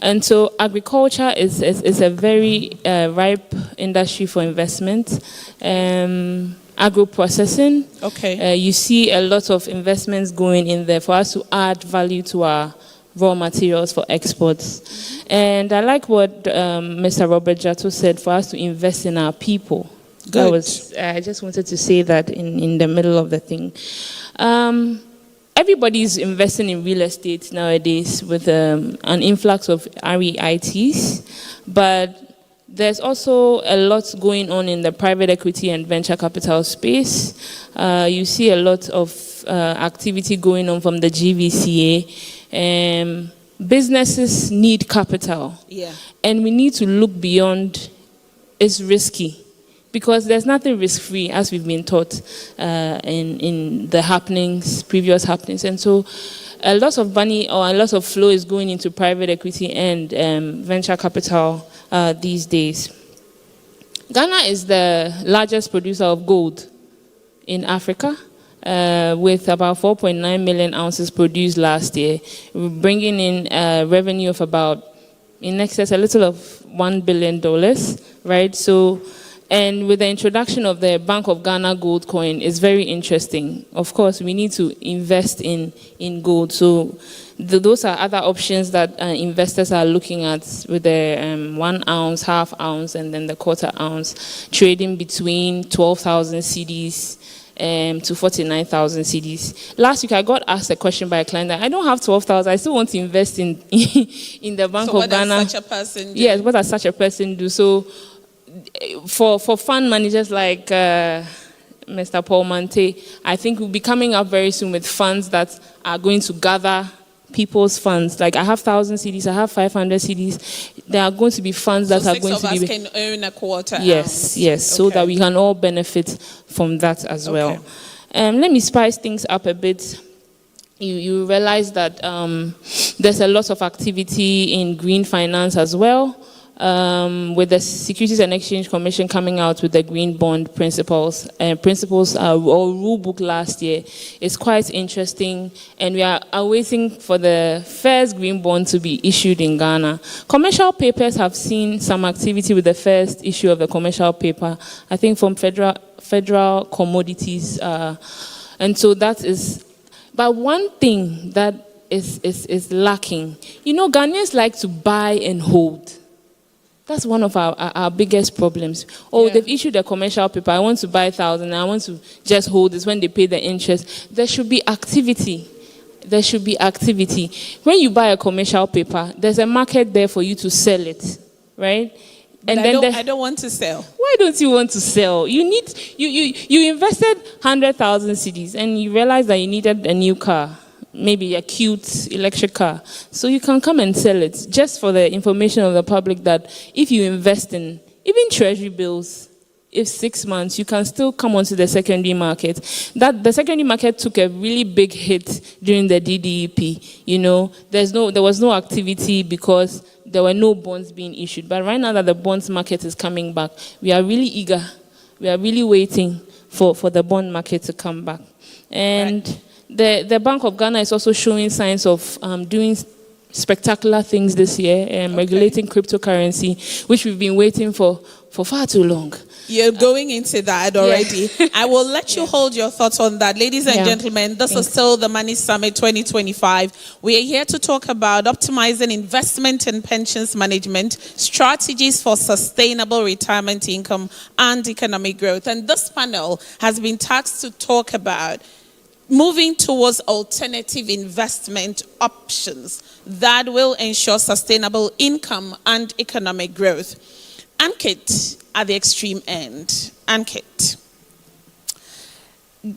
And so agriculture is a very ripe industry for investment. Agro-processing. Okay. You see a lot of investments going in there for us to add value to our raw materials for exports. And I like what Mr. Robert Jato said, for us to invest in our people. Good. I just wanted to say that in the middle of the thing. Everybody's investing in real estate nowadays with an influx of REITs, but there's also a lot going on in the private equity and venture capital space. You see a lot of activity going on from the GVCA. Businesses need capital, and we need to look beyond. It's risky, because there's nothing risk-free, as we've been taught in the previous happenings. And so a lot of money or a lot of flow is going into private equity and venture capital these days. Ghana is the largest producer of gold in Africa, with about 4.9 million ounces produced last year, bringing in a revenue of about, in excess, a little of $1 billion, right? So, and with the introduction of the Bank of Ghana gold coin, it's very interesting. Of course, we need to invest in gold. So those are other options that investors are looking at, with the 1 ounce, half ounce, and then the quarter ounce, trading between 12,000 cedis to 49,000 cedis. Last week, I got asked a question by a client that I don't have 12,000. I still want to invest in the Bank of Ghana. What does such a person do? Yes, what does such a person do? So for fund managers like Mr. Paul Mante, I think we'll be coming up very soon with funds that are going to gather people's funds. Like, I have 1,000 CDs, I have 500 CDs. There are going to be funds that are going to be... So 6 of us can own a quarter Yes, ounce. yes, so that we can all benefit from that as well. Let me spice things up a bit. You realize that there's a lot of activity in green finance as well. With the Securities and Exchange Commission coming out with the green bond principles or rule book last year. It's quite interesting, and we are waiting for the first green bond to be issued in Ghana. Commercial papers have seen some activity with the first issue of the commercial paper, I think from federal commodities, and so that is. But one thing that is lacking, Ghanaians like to buy and hold. That's one of our biggest problems. They've issued a commercial paper. I want to buy 1,000. I want to just hold this when they pay the interest. There should be activity. There should be activity. When you buy a commercial paper, there's a market there for you to sell it, right? But I don't want to sell. Why don't you want to sell? You invested 100,000 cedis and you realize that you needed a new car. Maybe a cute electric car. So you can come and sell it, just for the information of the public, that if you invest in even treasury bills, if 6 months, you can still come onto the secondary market. That the secondary market took a really big hit during the DDEP. There was no activity because there were no bonds being issued. But right now that the bonds market is coming back, we are really eager. We are really waiting for the bond market to come back. And the Bank of Ghana is also showing signs of doing spectacular things this year, regulating cryptocurrency, which we've been waiting for far too long. You're going into that already. Yeah. I will let you hold your thoughts on that. Ladies and gentlemen, this is still the Money Summit 2025. We are here to talk about optimizing investment and pensions management, strategies for sustainable retirement income and economic growth. And this panel has been tasked to talk about moving towards alternative investment options that will ensure sustainable income and economic growth. Ankit at the extreme end. Ankit.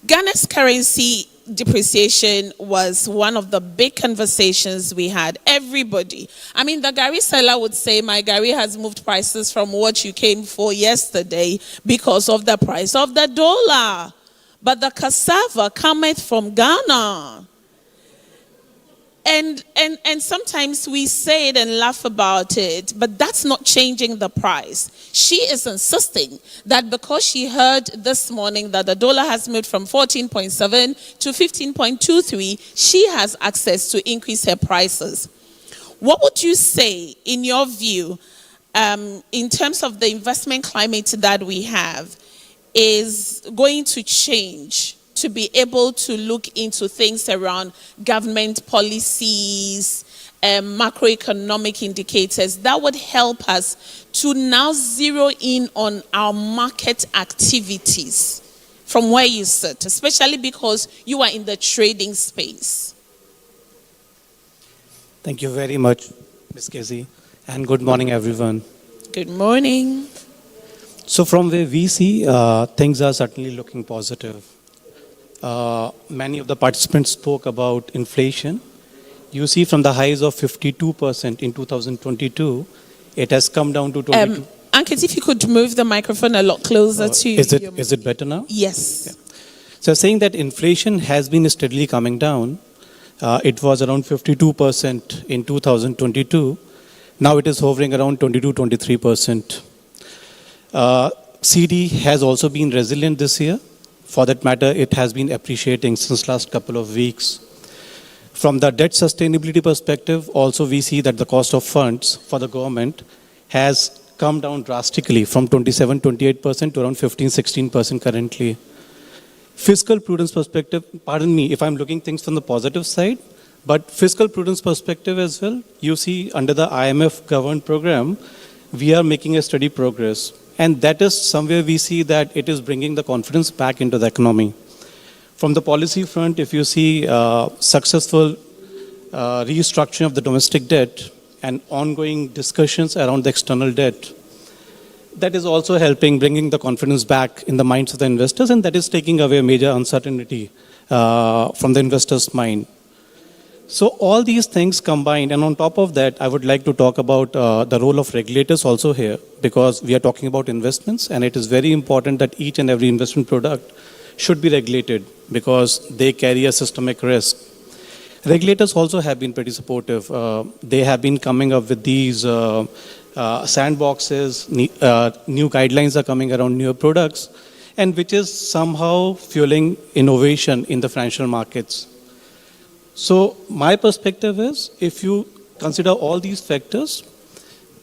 Ghana's currency depreciation was one of the big conversations we had. Everybody. I mean, the Gary seller would say, my Gary has moved prices from what you came for yesterday because of the price of the dollar. But the cassava cometh from Ghana. And sometimes we say it and laugh about it, but that's not changing the price. She is insisting that because she heard this morning that the dollar has moved from 14.7 to 15.23, she has access to increase her prices. What would you say, in your view, in terms of the investment climate that we have, is going to change to be able to look into things around government policies, macroeconomic indicators that would help us to now zero in on our market activities from where you sit, especially because you are in the trading space? Thank you very much, Ms. Casey, and good morning, everyone. Good morning. So from where we see, things are certainly looking positive. Many of the participants spoke about inflation. You see from the highs of 52% in 2022, it has come down to 22. Ankit, if you could move the microphone a lot closer to you. Is it better now? Yes. Yeah. So saying that inflation has been steadily coming down. It was around 52% in 2022. Now it is hovering around 22-23%. CD has also been resilient this year. For that matter, it has been appreciating since last couple of weeks. From the debt sustainability perspective, also we see that the cost of funds for the government has come down drastically from 27-28% to around 15-16% currently. Fiscal prudence perspective, pardon me if I'm looking things from the positive side, but fiscal prudence perspective as well, you see under the IMF governed program, we are making a steady progress. And that is somewhere we see that it is bringing the confidence back into the economy. From the policy front, if you see successful restructuring of the domestic debt and ongoing discussions around the external debt, that is also helping bringing the confidence back in the minds of the investors, and that is taking away major uncertainty from the investors' mind. So all these things combined, and on top of that, I would like to talk about the role of regulators also here, because we are talking about investments, and it is very important that each and every investment product should be regulated because they carry a systemic risk. Regulators also have been pretty supportive. They have been coming up with these sandboxes, new guidelines are coming around newer products, and which is somehow fueling innovation in the financial markets. So my perspective is, if you consider all these factors,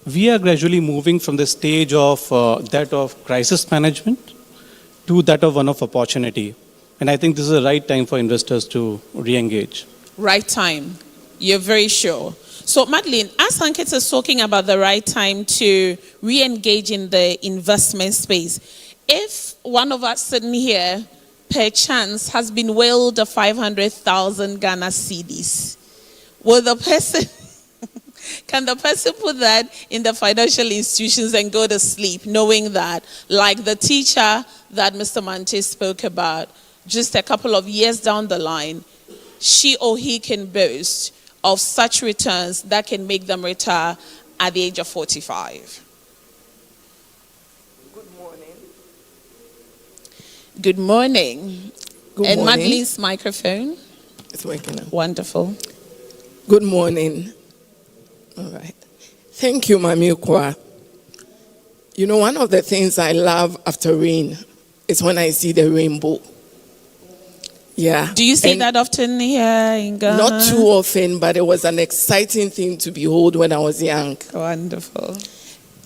we are gradually moving from the stage of that of crisis management to that of one of opportunity. And I think this is the right time for investors to re-engage. Right time. You're very sure. So Madeline, as Ankit is talking about the right time to re-engage in the investment space, if one of us sitting here per chance has been willed a 500,000 Ghana cedis, will the person, can the person put that in the financial institutions and go to sleep knowing that, like the teacher that Mr. Mante spoke about, just a couple of years down the line, she or he can boast of such returns that can make them retire at the age of 45? Good morning. Good and morning. Madeline's microphone. It's working now. Wonderful. Good morning. All right. Thank you, Mami Ukwa. You know, one of the things I love after rain is when I see the rainbow. Yeah. Do you see that often here in Ghana? Not too often, but it was an exciting thing to behold when I was young. Wonderful.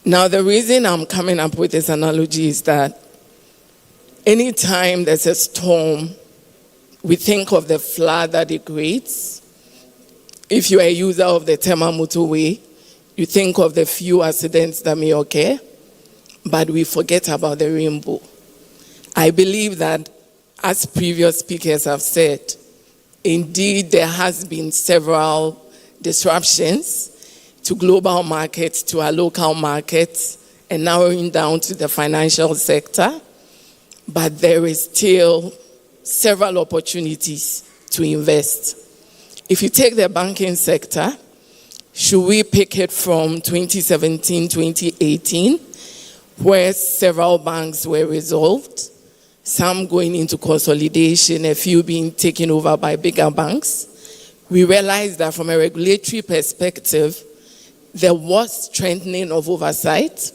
Now, the reason I'm coming up with this analogy is that anytime there's a storm, we think of the flood that it creates. If you are a user of the Tema motorway, you think of the few accidents that may occur, but we forget about the rainbow. I believe that, as previous speakers have said, indeed there has been several disruptions to global markets, to our local markets, and narrowing down to the financial sector. But there is still several opportunities to invest. If you take the banking sector, should we pick it from 2017, 2018, where several banks were resolved, some going into consolidation, a few being taken over by bigger banks? We realized that from a regulatory perspective, there was strengthening of oversight,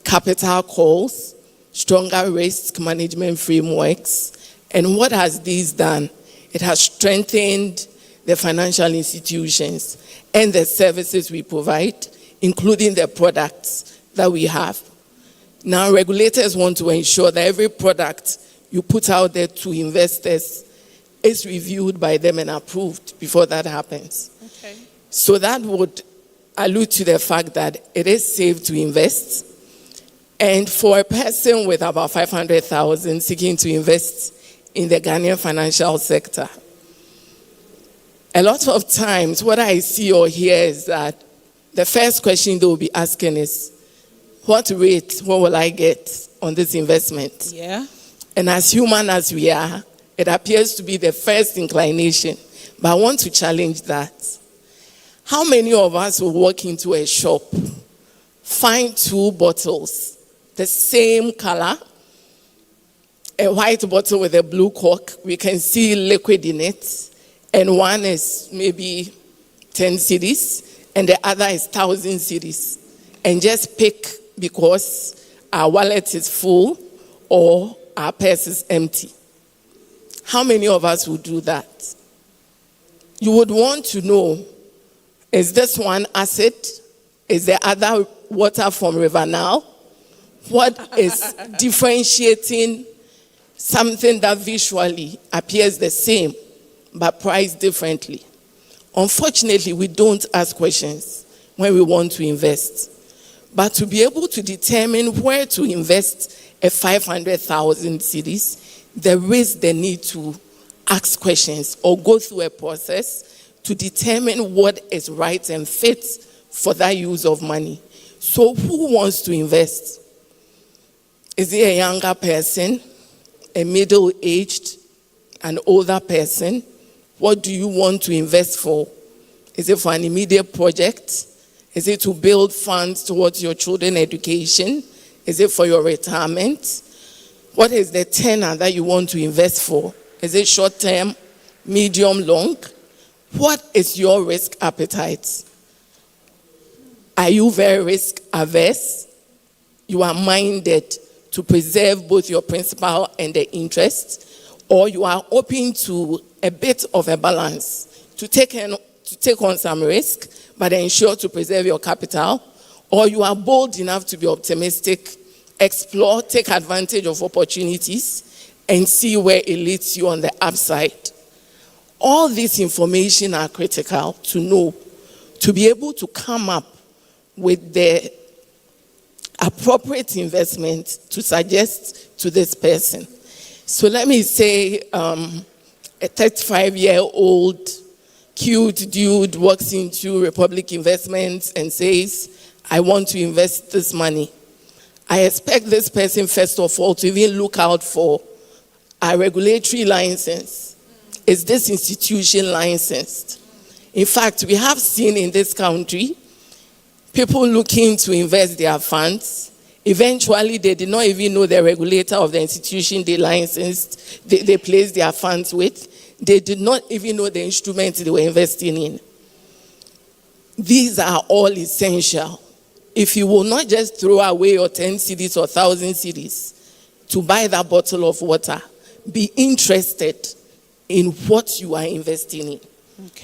capital calls, stronger risk management frameworks. And what has this done? It has strengthened the financial institutions and the services we provide, including the products that we have. Now, regulators want to ensure that every product you put out there to investors is reviewed by them and approved before that happens. Okay. So that would allude to the fact that it is safe to invest. And for a person with about 500,000 seeking to invest in the Ghanaian financial sector, a lot of times what I see or hear is that the first question they will be asking is, what rate, what will I get on this investment? Yeah. And as human as we are, it appears to be the first inclination. But I want to challenge that. How many of us will walk into a shop, find two bottles, the same color, a white bottle with a blue cork, we can see liquid in it, and one is maybe 10 cedis, and the other is 1,000 cedis, and just pick because our wallet is full or our purse is empty? How many of us would do that? You would want to know, is this one acid? Is the other water from River Nile? What is differentiating something that visually appears the same but priced differently? Unfortunately, we don't ask questions when we want to invest. But to be able to determine where to invest a 500,000 cedis, there is the need to ask questions or go through a process to determine what is right and fit for that use of money. So who wants to invest? Is it a younger person, a middle-aged, an older person? What do you want to invest for? Is it for an immediate project? Is it to build funds towards your children's education? Is it for your retirement? What is the tenor that you want to invest for? Is it short-term, medium, long? What is your risk appetite? Are you very risk averse? You are minded to preserve both your principal and the interest, or you are open to a bit of a balance, to take on some risk, but ensure to preserve your capital, or you are bold enough to be optimistic, explore, take advantage of opportunities, and see where it leads you on the upside. All this information are critical to know, to be able to come up with the appropriate investment to suggest to this person. So let me say a 35-year-old cute dude walks into Republic Investments and says, I want to invest this money. I expect this person, first of all, to even look out for a regulatory license. Is this institution licensed? In fact, we have seen in this country people looking to invest their funds. Eventually, they did not even know the regulator of the institution they licensed, they placed their funds with. They did not even know the instruments they were investing in. These are all essential. If you will not just throw away your 10 cedis or 1,000 cedis to buy that bottle of water, be interested in what you are investing in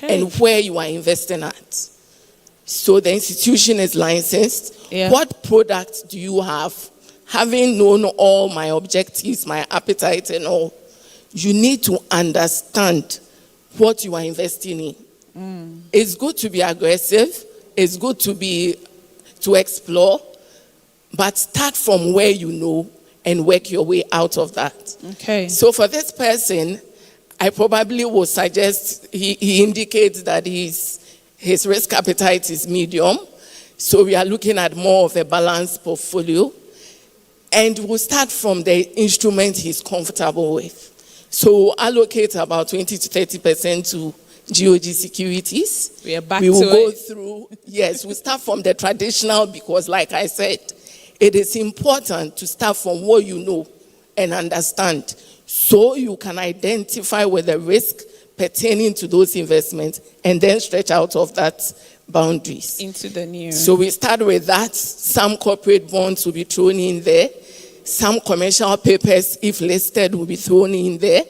and where you are investing at. So the institution is licensed. Yeah. What products do you have? Having known all my objectives, my appetite and all, you need to understand what you are investing in. It's good to be aggressive. It's good to explore, but start from where you know and work your way out of that. Okay. So for this person, I probably would suggest he indicates that his risk appetite is medium. So we are looking at more of a balanced portfolio. And we'll start from the instrument he's comfortable with. So allocate about 20 to 30% to GOG securities. We are back We will to go it. through, yes, we start from the traditional because like I said, it is important to start from what you know and understand so you can identify with the risk pertaining to those investments and then stretch out of that boundaries. Into the new. So we start with that. Some corporate bonds will be thrown in there. Some commercial papers, if listed, will be thrown in there.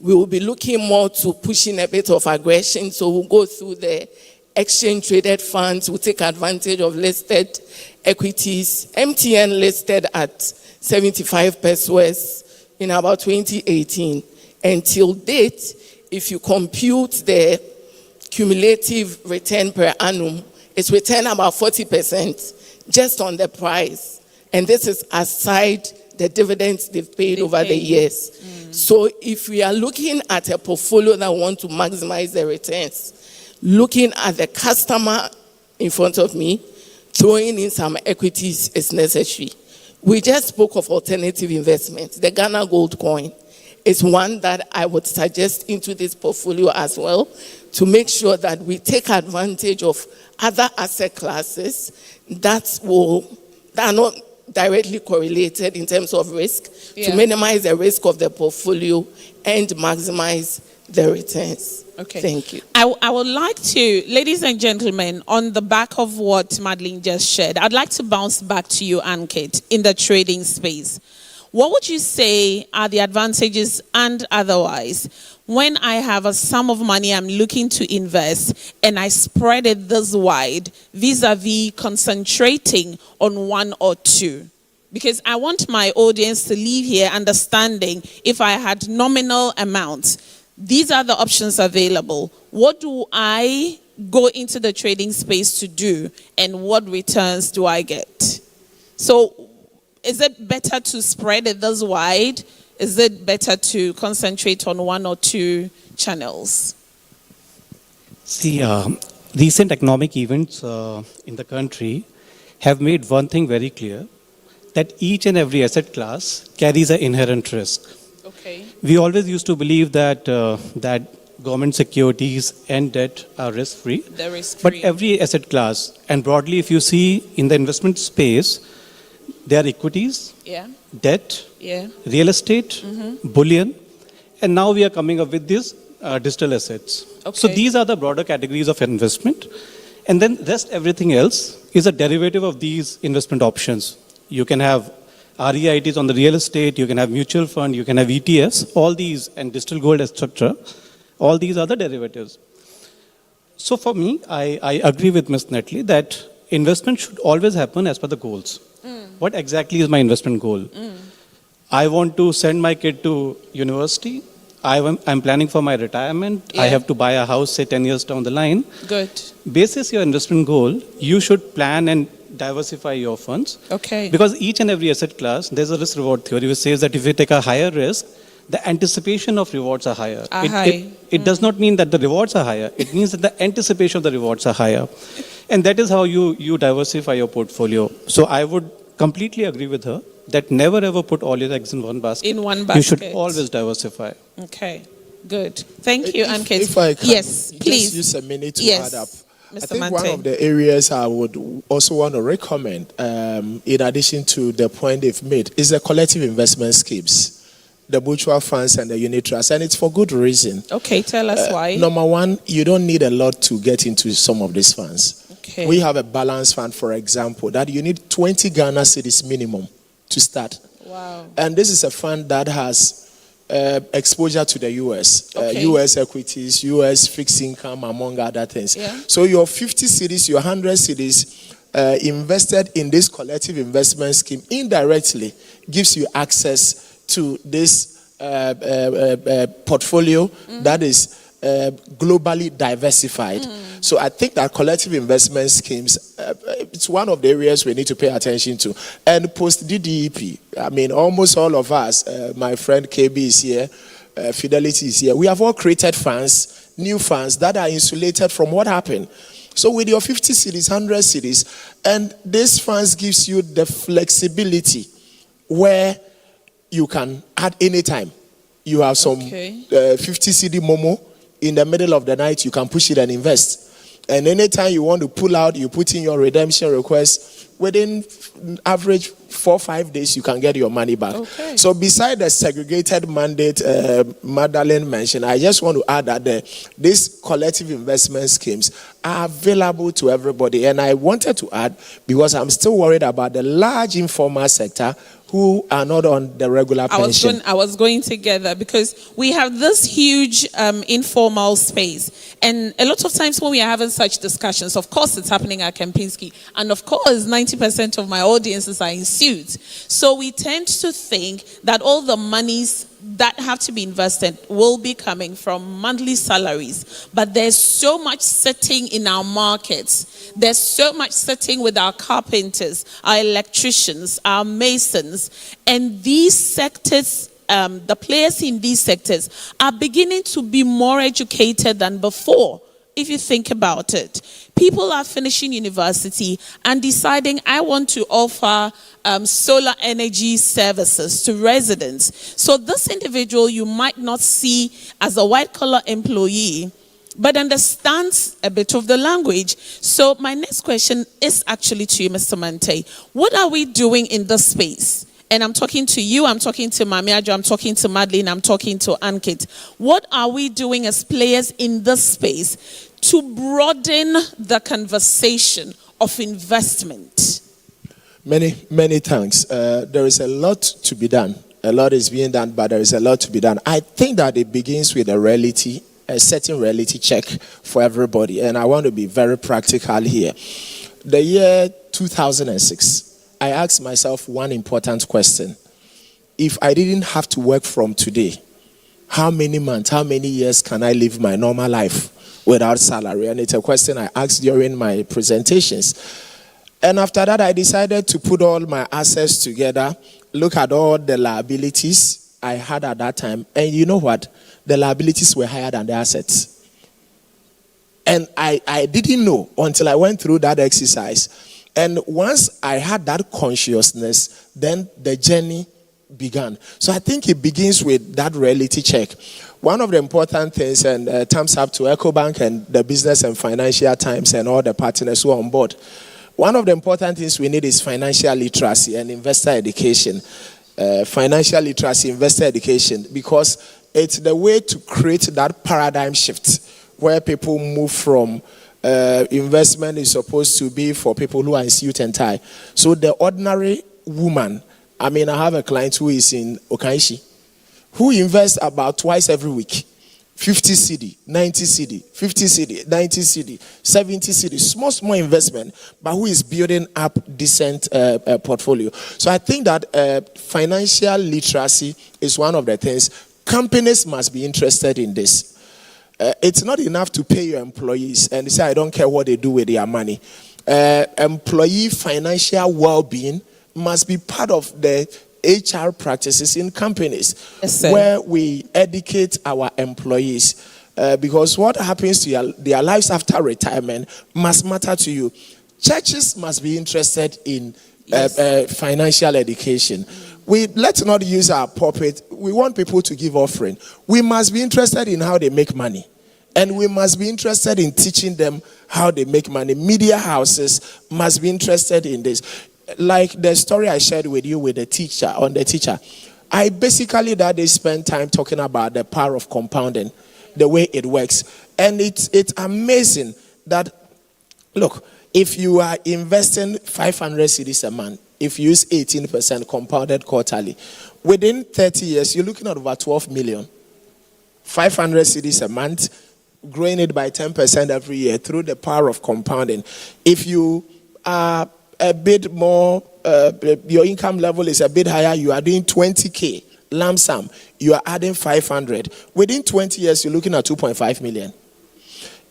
We will be looking more to pushing a bit of aggression. So we'll go through the exchange traded funds. We'll take advantage of listed equities. MTN listed at 75 pesos in about 2018. Until date, if you compute the cumulative return per annum, it's returned about 40% just on the price. And this is aside the dividends they've paid over the years. So if we are looking at a portfolio that want to maximize the returns, looking at the customer in front of me, throwing in some equities is necessary. We just spoke of alternative investments. The Ghana gold coin is one that I would suggest into this portfolio as well to make sure that we take advantage of other asset classes that are not directly correlated in terms of risk to minimize the risk of the portfolio and maximize the returns. Okay. Thank you. I would like to, ladies and gentlemen, on the back of what Madeline just shared, I'd like to bounce back to you, Ankit, in the trading space. What would you say are the advantages and otherwise when I have a sum of money I'm looking to invest and I spread it this wide vis-a-vis concentrating on one or two? Because I want my audience to leave here understanding if I had nominal amounts, these are the options available. What do I go into the trading space to do and what returns do I get? So is it better to spread it this wide? Is it better to concentrate on one or two channels? See, recent economic events in the country have made one thing very clear, that each and every asset class carries an inherent risk. Okay. We always used to believe that government securities and debt are risk-free. They're risk-free. But every asset class, and broadly if you see in the investment space, there are equities, debt, real estate, bullion, and now we are coming up with these digital assets. Okay. So these are the broader categories of investment. And then rest everything else is a derivative of these investment options. You can have REITs on the real estate, you can have mutual fund, you can have ETFs, all these, and digital gold, etc. All these are the derivatives. So for me, I agree with Ms. Netley that investment should always happen as per the goals. What exactly is my investment goal? I want to send my kid to university. I'm planning for my retirement. I have to buy a house, say 10 years down the line. Good. Basis your investment goal, you should plan and diversify your funds. Okay. Because each and every asset class, there's a risk reward theory which says that if you take a higher risk, the anticipation of rewards are higher. It does not mean that the rewards are higher. It means that the anticipation of the rewards are higher. And that is how you diversify your portfolio. So I would completely agree with her that never ever put all your eggs in one basket. In one basket. You should always diversify. Okay, good. Thank you, Ankit. If I can, yes, please. Just use a minute to yes. add up. Mr. I think Mante. one of the areas I would also want to recommend, in addition to the point they've made, is the collective investment schemes, the mutual funds and the unit trust, and it's for good reason. Okay, tell us why. Number one, you don't need a lot to get into some of these funds. Okay. We have a balance fund, for example, that you need 20 Ghana cedis minimum to start. Wow. And this is a fund that has exposure to the US, US equities, US fixed income, among other things. Yeah. So your 50 cedis, your 100 cedis invested in this collective investment scheme indirectly gives you access to this portfolio that is globally diversified. So I think that collective investment schemes, it's one of the areas we need to pay attention to. And post DDEP, I mean, almost all of us, my friend KB is here, Fidelity is here. We have all created funds, new funds that are insulated from what happened. So with your 50 cedis, 100 cedis, and this funds gives you the flexibility where you can add any time. You have some 50 CD Momo. In the middle of the night, you can push it and invest. And anytime you want to pull out, you put in your redemption request. Within average 4 or 5 days, you can get your money back. Okay. So beside the segregated mandate Madeleine mentioned, I just want to add that these collective investment schemes are available to everybody. And I wanted to add, because I'm still worried about the large informal sector who are not on the regular pension. I was going to get that, because we have this huge informal space. And a lot of times when we are having such discussions, of course it's happening at Kempinski. And of course, 90% of my audiences are in suits. So we tend to think that all the monies that have to be invested will be coming from monthly salaries. But there's so much sitting in our markets. There's so much sitting with our carpenters, our electricians, our masons. And these sectors, the players in these sectors are beginning to be more educated than before. If you think about it, people are finishing university and deciding, I want to offer solar energy services to residents. So this individual you might not see as a white-collar employee, but understands a bit of the language. So my next question is actually to you, Mr. Mante. What are we doing in this space? And I'm talking to you, I'm talking to Mami Adjo, I'm talking to Madeline, I'm talking to Ankit. What are we doing as players in this space to broaden the conversation of investment? Many thanks. There is a lot to be done. A lot is being done, but there is a lot to be done. I think that it begins with a certain reality check for everybody. And I want to be very practical here. The year 2006, I asked myself one important question. If I didn't have to work from today, how many months, how many years can I live my normal life without salary? And it's a question I asked during my presentations. And after that, I decided to put all my assets together, look at all the liabilities I had at that time. And you know what? The liabilities were higher than the assets. And I didn't know until I went through that exercise. And once I had that consciousness, then the journey began. So I think it begins with that reality check. One of the important things, and thumbs up to Ecobank and the Business and Financial Times and all the partners who are on board. One of the important things we need is financial literacy and investor education. Financial literacy, investor education, because it's the way to create that paradigm shift where people move from investment is supposed to be for people who are in suit and tie. So the ordinary woman, I have a client who is in Okaishi, who invests about twice every week. 50 CD, 90 CD, 50 CD, 90 CD, 70 CD, small investment, but who is building up decent portfolio. So I think that financial literacy is one of the things. Companies must be interested in this. It's not enough to pay your employees and say, I don't care what they do with their money. Employee financial well-being must be part of the HR practices in companies, yes, where we educate our employees. Because what happens to their lives after retirement must matter to you. Churches must be interested in financial education. Let's not use our pulpit. We want people to give offering. We must be interested in how they make money. And we must be interested in teaching them how they make money. Media houses must be interested in this. Like the story I shared with you with the teacher, I basically that day spent time talking about the power of compounding, the way it works. And it's amazing that, look, if you are investing 500 cedis a month, if you use 18% compounded quarterly, within 30 years, you're looking at over 12 million. 500 cedis a month, growing it by 10% every year through the power of compounding. If you are a bit more, your income level is a bit higher, you are doing 20K lump sum, you are adding 500. Within 20 years, you're looking at 2.5 million.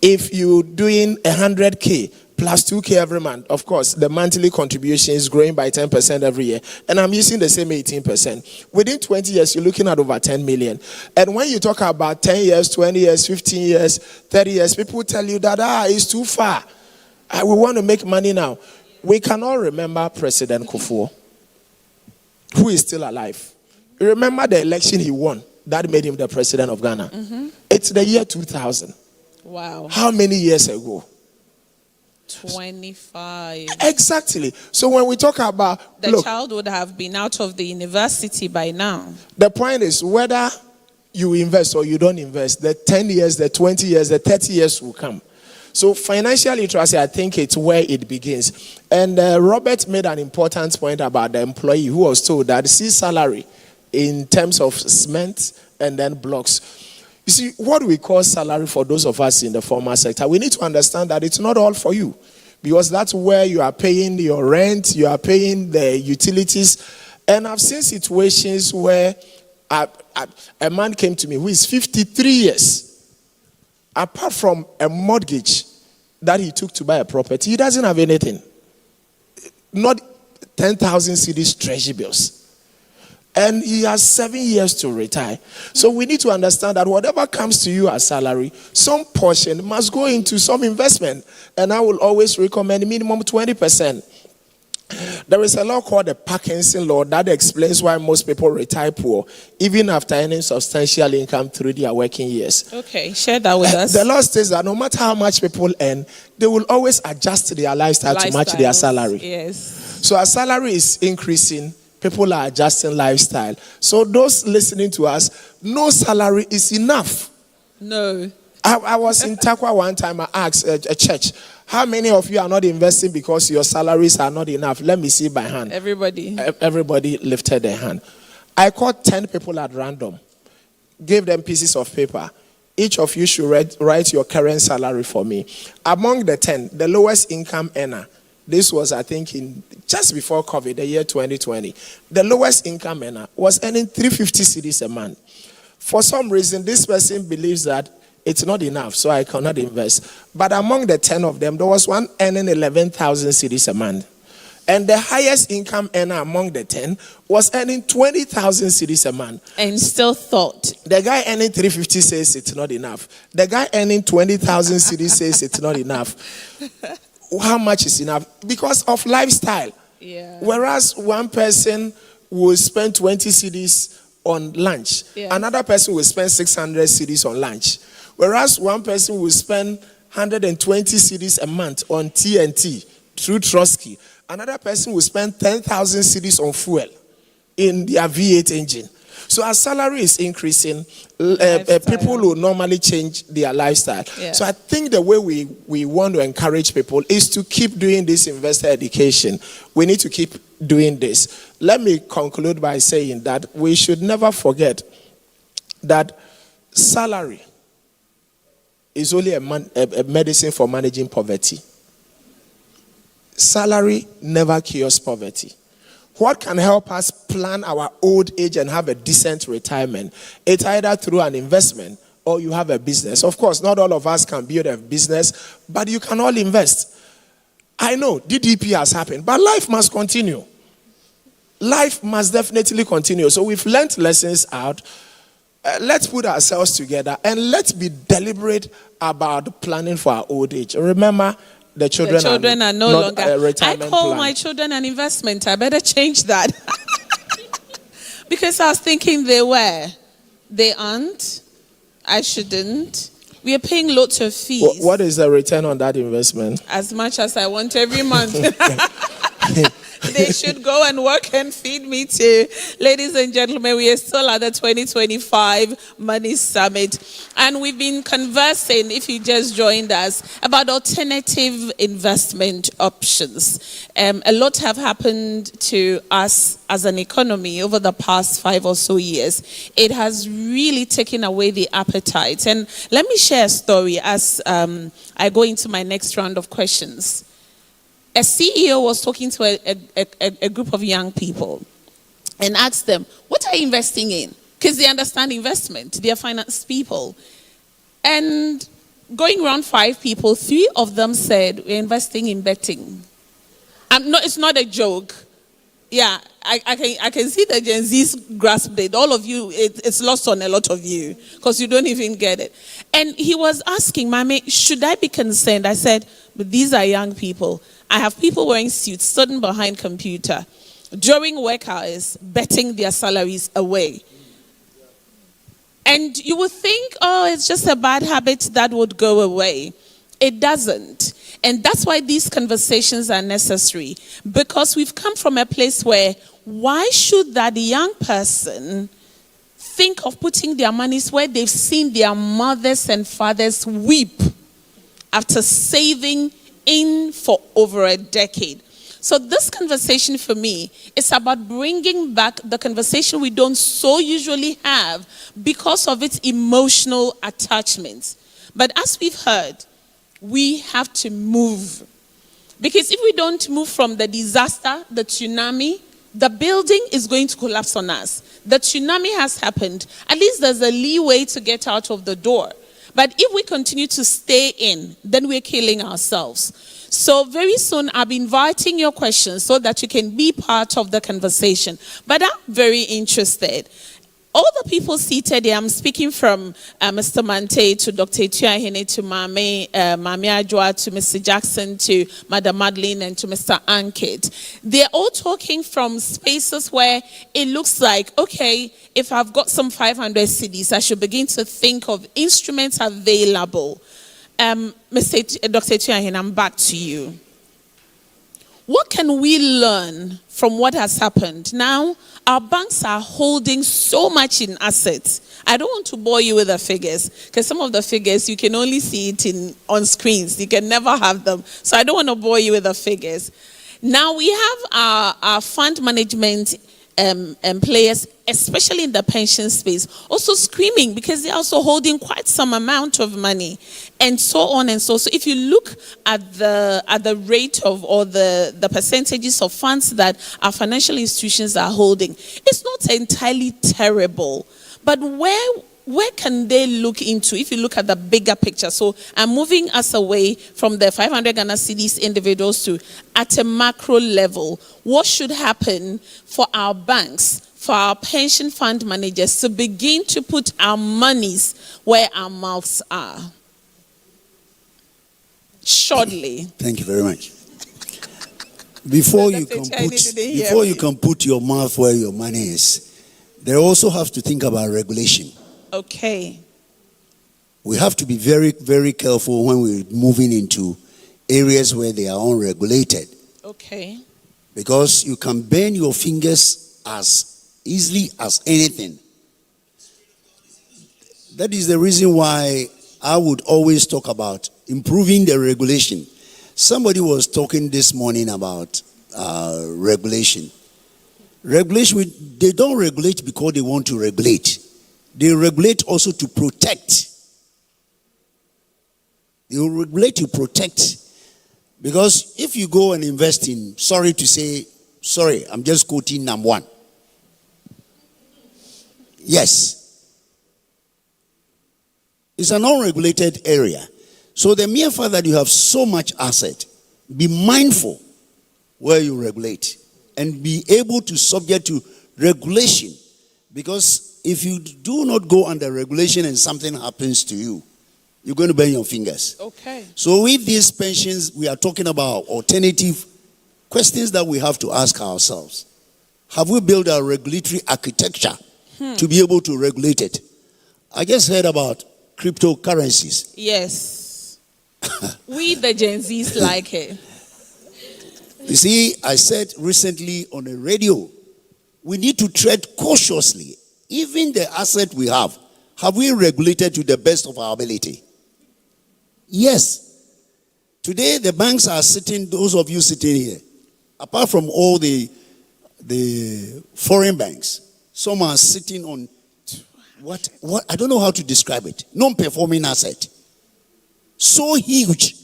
If you're doing 100K plus 2K every month, of course, the monthly contribution is growing by 10% every year. And I'm using the same 18%. Within 20 years, you're looking at over 10 million. And when you talk about 10 years, 20 years, 15 years, 30 years, people tell you that, it's too far. We want to make money now. We can all remember President Kufuor, who is still alive. You remember the election he won that made him the president of Ghana. It's the year 2000. Wow. How many years ago? 25. Exactly. So when we talk about the child would have been out of the university by now. The point is whether you invest or you don't invest, the 10 years, the 20 years, the 30 years will come. So financial literacy, I think it's where it begins. And Robert made an important point about the employee who was told that his salary in terms of cement and then blocks. You see, what we call salary for those of us in the formal sector, we need to understand that it's not all for you. Because that's where you are paying your rent, you are paying the utilities. And I've seen situations where a man came to me who is 53 years. Apart from a mortgage that he took to buy a property, he doesn't have anything. Not 10,000 cedis treasury bills. And he has 7 years to retire. So we need to understand that whatever comes to you as salary, some portion must go into some investment. And I will always recommend minimum 20%. There is a law called the Parkinson law that explains why most people retire poor, even after earning substantial income through their working years. Okay, share that with us. The law states that no matter how much people earn, they will always adjust their lifestyle to match their salary. Yes. So as salary is increasing, people are adjusting lifestyle. So those listening to us, no salary is enough. No. I was in Takwa one time. I asked a church, how many of you are not investing because your salaries are not enough? Let me see by hand. Everybody. Everybody lifted their hand. I called 10 people at random, gave them pieces of paper. Each of you should write your current salary for me. Among the 10, the lowest income earner, this was, I think, in just before COVID, the year 2020. The lowest income earner was earning 350 cedis a month. For some reason, this person believes that it's not enough, so I cannot invest. But among the 10 of them, there was one earning 11,000 cedis a month. And the highest income earner among the 10 was earning 20,000 cedis a month. And still thought. The guy earning 350 says it's not enough. The guy earning 20,000 cedis says it's not enough. How much is enough? Because of lifestyle. Yeah. Whereas one person will spend 20 cedis on lunch. Yeah. Another person will spend 600 cedis on lunch. Whereas one person will spend 120 cedis a month on TNT through Trotsky. Another person will spend 10,000 cedis on fuel in their V8 engine. So as salary is increasing, people will normally change their lifestyle. Yeah. So I think the way we want to encourage people is to keep doing this investor education. We need to keep doing this. Let me conclude by saying that we should never forget that salary is only a medicine for managing poverty. Salary never cures poverty. What can help us plan our old age and have a decent retirement? It's either through an investment or you have a business. Of course, not all of us can build a business, but you can all invest. I know DDP has happened, but life must continue. Life must definitely continue. So we've learned lessons out. Let's put ourselves together and let's be deliberate about planning for our old age. Remember, the children are no not longer. retirement I call plan. my children an investment. I better change that. Because I was thinking they were. They aren't. I shouldn't. We are paying lots of fees. What is the return on that investment? As much as I want every month. They should go and work and feed me too. Ladies and gentlemen, we are still at the 2025 Money Summit. And we've been conversing, if you just joined us, about alternative investment options. A lot have happened to us as an economy over the past 5 or so years. It has really taken away the appetite. And let me share a story as I go into my next round of questions. A CEO was talking to a group of young people and asked them, what are you investing in? Because they understand investment. They are finance people. And going around 5 people, 3 of them said, we're investing in betting. It's not a joke. Yeah, I can see the Gen Zs grasp it. All of you, it's lost on a lot of you because you don't even get it. And he was asking, Mami, should I be concerned? I said, but these are young people. I have people wearing suits, sitting behind computer, during work hours, betting their salaries away. And you would think, oh, it's just a bad habit that would go away. It doesn't. And that's why these conversations are necessary. Because we've come from a place where, why should that young person think of putting their monies where they've seen their mothers and fathers weep after saving in for over a decade? So this conversation for me is about bringing back the conversation we don't so usually have because of its emotional attachments. But as we've heard, we have to move. Because if we don't move from the disaster, the tsunami, the building is going to collapse on us. The tsunami has happened. At least there's a leeway to get out of the door. But if we continue to stay in, then we're killing ourselves. So very soon I'll be inviting your questions so that you can be part of the conversation. But I'm very interested. All the people seated here, I'm speaking from Mr. Mante to Dr. Tuahene to Mame Adjoa to Mr. Jackson to Madam Madeline and to Mr. Ankit. They're all talking from spaces where it looks like, okay, if I've got some 500 CDs, I should begin to think of instruments available. Dr. Tuahene, I'm back to you. What can we learn from what has happened? Now, our banks are holding so much in assets. I don't want to bore you with the figures, because some of the figures, you can only see it on screens. You can never have them. So I don't want to bore you with the figures. Now, we have our fund management players, especially in the pension space, also screaming because they're also holding quite some amount of money, and so on and so. So if you look at the rate of or the percentages of funds that our financial institutions are holding, it's not entirely terrible. But where can they look into if you look at the bigger picture? So I'm moving us away from the 500 Ghana cedis individuals to at a macro level. What should happen for our banks, for our pension fund managers to begin to put our monies where our mouths are? Shortly. Thank you very much. Before you can put your mouth where your money is, they also have to think about regulation. Okay. We have to be very, very careful when we're moving into areas where they are unregulated. Okay. Because you can burn your fingers as easily as anything. That is the reason why I would always talk about improving the regulation. Somebody was talking this morning about regulation. Regulation, they don't regulate because they want to regulate. They regulate also to protect. They will regulate to protect. Because if you go and invest in, I'm just quoting number one. Yes. It's an unregulated area. So the mere fact that you have so much asset, be mindful where you regulate and be able to subject to regulation. Because if you do not go under regulation and something happens to you, you're going to burn your fingers. Okay. So with these pensions, we are talking about alternative questions that we have to ask ourselves. Have we built a regulatory architecture to be able to regulate it? I just heard about cryptocurrencies. Yes. We the Gen Zs like it. You see, I said recently on the radio, we need to tread cautiously. Even the asset we have we regulated to the best of our ability? Yes. Today, the banks are sitting, those of you sitting here, apart from all the foreign banks, some are sitting on what I don't know how to describe it. Non-performing asset. So huge.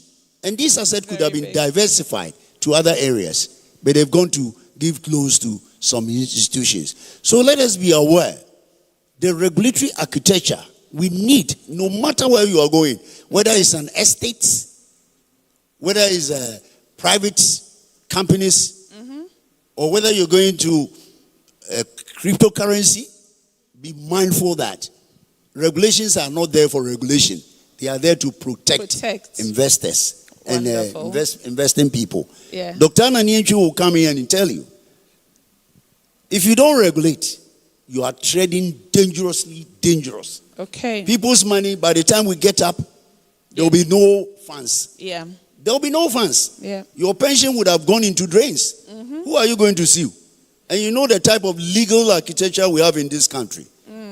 And this asset could have been diversified to other areas, but they've gone to give loans to some institutions. So let us be aware. The regulatory architecture we need, no matter where you are going, whether it's an estate, whether it's private companies, or whether you're going to a cryptocurrency, be mindful that regulations are not there for regulation. They are there to protect. Investors and investing people. Yeah. Dr. Ananienchu will come here and tell you, if you don't regulate, you are trading dangerously dangerous. Okay. People's money, by the time we get up, there will be no funds. Yeah. There will be no funds. Yeah. Your pension would have gone into drains. Who are you going to sue? And you know the type of legal architecture we have in this country.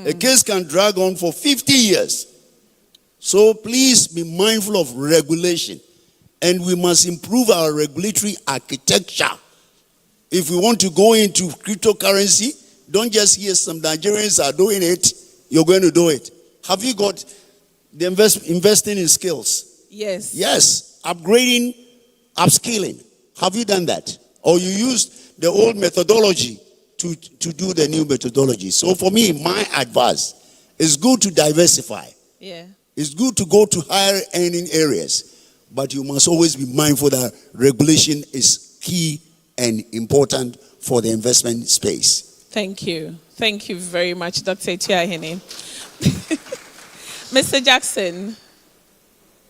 A case can drag on for 50 years. So please be mindful of regulation. And we must improve our regulatory architecture. If we want to go into cryptocurrency, don't just hear some Nigerians are doing it, you're going to do it. Have you got the investing in skills? Yes. Yes. Upgrading, upskilling. Have you done that? Or you used the old methodology to do the new methodology? So for me, my advice is good to diversify. Yeah. It's good to go to higher earning areas. But you must always be mindful that regulation is key and important for the investment space. Thank you. Thank you very much, Dr. Etiahene. Mr. Jackson.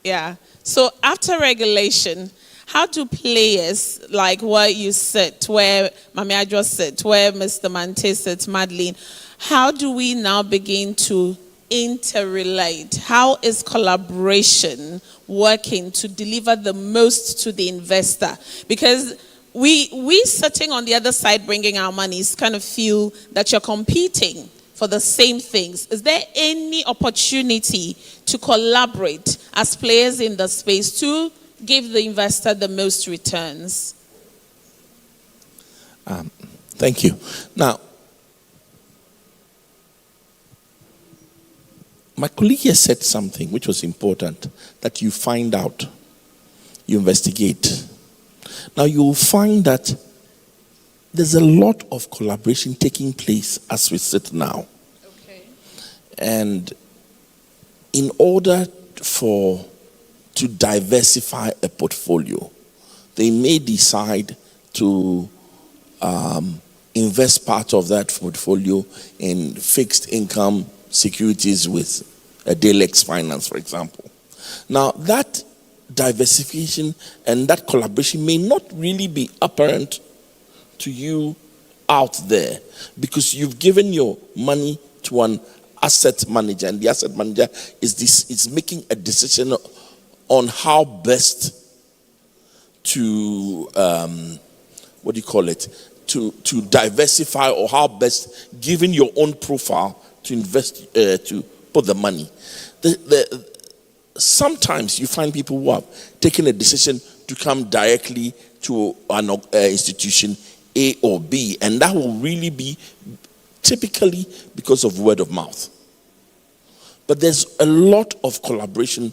Yeah. So after regulation, how do players like where you sit, where Mami Adjo sits, where Mr. Mante sits, Madeline, how do we now begin to interrelate? How is collaboration working to deliver the most to the investor? Because we sitting on the other side bringing our monies kind of feel that you're competing for the same things. Is there any opportunity to collaborate as players in the space to give the investor the most returns? Thank you. Now, my colleague here said something which was important, that you find out, you investigate. Now you will find that there's a lot of collaboration taking place as we sit now. Okay. And in order to diversify a portfolio, they may decide to invest part of that portfolio in fixed income securities with a Delex Finance, for example. Now, that diversification and that collaboration may not really be apparent to you out there because you've given your money to an asset manager, and the asset manager is making a decision on how best to to diversify, or how best, given your own profile, to invest, to put the money. Sometimes you find people who have taken a decision to come directly to an institution A or B, and that will really be typically because of word of mouth. But there's a lot of collaboration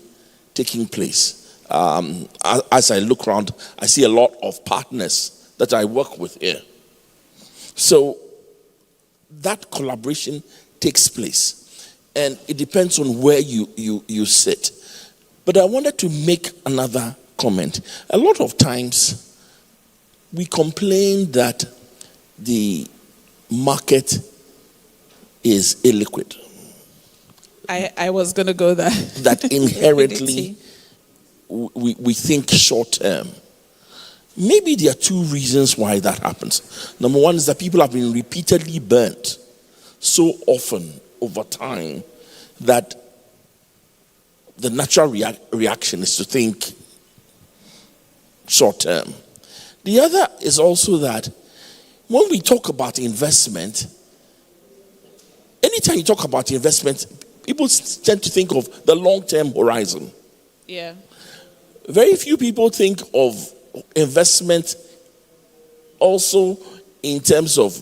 taking place. As I look around, I see a lot of partners that I work with here. So that collaboration takes place, and it depends on where you sit. But I wanted to make another comment. A lot of times we complain that the market is illiquid. I was going to go there. That inherently we think short term. Maybe there are two reasons why that happens. Number one is that people have been repeatedly burnt so often over time that the natural reaction is to think short term. The other is also that when we talk about investment, anytime you talk about investment, people tend to think of the long-term horizon. Yeah. Very few people think of investment also in terms of,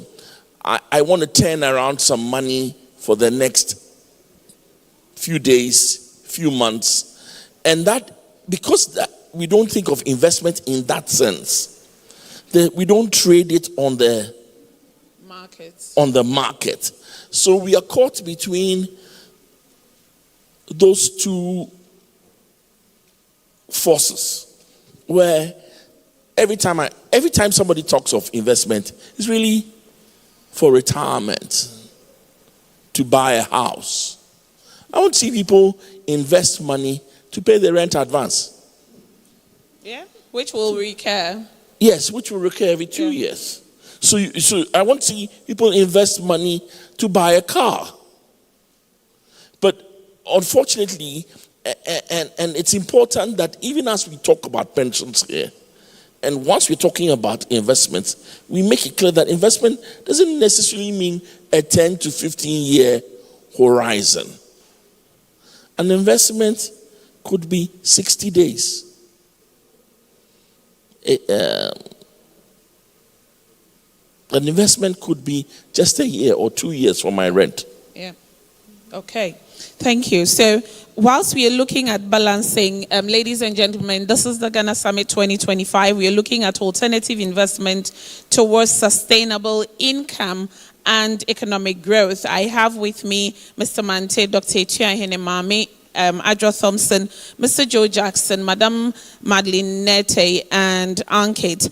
I want to turn around some money for the next few days, few months. And that, because we don't think of investment in that sense, we don't trade it on the market. So we are caught between those two forces, where every time somebody talks of investment, it's really for retirement, to buy a house. I want to see people invest money to pay the rent advance. Yeah, which will recur. Yes, which will recur every 2 years. So I want to see people invest money to buy a car. But unfortunately, and it's important that even as we talk about pensions here, and once we're talking about investments, we make it clear that investment doesn't necessarily mean a 10 to 15-year horizon. An investment could be 60 days. An investment could be just a year or 2 years for my rent. Yeah. Okay. Thank you. So, whilst we are looking at balancing, ladies and gentlemen, this is the Ghana Summit 2025. We are looking at alternative investment towards sustainable income and economic growth. I have with me Mr. Mante, Dr. Etuahene Mame, Adra Thompson, Mr. Joe Jackson, Madam Madeline Nete, and Ankit.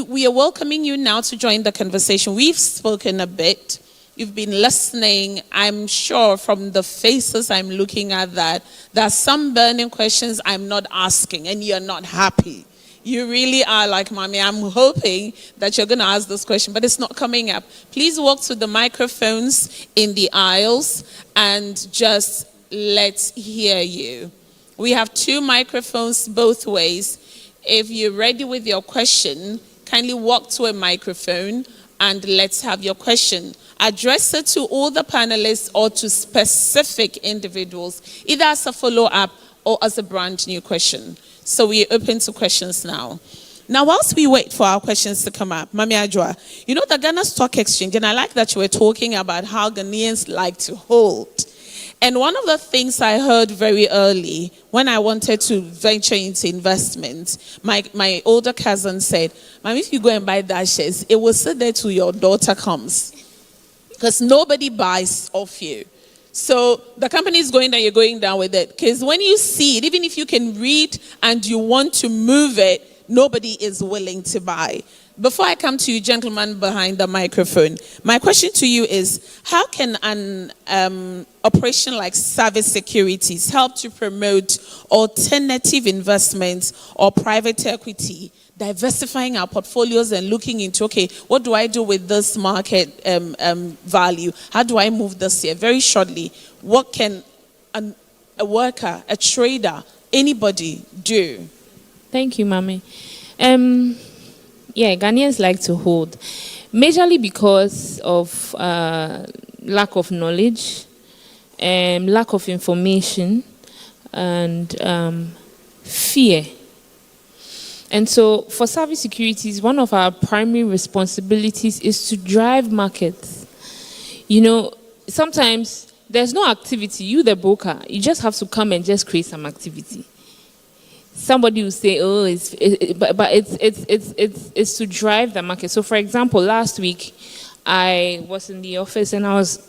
We are welcoming you now to join the conversation. We've spoken a bit. You've been listening. I'm sure from the faces I'm looking at that there are some burning questions I'm not asking, and you're not happy. You really are like, Mommy, I'm hoping that you're going to ask this question, but it's not coming up. Please walk to the microphones in the aisles and just let's hear you. We have 2 microphones both ways. If you're ready with your question, kindly walk to a microphone and let's have your question. Address it to all the panelists or to specific individuals, either as a follow-up or as a brand new question. So we're open to questions now. Now, whilst we wait for our questions to come up, Mami Adjoa, you know the Ghana Stock Exchange, and I like that you were talking about how Ghanaians like to hold. And one of the things I heard very early when I wanted to venture into investments, my older cousin said, Mami, if you go and buy that shares, it will sit there till your daughter comes. Because nobody buys off you. So the company is going down, you're going down with it. Because when you see it, even if you can read and you want to move it, nobody is willing to buy. Before I come to you, gentlemen behind the microphone, my question to you is, how can an operation like Service Securities help to promote alternative investments or private equity, diversifying our portfolios and looking into, okay, what do I do with this market value? How do I move this here? Very shortly, what can a worker, a trader, anybody do? Thank you, Mami. Yeah, Ghanaians like to hold, majorly because of lack of knowledge, lack of information, and fear. And so for Service Securities, one of our primary responsibilities is to drive markets. You know, sometimes there's no activity. You, the broker, you just have to come and just create some activity. Somebody will say, oh, but it's to drive the market. So, for example, last week, I was in the office and I was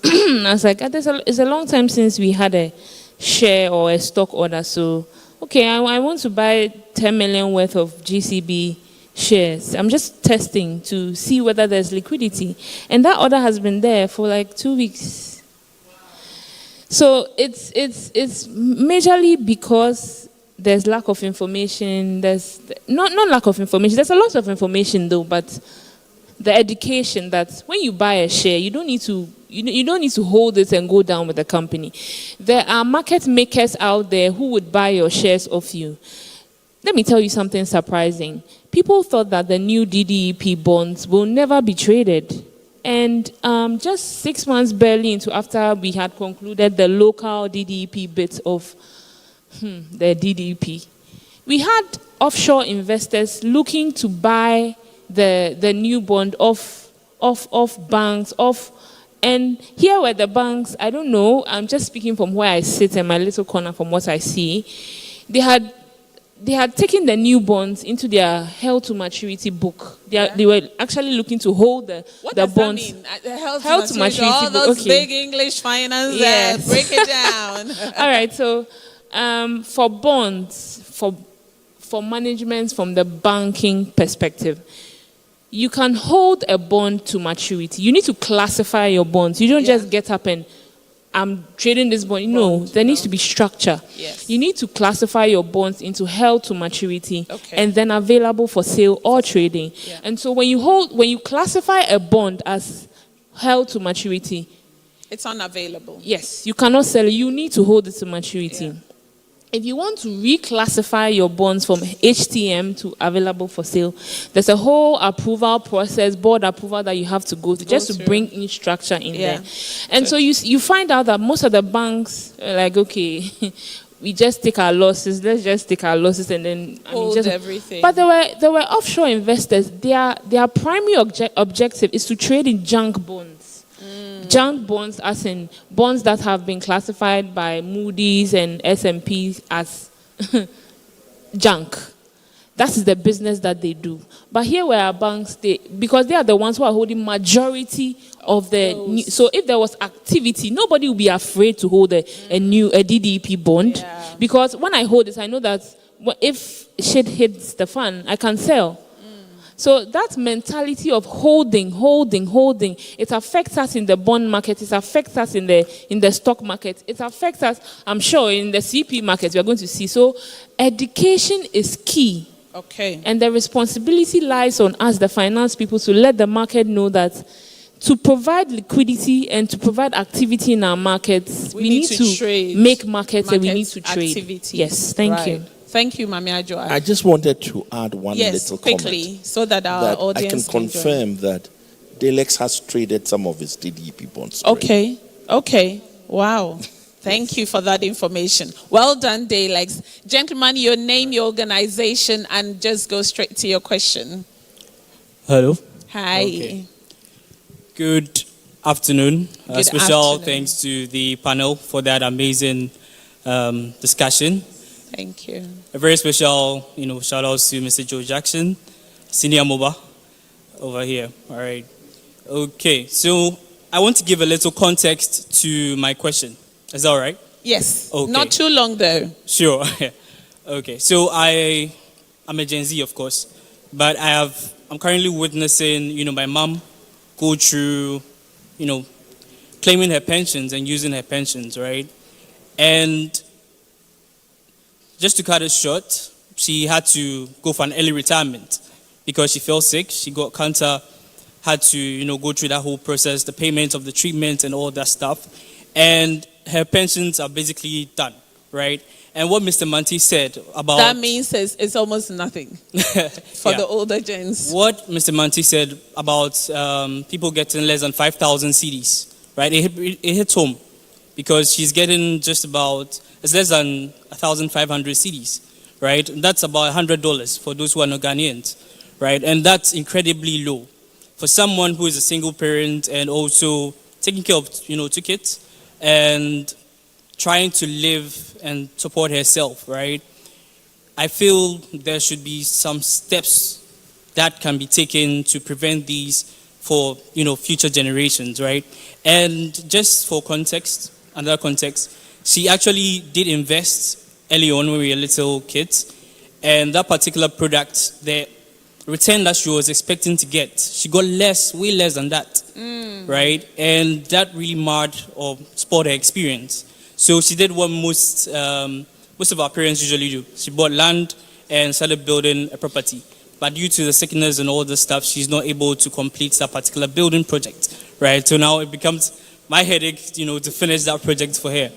like, it's a long time since we had a share or a stock order. So, okay, I want to buy 10 million worth of GCB shares. I'm just testing to see whether there's liquidity. And that order has been there for like 2 weeks. So it's majorly because there's lack of information. There's not lack of information. There's a lot of information though, but the education that when you buy a share, you don't need to hold it and go down with the company. There are market makers out there who would buy your shares off you. Let me tell you something surprising. People thought that the new DDEP bonds will never be traded. And just 6 months barely into after we had concluded the local DDEP bits of the DDP, we had offshore investors looking to buy the new bond off banks, and here were the banks. I don't know, I'm just speaking from where I sit in my little corner from what I see. They had taken the new bonds into their held to maturity book. They were actually looking to hold the bonds. That mean? Held to maturity all book. those Okay. big English finance. Yes. Break it down. All right, so for bonds, for management from the banking perspective, you can hold a bond to maturity. You need to classify your bonds. You don't just get up and I'm trading this bond. No, there needs to be structure. Yes. You need to classify your bonds into held to maturity and then available for sale or trading. Yeah. And so when you classify a bond as held to maturity, it's unavailable. yes, you cannot sell it. You need to hold it to maturity. Yeah. If you want to reclassify your bonds from HTM to available for sale, there's a whole approval process, board approval that you have to go through just to bring in structure in there. And so you find out that most of the banks are like, okay, we just take our losses, let's just take our losses and then hold everything. But there were offshore investors. Their primary objective is to trade in junk bonds. Junk bonds, as in bonds that have been classified by Moody's and S&P as junk. That is the business that they do. But here where our banks, because they are the ones who are holding majority of the so if there was activity, nobody would be afraid to hold a DDP bond. Because when I hold this, I know that if shit hits the fan, I can sell. So that mentality of holding, it affects us in the bond market, it affects us in the stock market, it affects us, I'm sure, in the CP market, we are going to see. So education is key. Okay. And the responsibility lies on us, the finance people, to let the market know that to provide liquidity and to provide activity in our markets, we need to trade. make markets and we need to trade. Activity. Yes, thank you. Thank you, Mami Ajo. I just wanted to add one little quickly, comment. so that our audience I can confirm that Delex has traded some of its DDP bonds. Okay. Wow. Thank you for that information. Well done, Delex. Gentlemen, your name, your organization, and just go straight to your question. Hello. Hi. Okay. Good afternoon. Special thanks to the panel for that amazing discussion. Thank you. A very special, shout out to Mr. Joe Jackson, Senior MOBA, over here. All right. Okay, so I want to give a little context to my question. Is that all right? Yes. Okay. Not too long though. Sure. Okay. So I'm a Gen Z, of course, but I'm currently witnessing, my mom go through, claiming her pensions and using her pensions, right? And just to cut it short, she had to go for an early retirement because she fell sick. She got cancer, had to, go through that whole process, the payment of the treatment and all that stuff. And her pensions are basically done, right? And what Mr. Manti said about... That means it's almost nothing for the older gens. What Mr. Manti said about people getting less than 5,000 CDs, right? It hits home because she's getting just about... It's less than 1,500 CDs, right? That's about $100 for those who are not Ghanaians, right? And that's incredibly low. For someone who is a single parent and also taking care of, 2 kids and trying to live and support herself, right? I feel there should be some steps that can be taken to prevent these for, future generations, right? And just for context, another context, she actually did invest early on when we were little kids. And that particular product, the return that she was expecting to get, she got way less than that, right? And that really marred or spoiled her experience. So she did what most of our parents usually do. She bought land and started building a property. But due to the sickness and all this stuff, she's not able to complete that particular building project, right? So now it becomes my headache, to finish that project for her.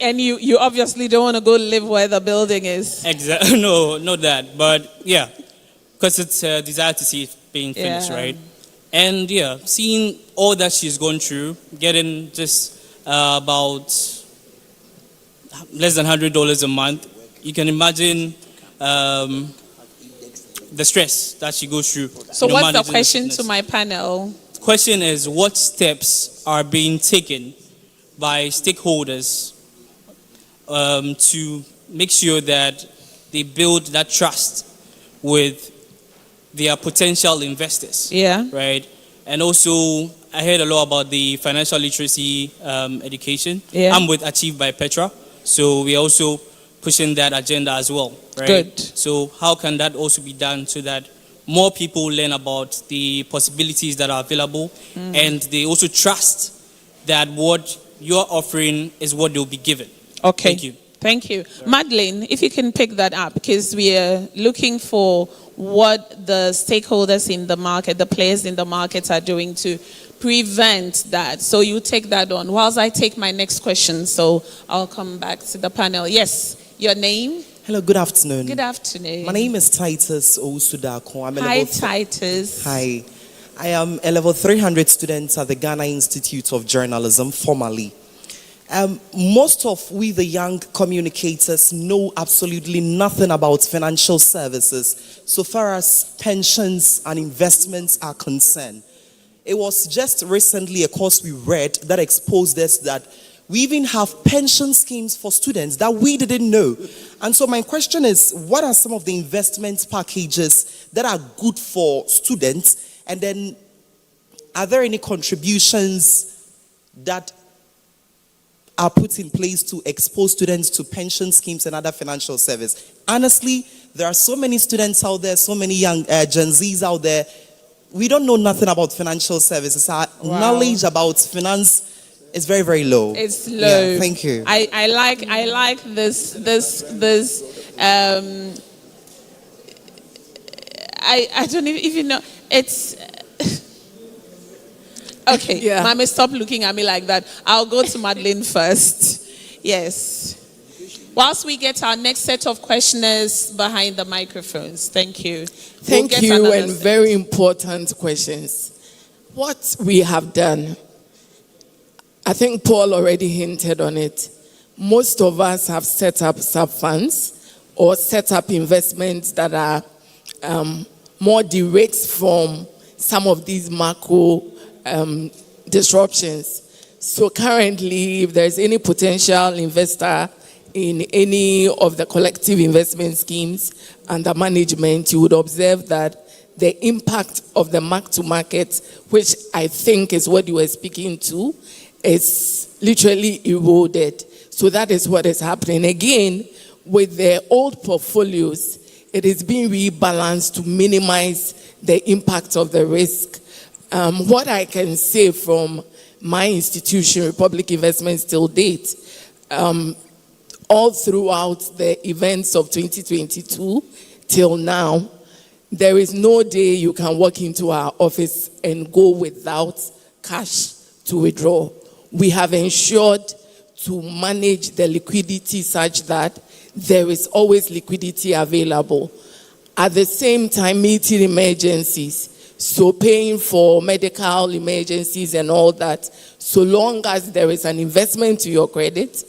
And you obviously don't want to go live where the building is. Exactly. No, not that. But yeah, because it's a desire to see it being finished, right? And yeah, seeing all that she's gone through, getting just about less than $100 a month, you can imagine the stress that she goes through. So what's the question to my panel? The question is, what steps are being taken by stakeholders to make sure that they build that trust with their potential investors? Right? And also, I heard a lot about the financial literacy education. I'm with Achieve by Petra, so we're also pushing that agenda as well, right? Good. So how can that also be done so that more people learn about the possibilities that are available and they also trust that what you're offering is what they'll be given. Okay. Thank you. Thank you. Madeleine, if you can pick that up, because we are looking for what the stakeholders in the market, the players in the market are doing to prevent that. So you take that on whilst I take my next question. So I'll come back to the panel. Yes, your name? Hello, good afternoon. Good afternoon. My name is Titus Ousudako. Hi, Titus. Hi. I am a level 300 student at the Ghana Institute of Journalism, formerly. Most of we, the young communicators, know absolutely nothing about financial services so far as pensions and investments are concerned. It was just recently a course we read that exposed us that we even have pension schemes for students that we didn't know. And so my question is, what are some of the investment packages that are good for students? And then, are there any contributions that are put in place to expose students to pension schemes and other financial service? Honestly, there are so many students out there, so many young Gen Zs out there. We don't know nothing about financial services. Our knowledge about finance is very, very low. It's low. Yeah, thank you. I like this I don't even know. It's okay. Yeah. Mommy, stop looking at me like that. I'll go to Madeleine first. Yes. Whilst we get our next set of questioners behind the microphones. Thank you. Thank you, and very important questions. What we have done, I think Paul already hinted on it. Most of us have set up sub-funds or set up investments that are more direct from some of these macro disruptions. So currently, if there's any potential investor in any of the collective investment schemes under management, you would observe that the impact of the mark-to-market, which I think is what you were speaking to, is literally eroded. So that is what is happening. Again, with the old portfolios, it is being rebalanced to minimize the impact of the risk. What I can say from my institution, Republic Investments, till date, all throughout the events of 2022 till now, there is no day you can walk into our office and go without cash to withdraw. We have ensured to manage the liquidity such that there is always liquidity available. At the same time, meeting emergencies, so paying for medical emergencies and all that, so long as there is an investment to your credit,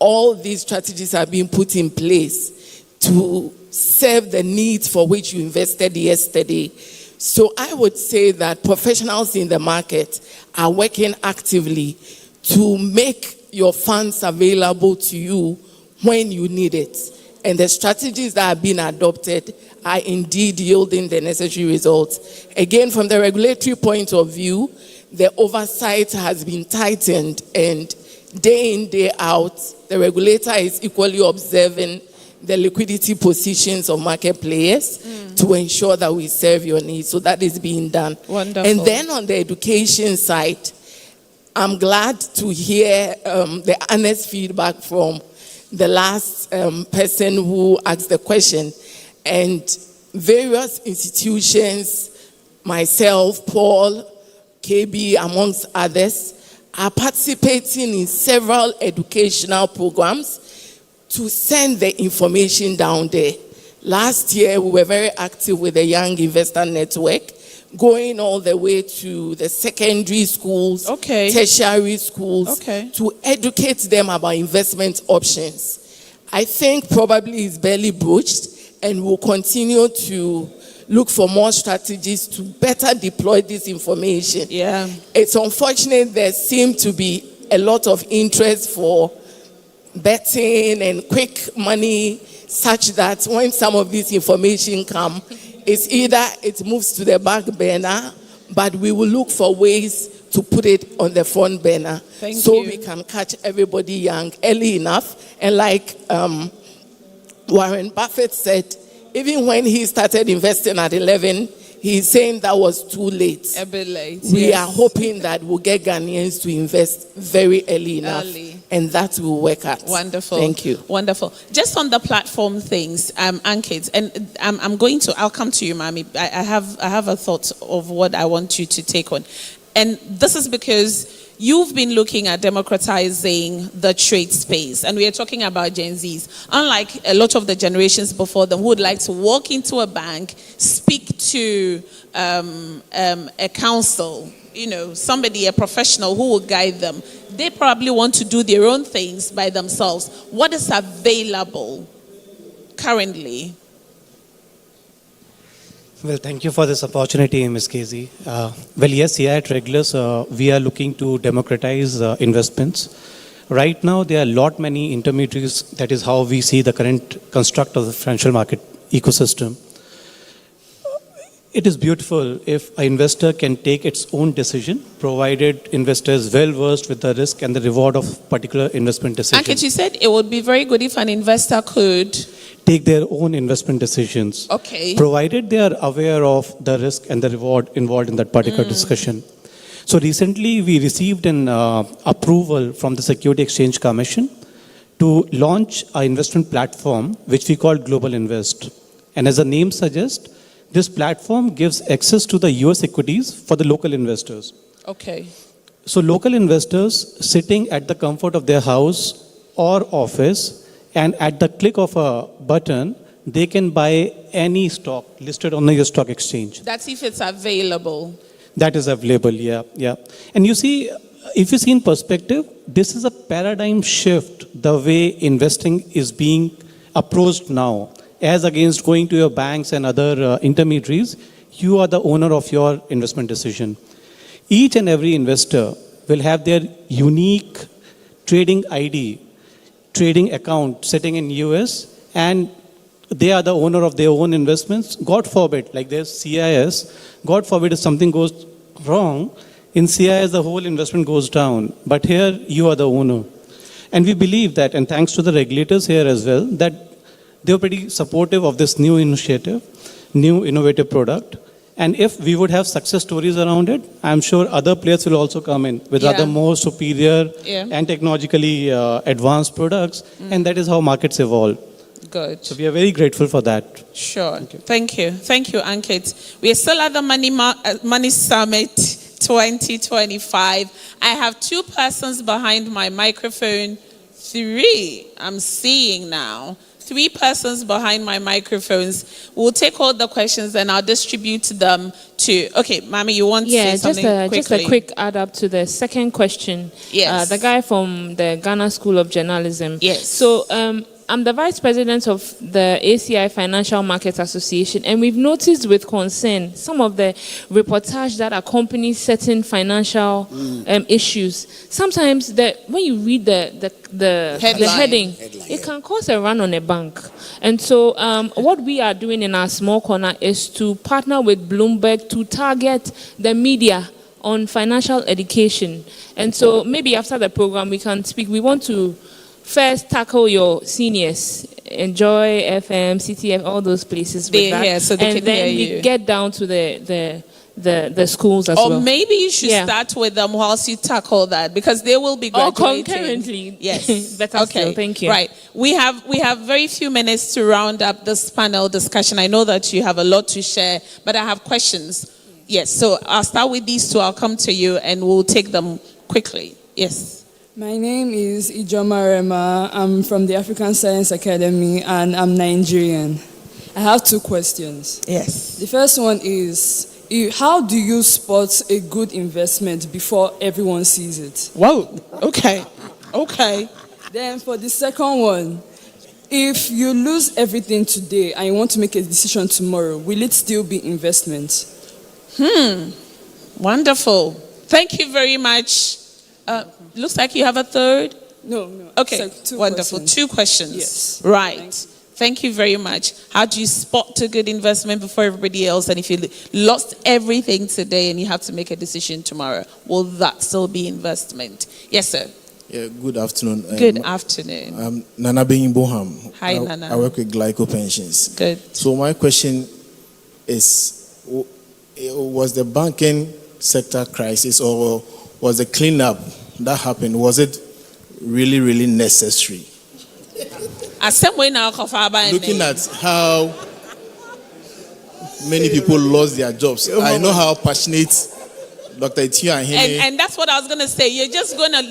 all these strategies are being put in place to serve the needs for which you invested yesterday. So I would say that professionals in the market are working actively to make your funds available to you when you need it. And the strategies that are being adopted are indeed yielding the necessary results. Again, from the regulatory point of view, the oversight has been tightened, and day in, day out, the regulator is equally observing the liquidity positions of market players to ensure that we serve your needs. So that is being done. Wonderful. And then on the education side, I'm glad to hear the honest feedback from the last person who asked the question. And various institutions, myself, Paul, KB, amongst others, are participating in several educational programs to send the information down there. Last year, we were very active with the Young Investor Network, going all the way to the secondary schools, tertiary schools, to educate them about investment options. I think probably it's barely broached, and we'll continue to look for more strategies to better deploy this information. Yeah. It's unfortunate there seems to be a lot of interest for betting and quick money, such that when some of this information come, it's either it moves to the back burner, but we will look for ways to put it on the front burner so we can catch everybody young early enough. And like Warren Buffett said, even when he started investing at 11, he's saying that was too late. A bit late. We yes. are hoping that we'll get Ghanaians to invest very early enough, and that will work out. Wonderful. Thank you. Wonderful. Just on the platform things, Ankit, and I'll come to you, Mami. I have a thought of what I want you to take on. And this is because you've been looking at democratizing the trade space, and we are talking about Gen Zs. Unlike a lot of the generations before them who would like to walk into a bank, speak to a counsel, somebody, a professional who will guide them. They probably want to do their own things by themselves. What is available currently? Well, thank you for this opportunity, Ms. Casey. Well, yes, here at Regulus, we are looking to democratize investments. Right now, there are many intermediaries. That is how we see the current construct of the financial market ecosystem. It is beautiful if an investor can take its own decision, provided investor is well versed with the risk and the reward of particular investment decision. Ankit, you said it would be very good if an investor could take their own investment decisions. Okay. Provided they are aware of the risk and the reward involved in that particular discussion. So recently we received an approval from the Security Exchange Commission to launch an investment platform which we call Global Invest. And as the name suggests, this platform gives access to the US equities for the local investors. Okay. So local investors sitting at the comfort of their house or office, and at the click of a button, they can buy any stock listed on the stock exchange. That's if it's available. That is available, yeah. And you see, if you see in perspective, this is a paradigm shift, the way investing is being approached now. As against going to your banks and other intermediaries, you are the owner of your investment decision. Each and every investor will have their unique trading ID, trading account sitting in US, and they are the owner of their own investments. God forbid, like there's CIS, God forbid if something goes wrong, in CIS the whole investment goes down. But here you are the owner. And we believe that, and thanks to the regulators here as well, that they were pretty supportive of this new initiative, new innovative product. And if we would have success stories around it, I'm sure other players will also come in with other more superior and technologically advanced products. And that is how markets evolve. Good. So we are very grateful for that. Sure. Thank you, Ankit. We are still at the Money Summit 2025. I have two persons behind my microphone. Three, I'm seeing now. 3 persons behind my microphones. We'll take all the questions and I'll distribute them to... Okay, Mami, you want to say something quickly? Just a quick add up to the second question. Yes. The guy from the Ghana School of Journalism. Yes. So I'm the vice president of the ACI Financial Markets Association, and we've noticed with concern some of the reportage that accompany certain financial issues. Sometimes when you read the heading, it can cause a run on a bank. And so what we are doing in our small corner is to partner with Bloomberg to target the media on financial education. And so maybe after the program we can speak. We want to first tackle your seniors, Enjoy FM, CTF, all those places. They're here, so they can hear you. We get down to the schools as well. Or maybe you should start with them whilst you tackle that, because they will be graduating. Or concurrently. Yes. Better still. Thank you. Right. We have very few minutes to round up this panel discussion. I know that you have a lot to share, but I have questions. Yes. So I'll start with these two. I'll come to you and we'll take them quickly. Yes. My name is Ijoma Rema. I'm from the African Science Academy and I'm Nigerian. I have 2 questions. Yes. The first one is, how do you spot a good investment before everyone sees it? Whoa, okay. Then for the second one, if you lose everything today and you want to make a decision tomorrow, will it still be investment? Wonderful. Thank you very much. Looks like you have a third? No. Okay, So wonderful. questions. 2 questions. Yes. Right. Thank you very much. How do you spot a good investment before everybody else? And if you lost everything today and you have to make a decision tomorrow, will that still be investment? Yes, sir. Yeah, good afternoon. Good afternoon. I'm Nana Beyin Boham. Hi, Nana. I work with Glyco Pensions. Good. So my question is, Was the banking sector crisis or was the cleanup that happened, was it really, really necessary? Looking at how many people lost their jobs, I know how passionate Dr. Etiahene. And that's what I was going to say. You're just going to,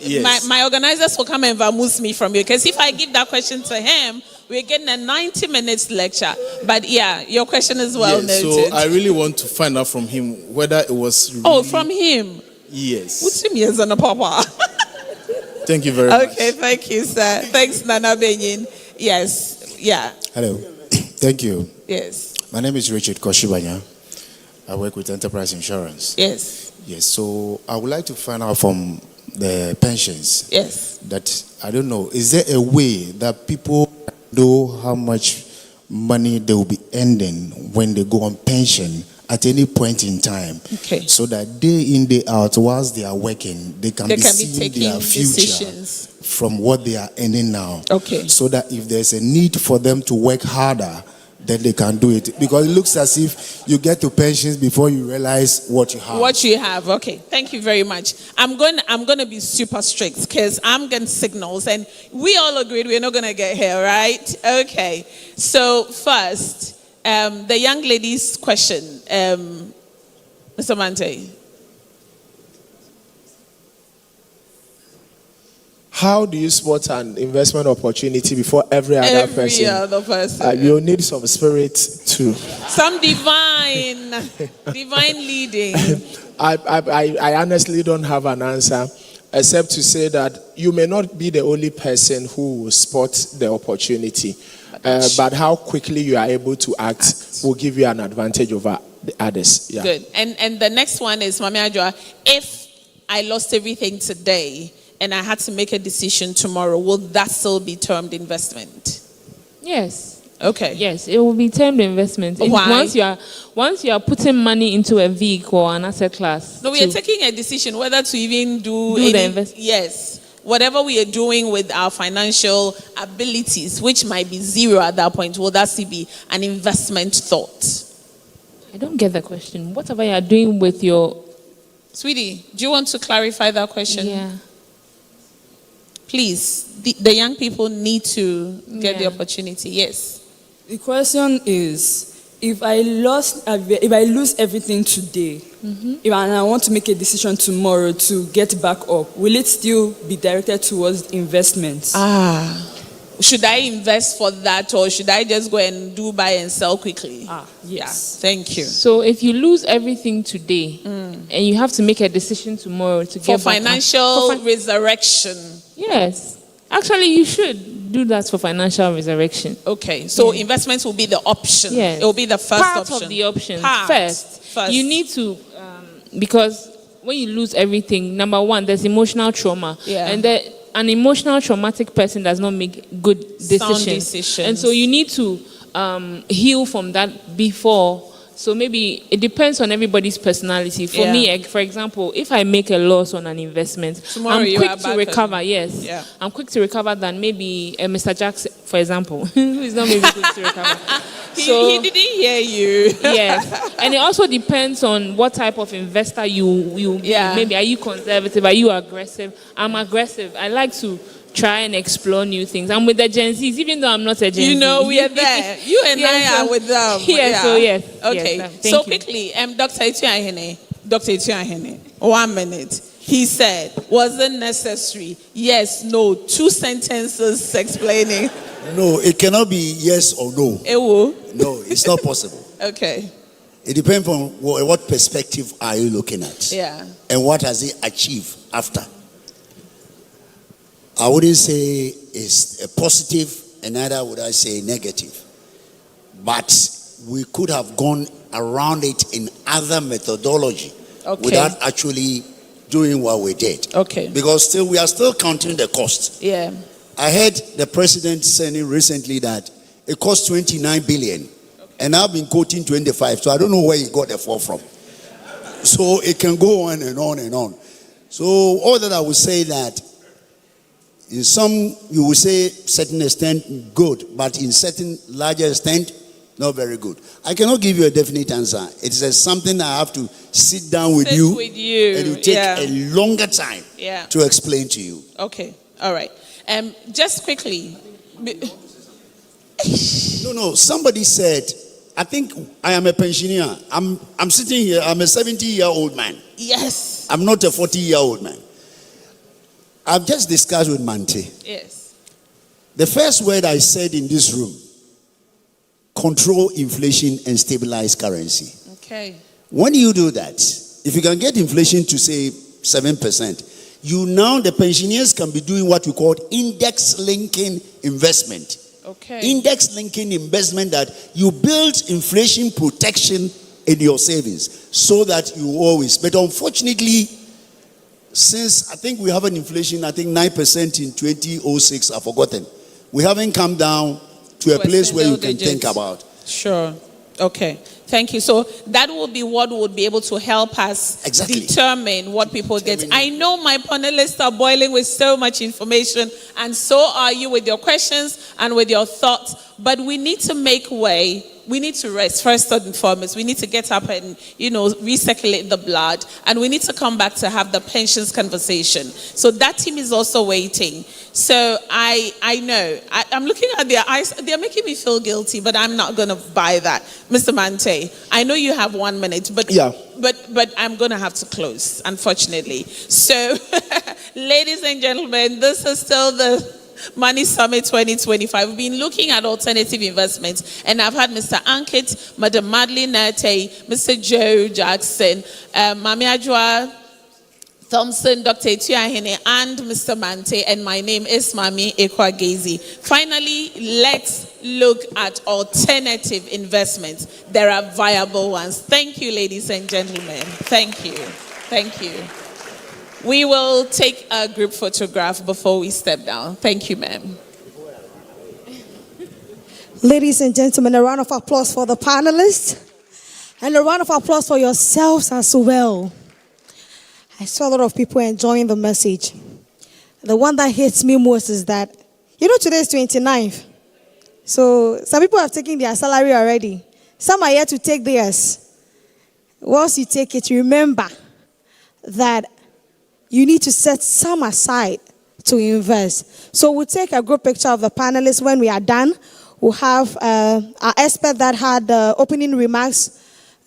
Yes. my organizers will come and vamoose me from you. Because if I give that question to him, we're getting a 90 minutes lecture. But yeah, your question is well Yes, noted. so I really want to find out from him whether it was really... Oh, from him? Yes. What's him as a papa? Thank you very much. Okay, thank you, sir. Thanks, Nana Benyin. Yes, yeah, Hello. Thank you. yes, My name is Richard Koshibanya. I work with Enterprise Insurance. yes, Yes, so I would like to find out from the pensions. yes. That, I don't know, is there a way that people know how much money they will be earning when they go on pension at any point in time? Okay. So that day in, day out, whilst they are working, they can be seeing taking their future decisions. from what they are earning now. Okay. So that if there's a need for them to work harder, then they can do it. Because it looks as if you get to pensions before you realize what you have. What you have, okay. Thank you very much. I'm going to be super strict because I'm getting signals, and we all agreed we're not going to get here, right? Okay. So first, the young lady's question, Mr. Mante. How do you spot an investment opportunity before every other person? Every other person. You'll need some spirit too. Some divine leading. I honestly don't have an answer, except to say that you may not be the only person who will spot the opportunity, but how quickly you are able to act will give you an advantage over the others. Yeah. Good. And the next one is, Mami Adjoa, if I lost everything today and I had to make a decision tomorrow, will that still be termed investment? Yes. Okay. Yes, it will be termed investment. Why? Once you are putting money into a vehicle or an asset class. No, we are taking a decision whether to even do the any, investment. yes, whatever we are doing with our financial abilities, which might be zero at that point, will that still be an investment thought? I don't get the question. Whatever you are doing with your... Sweetie, do you want to clarify that question? Yeah. Please, the young people need to get the opportunity. Yes. The question is, if I lose everything today, if I want to make a decision tomorrow to get back up, will it still be directed towards investments? Should I invest for that, or should I just go and do buy and sell quickly? Yes. Yeah, thank you. So if you lose everything today and you have to make a decision tomorrow to For get back financial resurrection. Yes. Actually, you should do that for financial resurrection. Okay. So investments will be the option. Yes. It will be the first Part option. of the option. Part. First. You need to, because when you lose everything, number one, there's emotional trauma. Yeah. And an emotional traumatic person does not make good decisions. Sound decisions. And so you need to heal from that before. So maybe it depends on everybody's personality. For me, for example, if I make a loss on an investment, Tomorrow I'm you quick are to back recover. on. Yes, Yeah. I'm quick to recover than maybe Mr. Jackson, for example, who is not maybe quick to recover. He didn't hear you. Yes, and it also depends on what type of investor you be. Maybe are you conservative? Are you aggressive? I'm aggressive. I like to try and explore new things. I'm with the Gen Zs, even though I'm not a Gen Z. You know, we are there. You and I are with them. Yes, so yes. Okay. Yes, so thank you. quickly, Dr. Etiahene, 1 minute. He said, was it necessary? Yes, no. 2 sentences explaining. No, it cannot be yes or no. It will. No, it's not possible. Okay. It depends on what perspective are you looking at. Yeah. And what has he achieved after. I wouldn't say it's a positive, and neither would I say negative. But we could have gone around it in other methodology without actually doing what we did. Okay. Because we are still counting the cost. Yeah. I heard the president saying recently that it cost 29 billion. And I've been quoting 25. So I don't know where he got the 4 from. So it can go on and on and on. So all that I would say that in some, you will say certain extent good, but in certain larger extent, Not very good. I cannot give you a definite answer. It is something I have to sit down with you. With you. And it will take a longer time to explain to you. Okay. All right. Just quickly. No. Somebody said, I think I am a pensioner. I'm sitting here. I'm a 70-year-old man. Yes. I'm not a 40-year-old man. I've just discussed with Mante. Yes. The first word I said in this room, control inflation and stabilize currency. Okay. When you do that, if you can get inflation to say 7%, the pensioners can be doing what we call index linking investment. Okay. Index linking investment, that you build inflation protection in your savings so that you always. But unfortunately, since I think we have an inflation, I think 9% in 2006, I've forgotten. We haven't come down to a place where you can think about. Sure. Okay. Thank you. So that will be what would be able to help us determine what people get. I know my panelists are boiling with so much information, and so are you with your questions and with your thoughts. But we need to make way. We need to rest first and foremost. We need to get up and, recirculate the blood. And we need to come back to have the pensions conversation. So that team is also waiting. So I know. I'm looking at their eyes. They're making me feel guilty, but I'm not going to buy that. Mr. Mante, I know you have 1 minute, but I'm going to have to close, unfortunately. So, ladies and gentlemen, this is still the Money Summit 2025. We've been looking at alternative investments, and I've had Mr. Ankit, Madam Madeline Nerte, Mr. Joe Jackson, Mami Ajwa Thompson, Dr. Etuahene, and Mr. Mante, and my name is Mami Ekwagezi. Finally, let's look at alternative investments. There are viable ones. Thank you, ladies and gentlemen. Thank you. Thank you. We will take a group photograph before we step down. Thank you, ma'am. Ladies and gentlemen, a round of applause for the panelists and a round of applause for yourselves as well. I saw a lot of people enjoying the message. The one that hits me most is that, today is 29th. So some people have taken their salary already. Some are yet to take theirs. Once you take it, remember that you need to set some aside to invest. So we'll take a group picture of the panelists. When we are done, we'll have our expert that had the opening remarks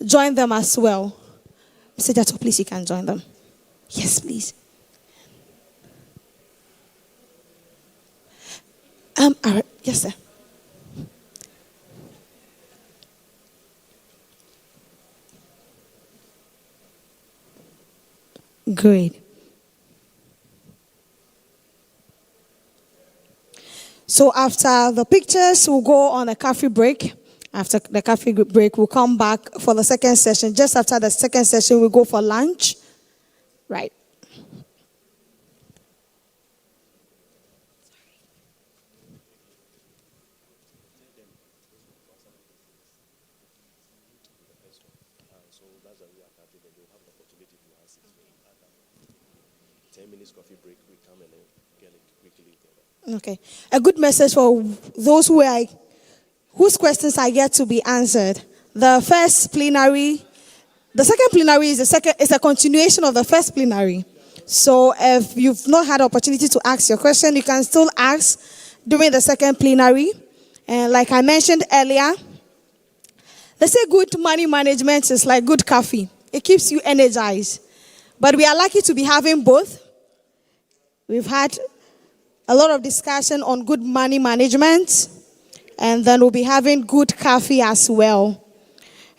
join them as well. Mr. Jato, please, you can join them. Yes, please. Yes, sir. Great. So after the pictures, we'll go on a coffee break. After the coffee break, we'll come back for the second session. Just after the second session, we'll go for lunch. Right. Okay. A good message for those whose questions are yet to be answered. The second plenary is a continuation of the first plenary. So if you've not had opportunity to ask your question, you can still ask during the second plenary. And like I mentioned earlier, they say good money management is like good coffee. It keeps you energized. But we are lucky to be having both. We've had a lot of discussion on good money management, and then we'll be having good coffee as well.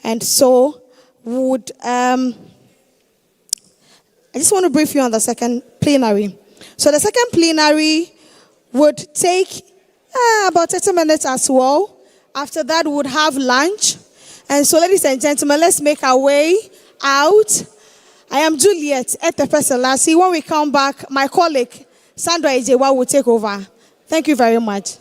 And so, I just want to brief you on the second plenary. So the second plenary would take about 30 minutes as well. After that, we would have lunch. And so, ladies and gentlemen, let's make our way out. I am Juliet Etepeselasi. When we come back, my colleague, Sandra Ejewa, will take over. Thank you very much.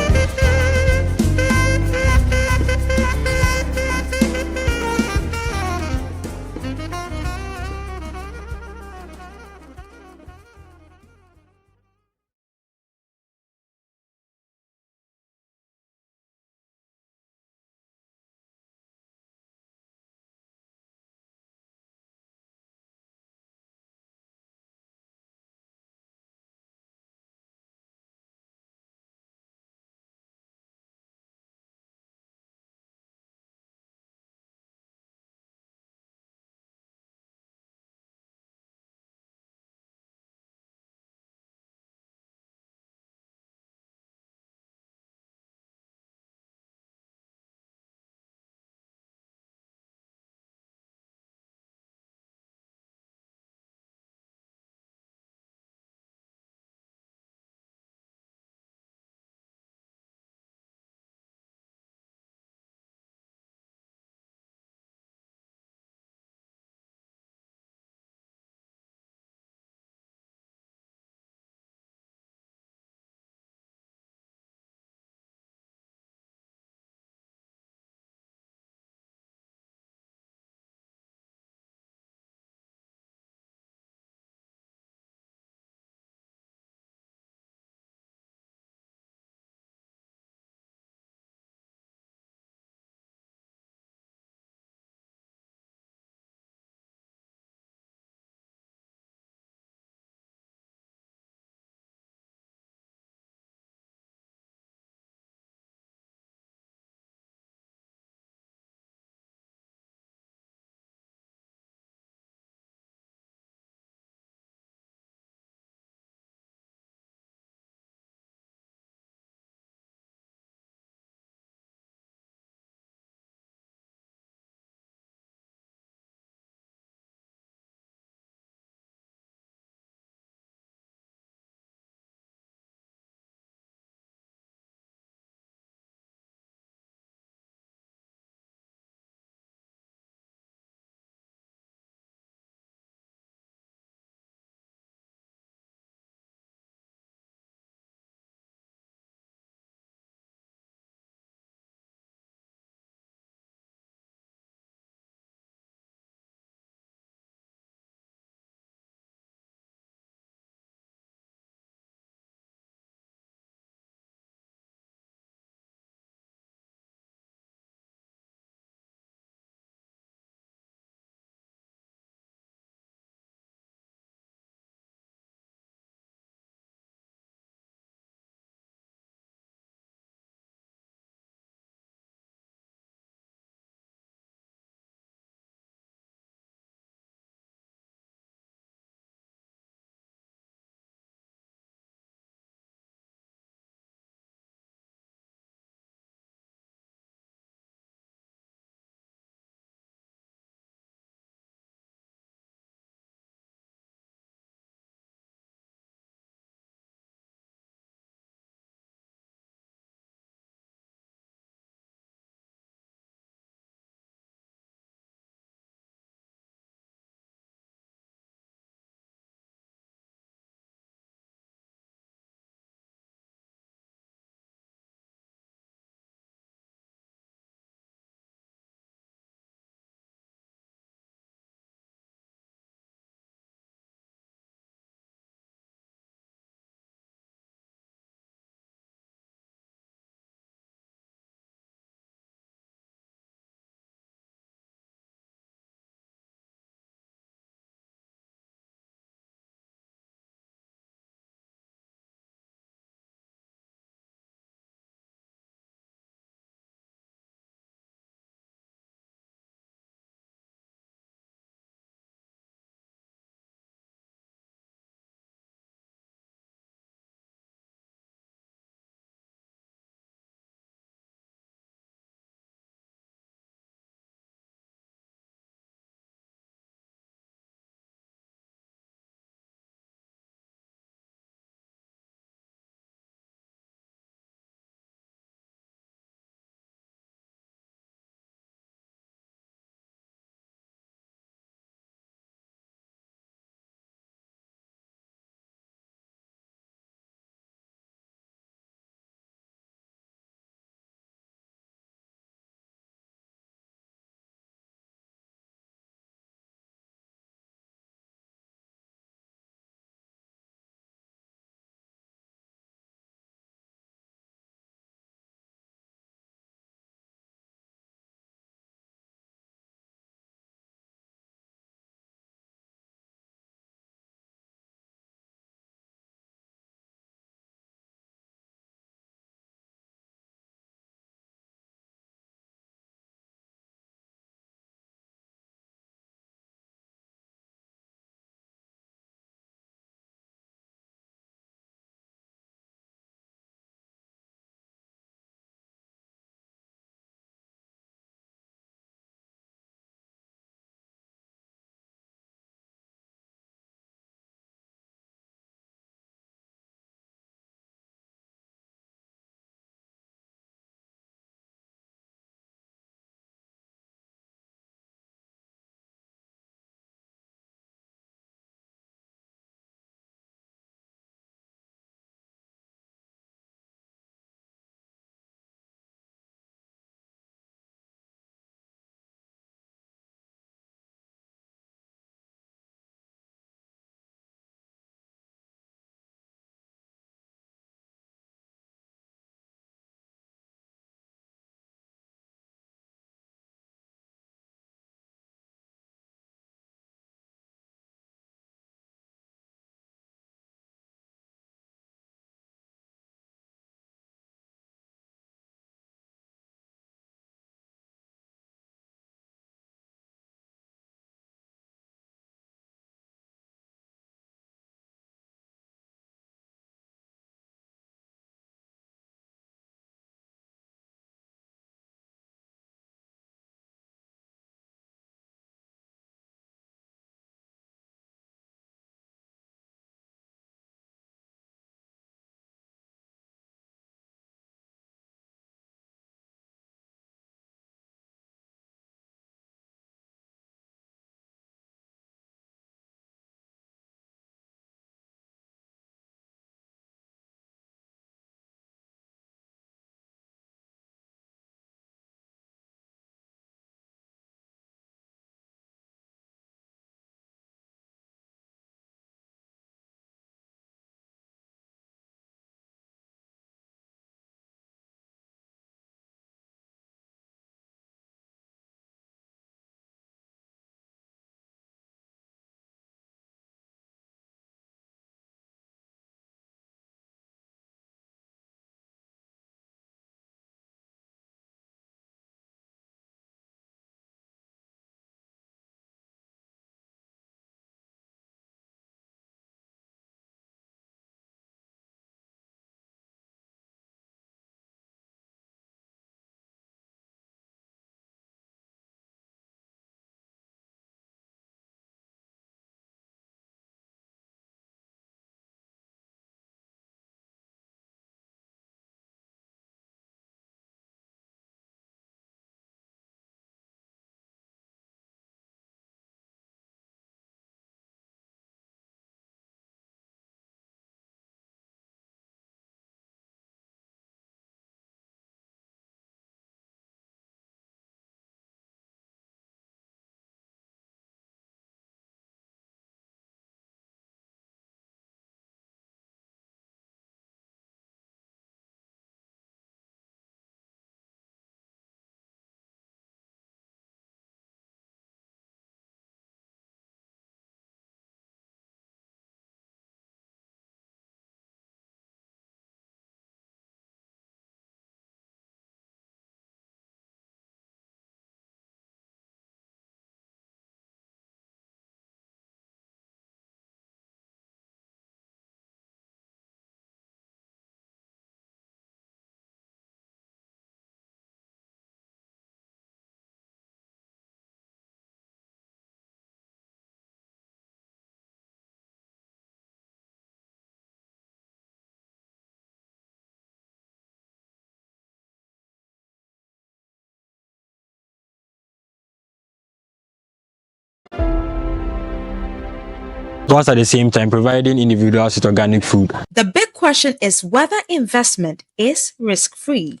whilst at the same time providing individuals with organic food. The big question is whether investment is risk-free.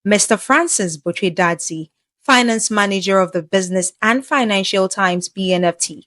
Mr. Francis Botwe-Dadzi, Finance Manager of the Business and Financial Times BNFT,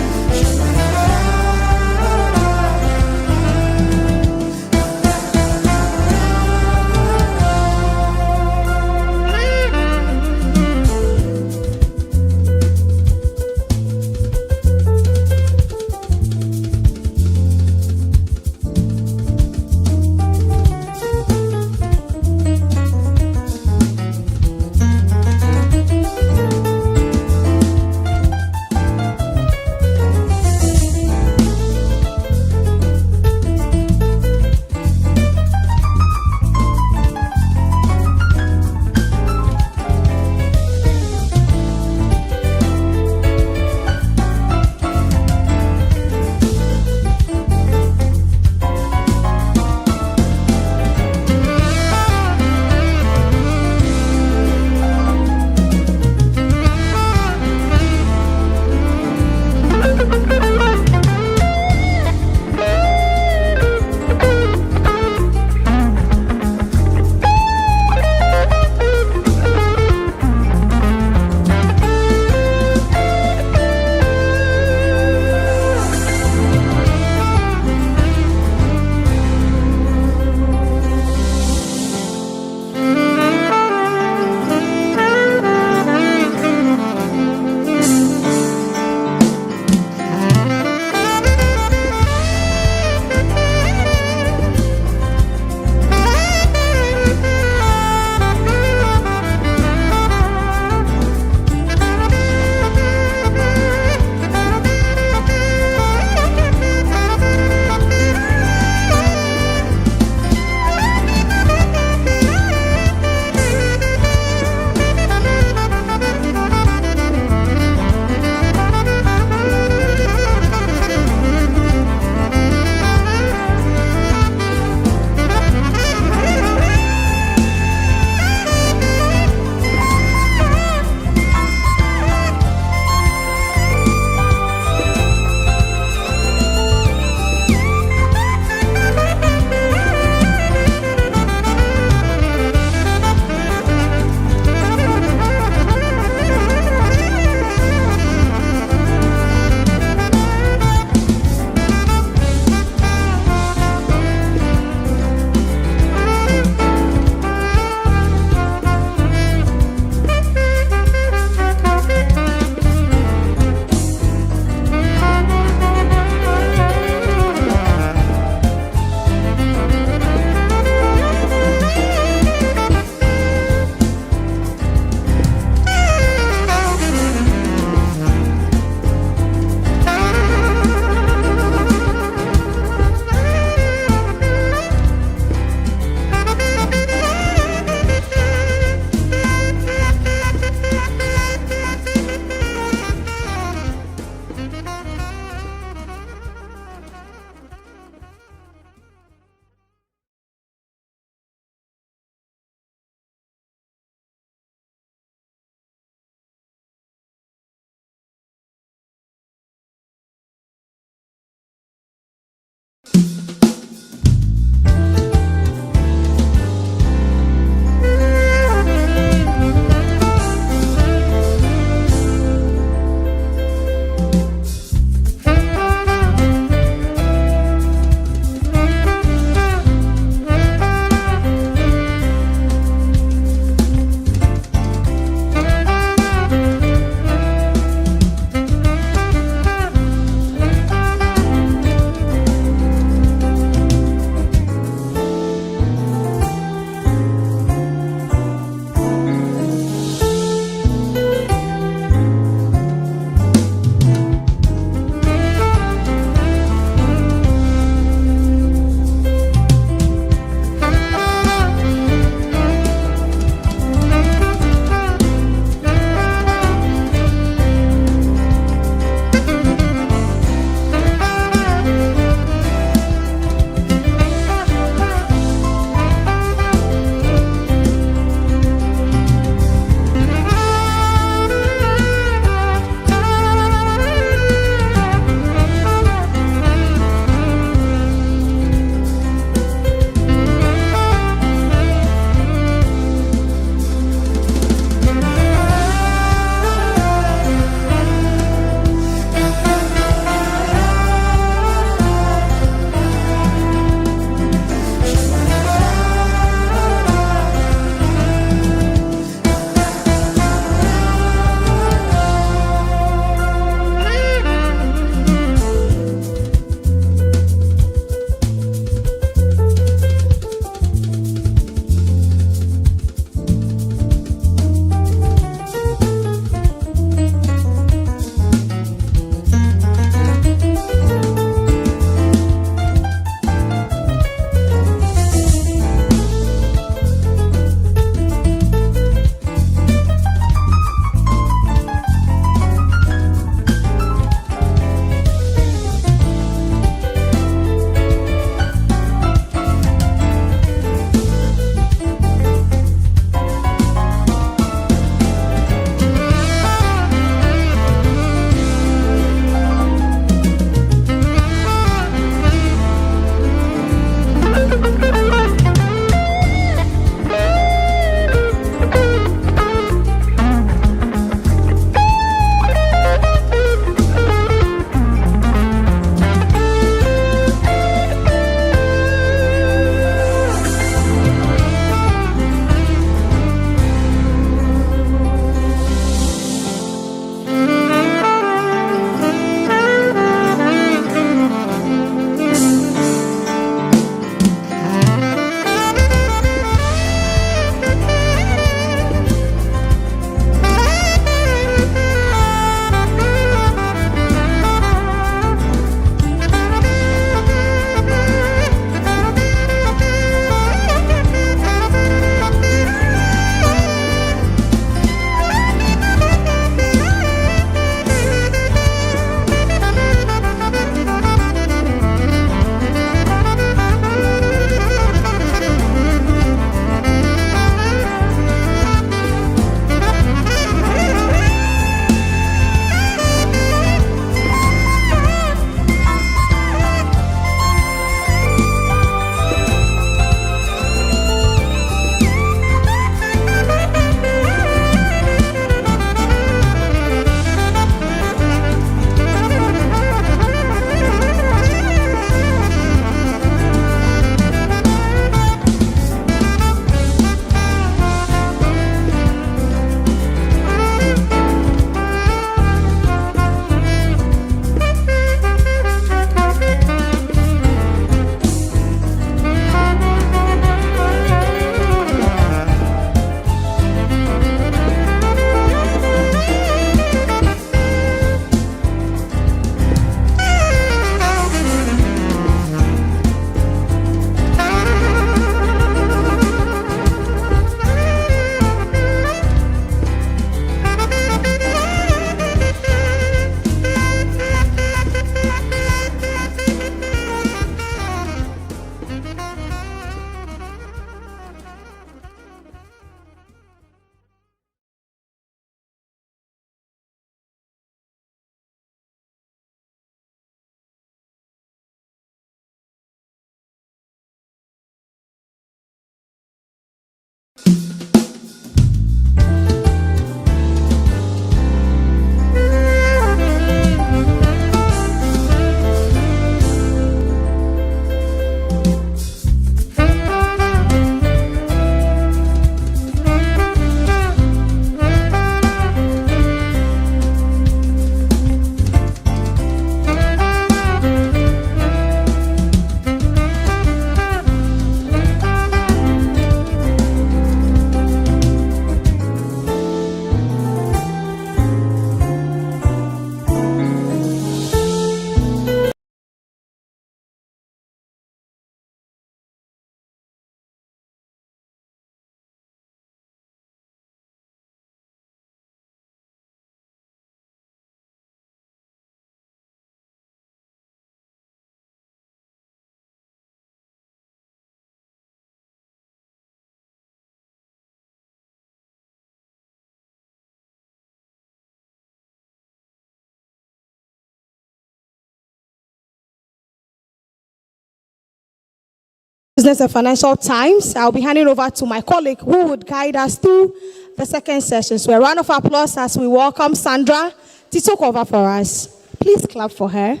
Business and Financial Times. I'll be handing over to my colleague who would guide us through the second session. So a round of applause as we welcome Sandra to take over for us. Please clap for her.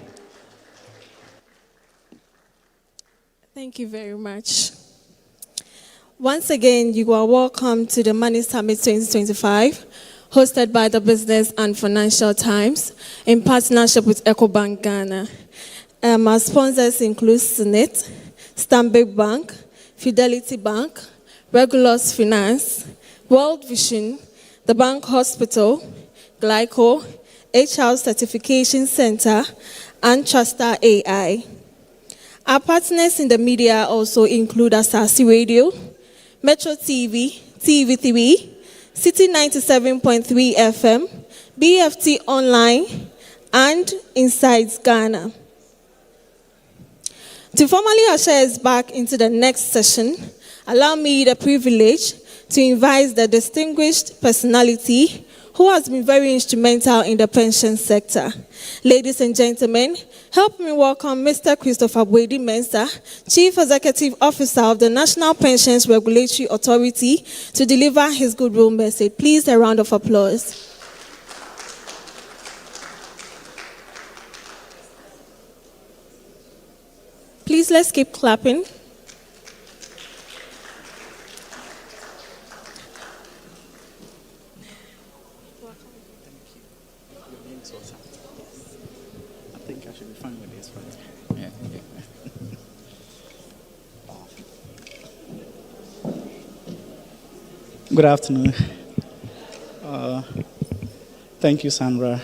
Thank you very much. Once again, you are welcome to the Money Summit 2025, hosted by the Business and Financial Times in partnership with Ecobank Ghana. Our sponsors include Senate, Stanbic Bank, Fidelity Bank, Regulus Finance, World Vision, the Bank Hospital, Glyco, HR Certification Center, and Truster AI. Our partners in the media also include Asasi Radio, Metro TV, TV3, City 97.3 FM, BFT Online, and Insights Ghana. To formally usher us back into the next session, allow me the privilege to invite the distinguished personality who has been very instrumental in the pension sector. Ladies and gentlemen, help me welcome Mr. Christopher Boedi Mensah, Chief Executive Officer of the National Pensions Regulatory Authority, to deliver his goodwill message. Please, a round of applause. Please, let's keep clapping. I think I should be fine with this, right? Yeah. Good afternoon. Thank you, Sandra.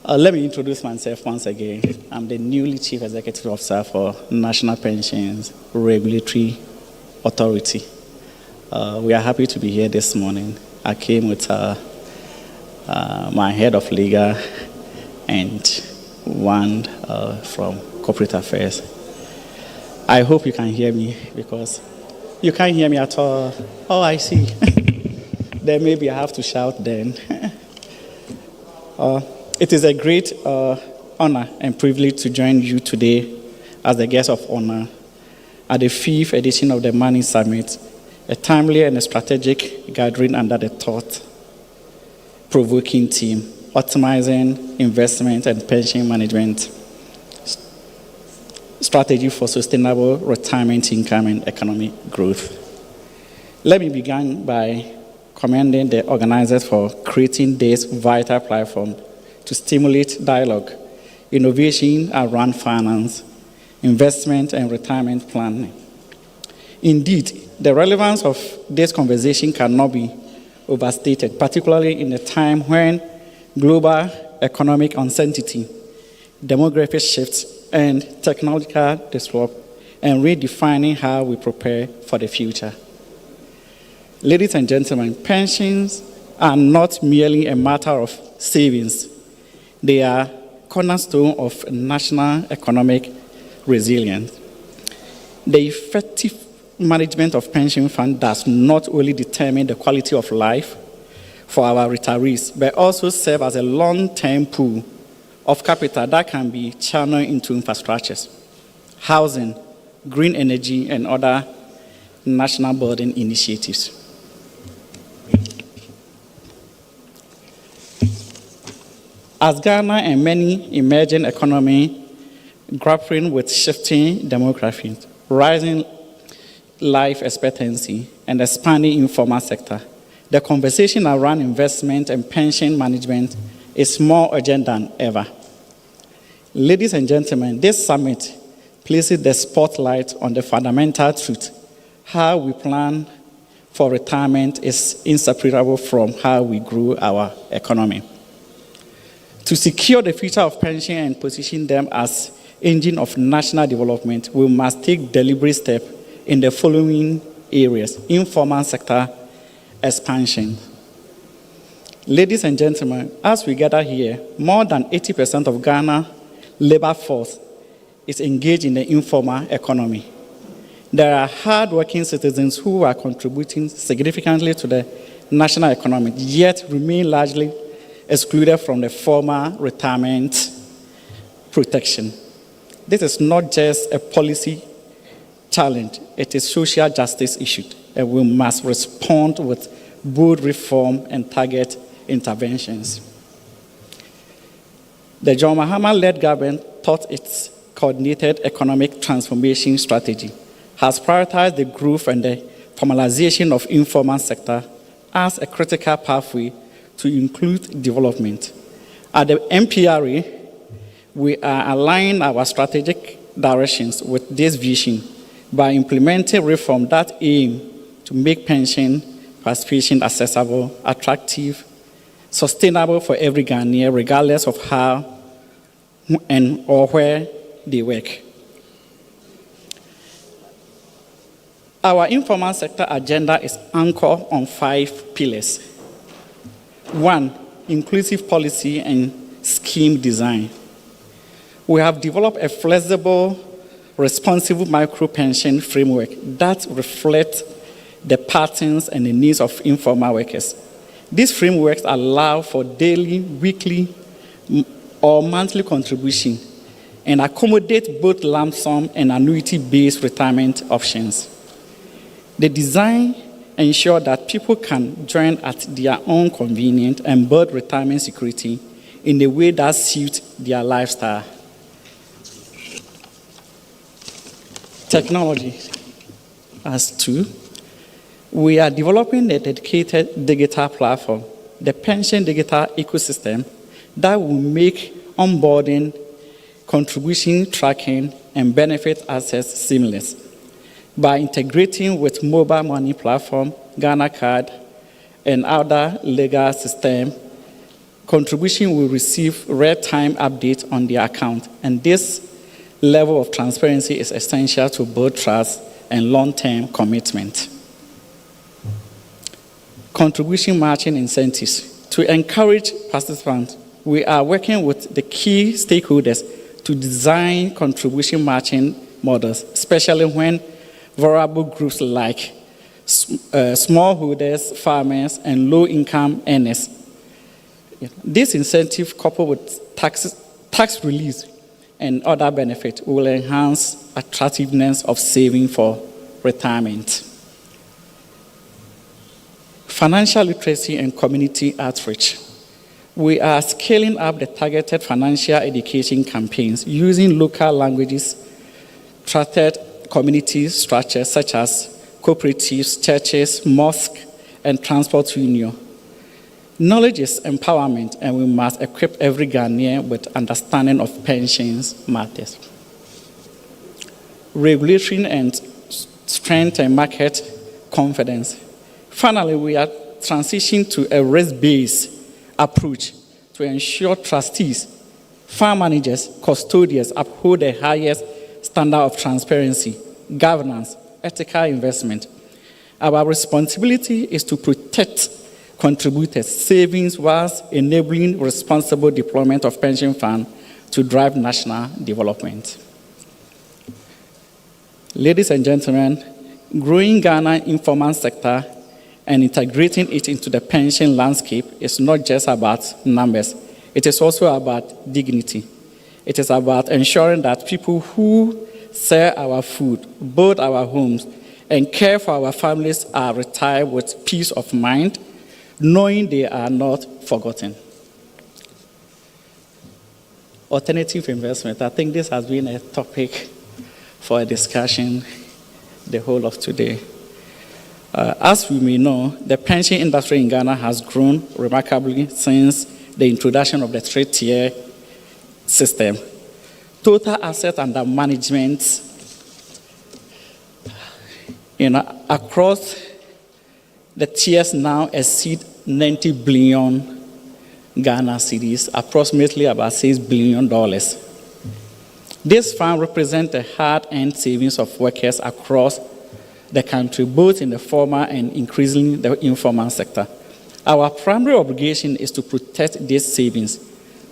Let me introduce myself once again. I'm the newly Chief Executive Officer for National Pensions Regulatory Authority. We are happy to be here this morning. I came with my head of legal and one from corporate affairs. I hope you can hear me because you can't hear me at all. Oh, I see. Then maybe I have to shout then. It is a great honor and privilege to join you today as the guest of honor at the 5th edition of the Money Summit, a timely and a strategic gathering under the thought-provoking theme, optimizing investment and pension management strategy for sustainable retirement income and economic growth. Let me begin by commending the organizers for creating this vital platform to stimulate dialogue, innovation around finance, investment, and retirement planning. Indeed, the relevance of this conversation cannot be overstated, particularly in a time when global economic uncertainty, demographic shifts, and technological disruption, and redefining how we prepare for the future. Ladies and gentlemen, pensions are not merely a matter of savings. They are cornerstone of national economic resilience. The effective management of pension funds does not only determine the quality of life for our retirees, but also serve as a long-term pool of capital that can be channeled into infrastructures, housing, green energy, and other national building initiatives. As Ghana and many emerging economies grappling with shifting demographics, rising life expectancy, and expanding informal sector, the conversation around investment and pension management is more urgent than ever. Ladies and gentlemen, this summit places the spotlight on the fundamental truth. How we plan for retirement is inseparable from how we grow our economy. To secure the future of pension and position them as engine of national development, we must take deliberate steps in the following areas: informal sector expansion. Ladies and gentlemen, as we gather here, more than 80% of Ghana's labor force is engaged in the informal economy. There are hard-working citizens who are contributing significantly to the national economy, yet remain largely excluded from the formal retirement protection. This is not just a policy challenge, it is a social justice issue, and we must respond with bold reform and target interventions. The John Mahama-led government, thought its coordinated economic transformation strategy, has prioritized the growth and the formalization of informal sector as a critical pathway to include development. At the MPRA, we are aligning our strategic directions with this vision by implementing reform that aim to make pension participation accessible, attractive, sustainable for every Ghanaian, regardless of how and or where they work. Our informal sector agenda is anchored on 5 pillars. 1, inclusive policy and scheme design. We have developed a flexible, responsible micro-pension framework that reflects the patterns and the needs of informal workers. These frameworks allow for daily, weekly, or monthly contribution and accommodate both lump sum and annuity-based retirement options. The design ensures that people can join at their own convenience and build retirement security in a way that suits their lifestyle. Technology. As 2, we are developing a dedicated digital platform, the pension digital ecosystem, that will make onboarding, contribution tracking, and benefit access seamless. By integrating with mobile money platform, Ghana Card, and other legal systems, contribution will receive real-time updates on their account, and this level of transparency is essential to build trust and long-term commitment. Contribution matching incentives. To encourage participants, we are working with the key stakeholders to design contribution matching models, especially when vulnerable groups like smallholders, farmers, and low-income earners. This incentive, coupled with tax release and other benefits, will enhance attractiveness of saving for retirement. Financial literacy and community outreach. We are scaling up the targeted financial education campaigns using local languages, trusted community structures such as cooperatives, churches, mosques, and transport union. Knowledge is empowerment, and we must equip every Ghanaian with understanding of pensions matters. Regulation and strength and market confidence. Finally, we are transitioning to a risk-based approach to ensure trustees, fund managers, custodians uphold the highest standard of transparency, governance, ethical investment. Our responsibility is to protect contributors' savings whilst enabling responsible deployment of pension funds to drive national development. Ladies and gentlemen, growing Ghana informal sector and integrating it into the pension landscape is not just about numbers. It is also about dignity. It is about ensuring that people who sell our food, build our homes, and care for our families are retired with peace of mind, knowing they are not forgotten. Alternative investment. I think this has been a topic for a discussion the whole of today. As we may know, the pension industry in Ghana has grown remarkably since the introduction of the three-tier system. Total assets under management across the tiers now exceed 90 billion Ghana cedis, approximately about $6 billion. This fund represents the hard-earned savings of workers across the country, both in the formal and increasingly the informal sector. Our primary obligation is to protect these savings,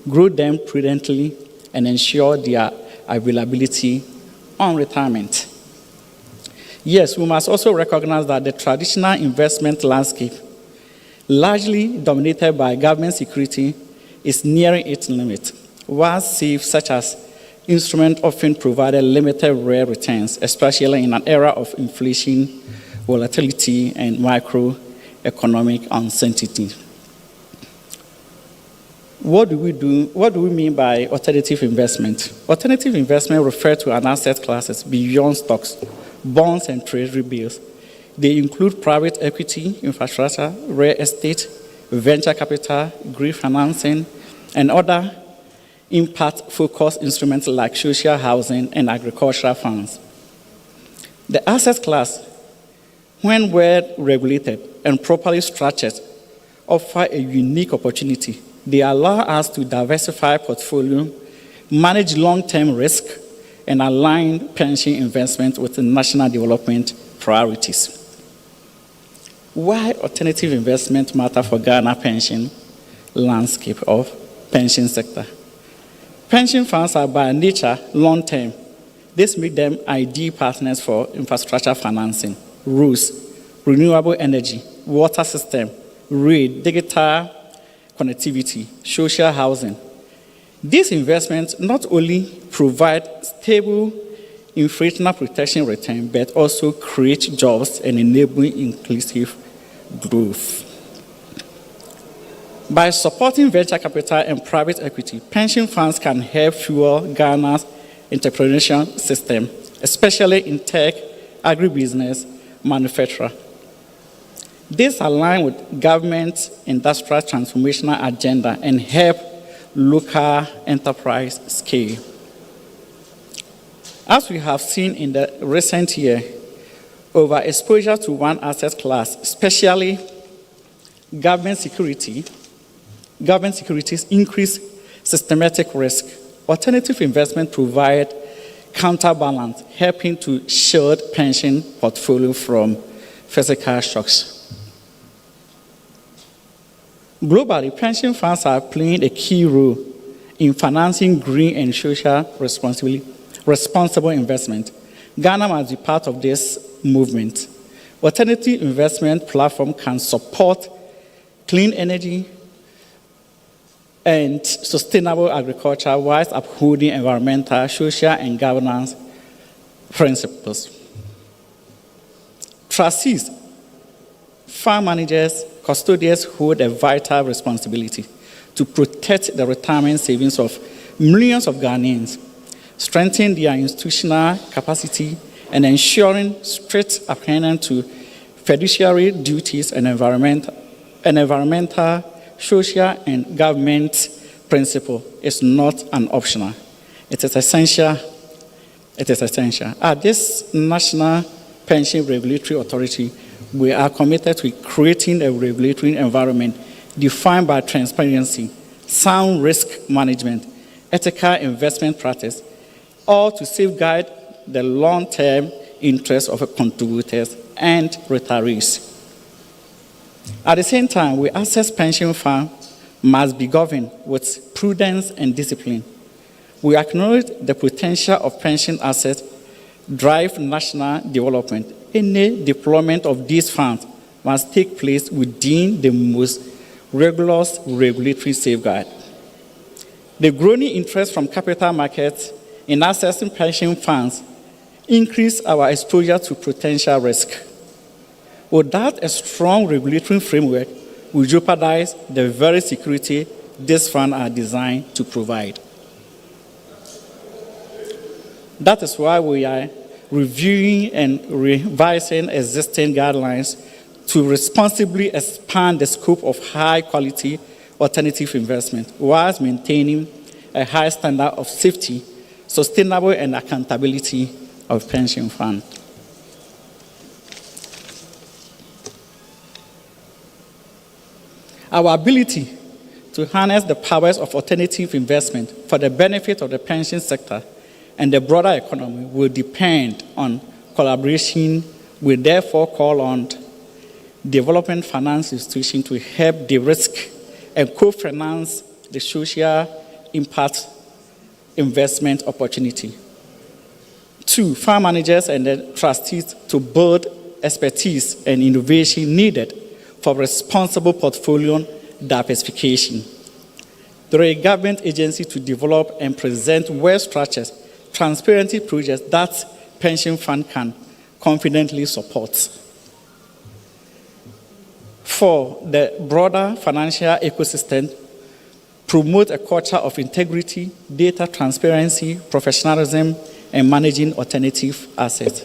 grow them prudently, and ensure their availability on retirement. Yes, we must also recognize that the traditional investment landscape, largely dominated by government security, is nearing its limit, while SAFE, such as instruments, often provided limited rare returns, especially in an era of inflation, volatility, and macroeconomic uncertainty. What do we mean by alternative investment? Alternative investment refers to an asset classes beyond stocks, bonds, and treasury bills. They include private equity, infrastructure, real estate, venture capital, green financing, and other impact-focused instruments like social housing and agricultural funds. The asset class, when well regulated and properly structured, offer a unique opportunity. They allow us to diversify portfolio, manage long-term risk, and align pension investment with the national development priorities. Why alternative investment matter for Ghana pension landscape of pension sector? Pension funds are by nature long-term. This makes them ideal partners for infrastructure financing, roads, renewable energy, water system, rail, digital connectivity, social housing. These investments not only provide stable inflationary protection return, but also create jobs and enable inclusive growth. By supporting venture capital and private equity, pension funds can help fuel Ghana's entrepreneurial system, especially in tech, agribusiness, manufacturing. This aligns with government industrial transformational agenda and help local enterprise scale. As we have seen in the recent year, overexposure to one asset class, especially government securities, increase systematic risk. Alternative investment provide counterbalance, helping to shield pension portfolio from physical shocks. Globally, pension funds are playing a key role in financing green and social responsible investment. Ghana must be part of this movement. Alternative investment platform can support clean energy and sustainable agriculture while upholding environmental, social, and governance principles. Trustees, fund managers, custodians hold a vital responsibility to protect the retirement savings of millions of Ghanaians, strengthen their institutional capacity, and ensuring strict adherence to fiduciary duties and environmental, social, and government principle is not an optional. It is essential. At this National Pension Regulatory Authority, we are committed to creating a regulatory environment defined by transparency, sound risk management, ethical investment practice, all to safeguard the long-term interests of contributors and retirees. At the same time, we assess pension funds must be governed with prudence and discipline. We acknowledge the potential of pension assets drive national development. Any deployment of these funds must take place within the most rigorous regulatory safeguard. The growing interest from capital markets in accessing pension funds increase our exposure to potential risk. Without a strong regulatory framework, we jeopardize the very security these funds are designed to provide. That is why we are reviewing and revising existing guidelines to responsibly expand the scope of high-quality alternative investment whilst maintaining a high standard of safety, sustainable and accountability of pension funds. Our ability to harness the powers of alternative investment for the benefit of the pension sector and the broader economy will depend on collaboration. We therefore call on development finance institutions to help de-risk and co-finance the social impact investment opportunity. 2, fund managers and the trustees to build expertise and innovation needed for responsible portfolio diversification. 3, government agencies to develop and present well-structured, transparent projects that pension fund can confidently support. 4, the broader financial ecosystem promote a culture of integrity, data transparency, professionalism, and managing alternative assets.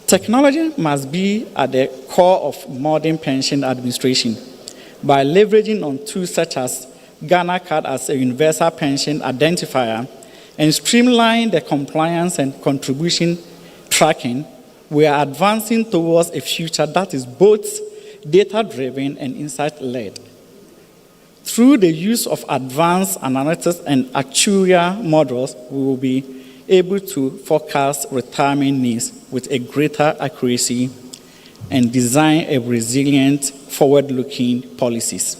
Technology must be at the core of modern pension administration by leveraging on tools such as Ghana Card as a universal pension identifier and streamline the compliance and contribution tracking. We are advancing towards a future that is both data-driven and insight-led. Through the use of advanced analytics and actuarial models, we will be able to forecast retirement needs with a greater accuracy and design a resilient, forward-looking policies.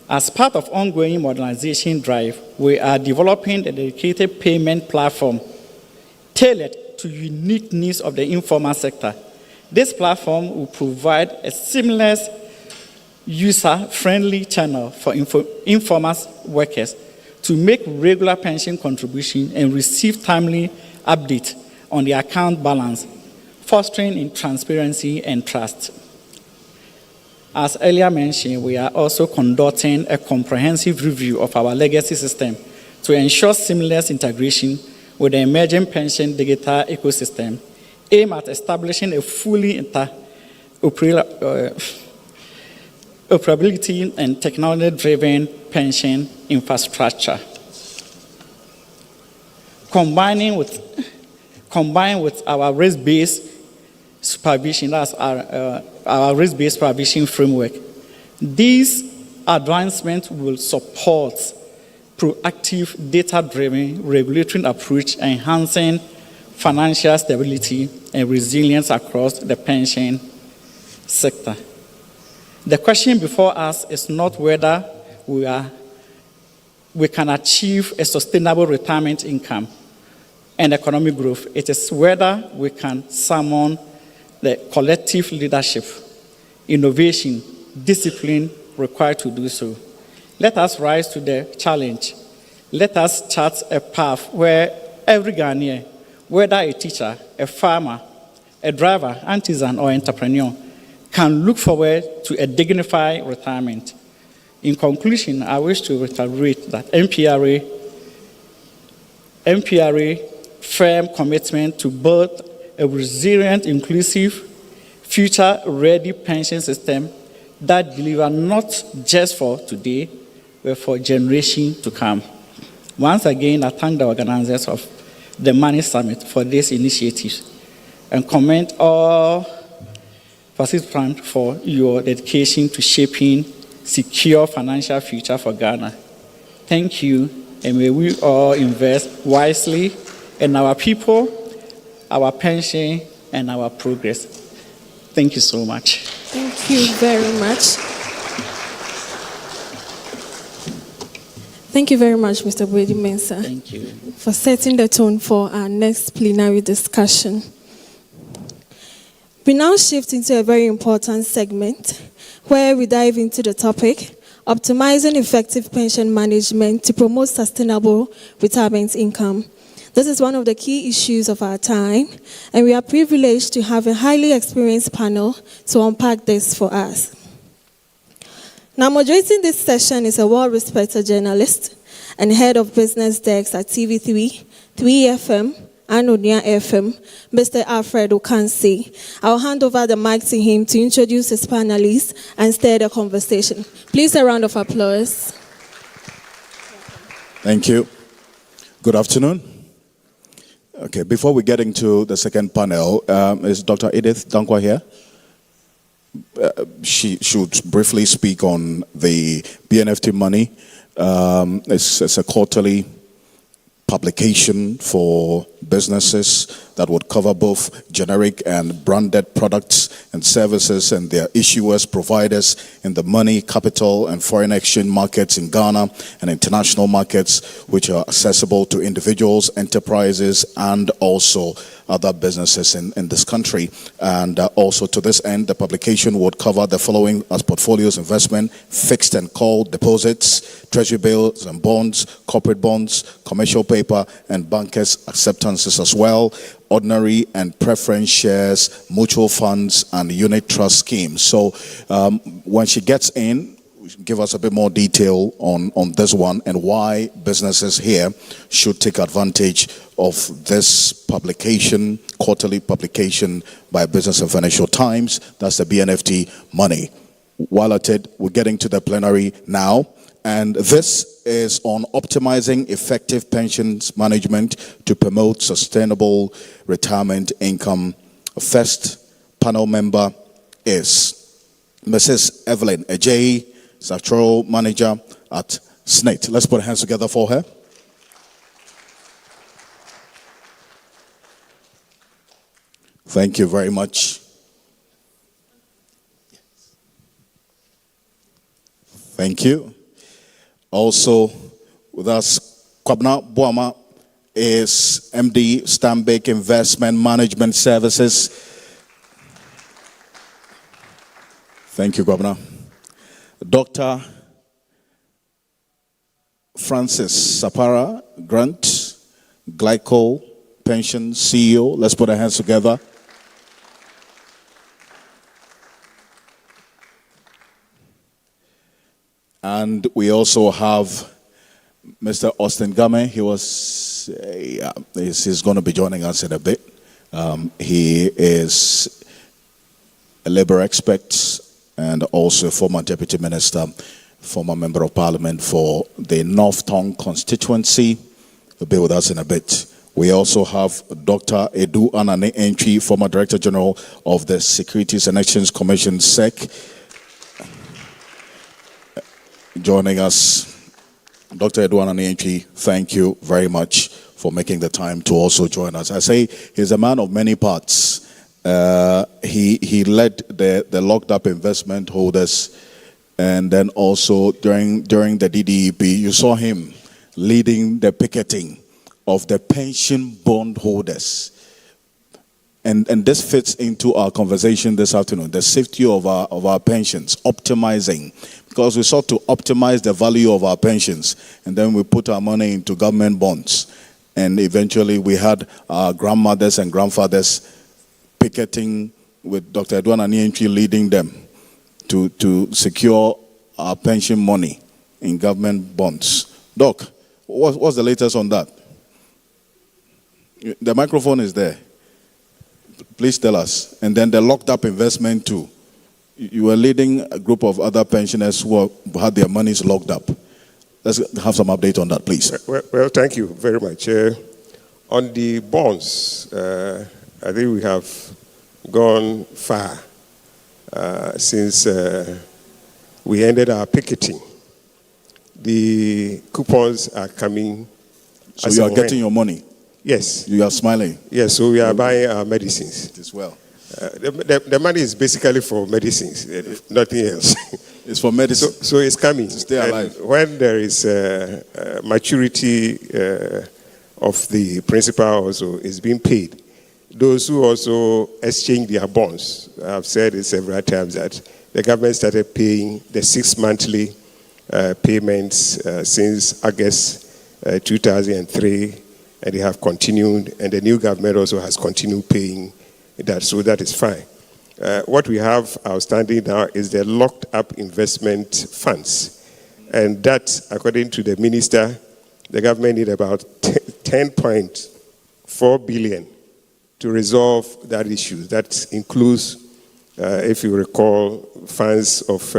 As part of ongoing modernization drive, we are developing a dedicated payment platform tailored to unique needs of the informal sector. This platform will provide a seamless, user-friendly channel for informal workers to make regular pension contributions and receive timely updates on the account balance, fostering in transparency and trust. As earlier mentioned, we are also conducting a comprehensive review of our legacy system to ensure seamless integration with the emerging pension digital ecosystem, aimed at establishing a fully interoperability and technology-driven pension infrastructure. Combined with our risk-based supervision, that's our risk-based supervision framework, these advancements will support proactive, data-driven regulatory approach, enhancing financial stability and resilience across the pension sector. The question before us is not whether we can achieve a sustainable retirement income and economic growth. It is whether we can summon the collective leadership, innovation, discipline required to do so. Let us rise to the challenge. Let us chart a path where every Ghanaian, whether a teacher, a farmer, a driver, artisan, or entrepreneur, can look forward to a dignified retirement. In conclusion, I wish to reiterate that MPRA firm commitment to build a resilient, inclusive, future-ready pension system that delivers not just for today, but for generations to come. Once again, I thank the organizers of the Money Summit for this initiative and commend all participants for your dedication to shaping secure financial future for Ghana. Thank you, and may we all invest wisely in our people, our pension, and our progress. Thank you so much. Thank you very much. Thank you very much, Mr. Brady Mensah. Thank you. For setting the tone for our next plenary discussion. We now shift into a very important segment where we dive into the topic optimizing effective pension management to promote sustainable retirement income. This is one of the key issues of our time, and we are privileged to have a highly experienced panel to unpack this for us. Now, moderating this session is a well-respected journalist and head of business desks at TV3, 3FM, and Onia FM, Mr. Alfred Okansi. I'll hand over the mic to him to introduce his panelists and steer the conversation. Please, a round of applause. Thank you. Good afternoon. Okay, before we get into the second panel, is Dr. Edith Dankwa here? She should briefly speak on the BNFT money. It's a quarterly publication for businesses that would cover both generic and branded products and services and their issuers, providers in the money, capital, and foreign exchange markets in Ghana and international markets, which are accessible to individuals, enterprises, and also other businesses in this country. And also to this end, the publication would cover the following as portfolios: investment, fixed and call deposits, treasury bills and bonds, corporate bonds, commercial paper, and bankers' acceptances as well, ordinary and preference shares, mutual funds, and unit trust schemes. So when she gets in, give us a bit more detail on this one and why businesses here should take advantage of this publication, quarterly publication by Business and Financial Times. That's the BNFT money. While at it, we're getting to the plenary now. And this is on optimizing effective pensions management to promote sustainable retirement income. First panel member is Mrs. Evelyn Ejeyi, Secretarial Manager at SNIT. Let's put hands together for her. Thank you very much. Thank you. Also with us, Kwabna Boama is MD, Stanbic Investment Management Services. Thank you, Kwabna. Dr. Francis Sapara Grant, Glyco Pension CEO. Let's put our hands together. And we also have Mr. Austin Game. He's going to be joining us in a bit. He is a labor expert and also a former deputy minister, former member of parliament for the North Tongue constituency. He'll be with us in a bit. We also have Dr. Edu Anane Entry, former Director General of the Securities and Exchange Commission, SEC, joining us. Dr. Edu Anane Entry, thank you very much for making the time to also join us. I say he's a man of many parts. He led the locked up investment holders, and then also during the DDEP, you saw him leading the picketing of the pension bond holders. And this fits into our conversation this afternoon, the safety of our pensions, optimizing, because we sought to optimize the value of our pensions, and then we put our money into government bonds. And eventually we had our grandmothers and grandfathers picketing with Dr. Edwin Anientri leading them to secure our pension money in government bonds. Doc, what's the latest on that? The microphone is there. Please tell us. And then the locked up investment too. You were leading a group of other pensioners who had their monies locked up. Let's have some update on that, please. Well, thank you very much. On the bonds, I think we have gone far since we ended our picketing. The coupons are coming. So you are getting your money? Yes. You are smiling? Yes, so we are buying our medicines. It is well. The money is basically for medicines, nothing else. It's for medicine. So it's coming. To stay alive. And when there is maturity of the principal also is being paid, those who also exchange their bonds, I've said it several times that the government started paying the 6 monthly payments since August 2003, and they have continued, and the new government also has continued paying that, so that is fine. What we have outstanding now is the locked up investment funds, and that, according to the minister, the government need about 10.4 billion to resolve that issue. That includes, if you recall, funds of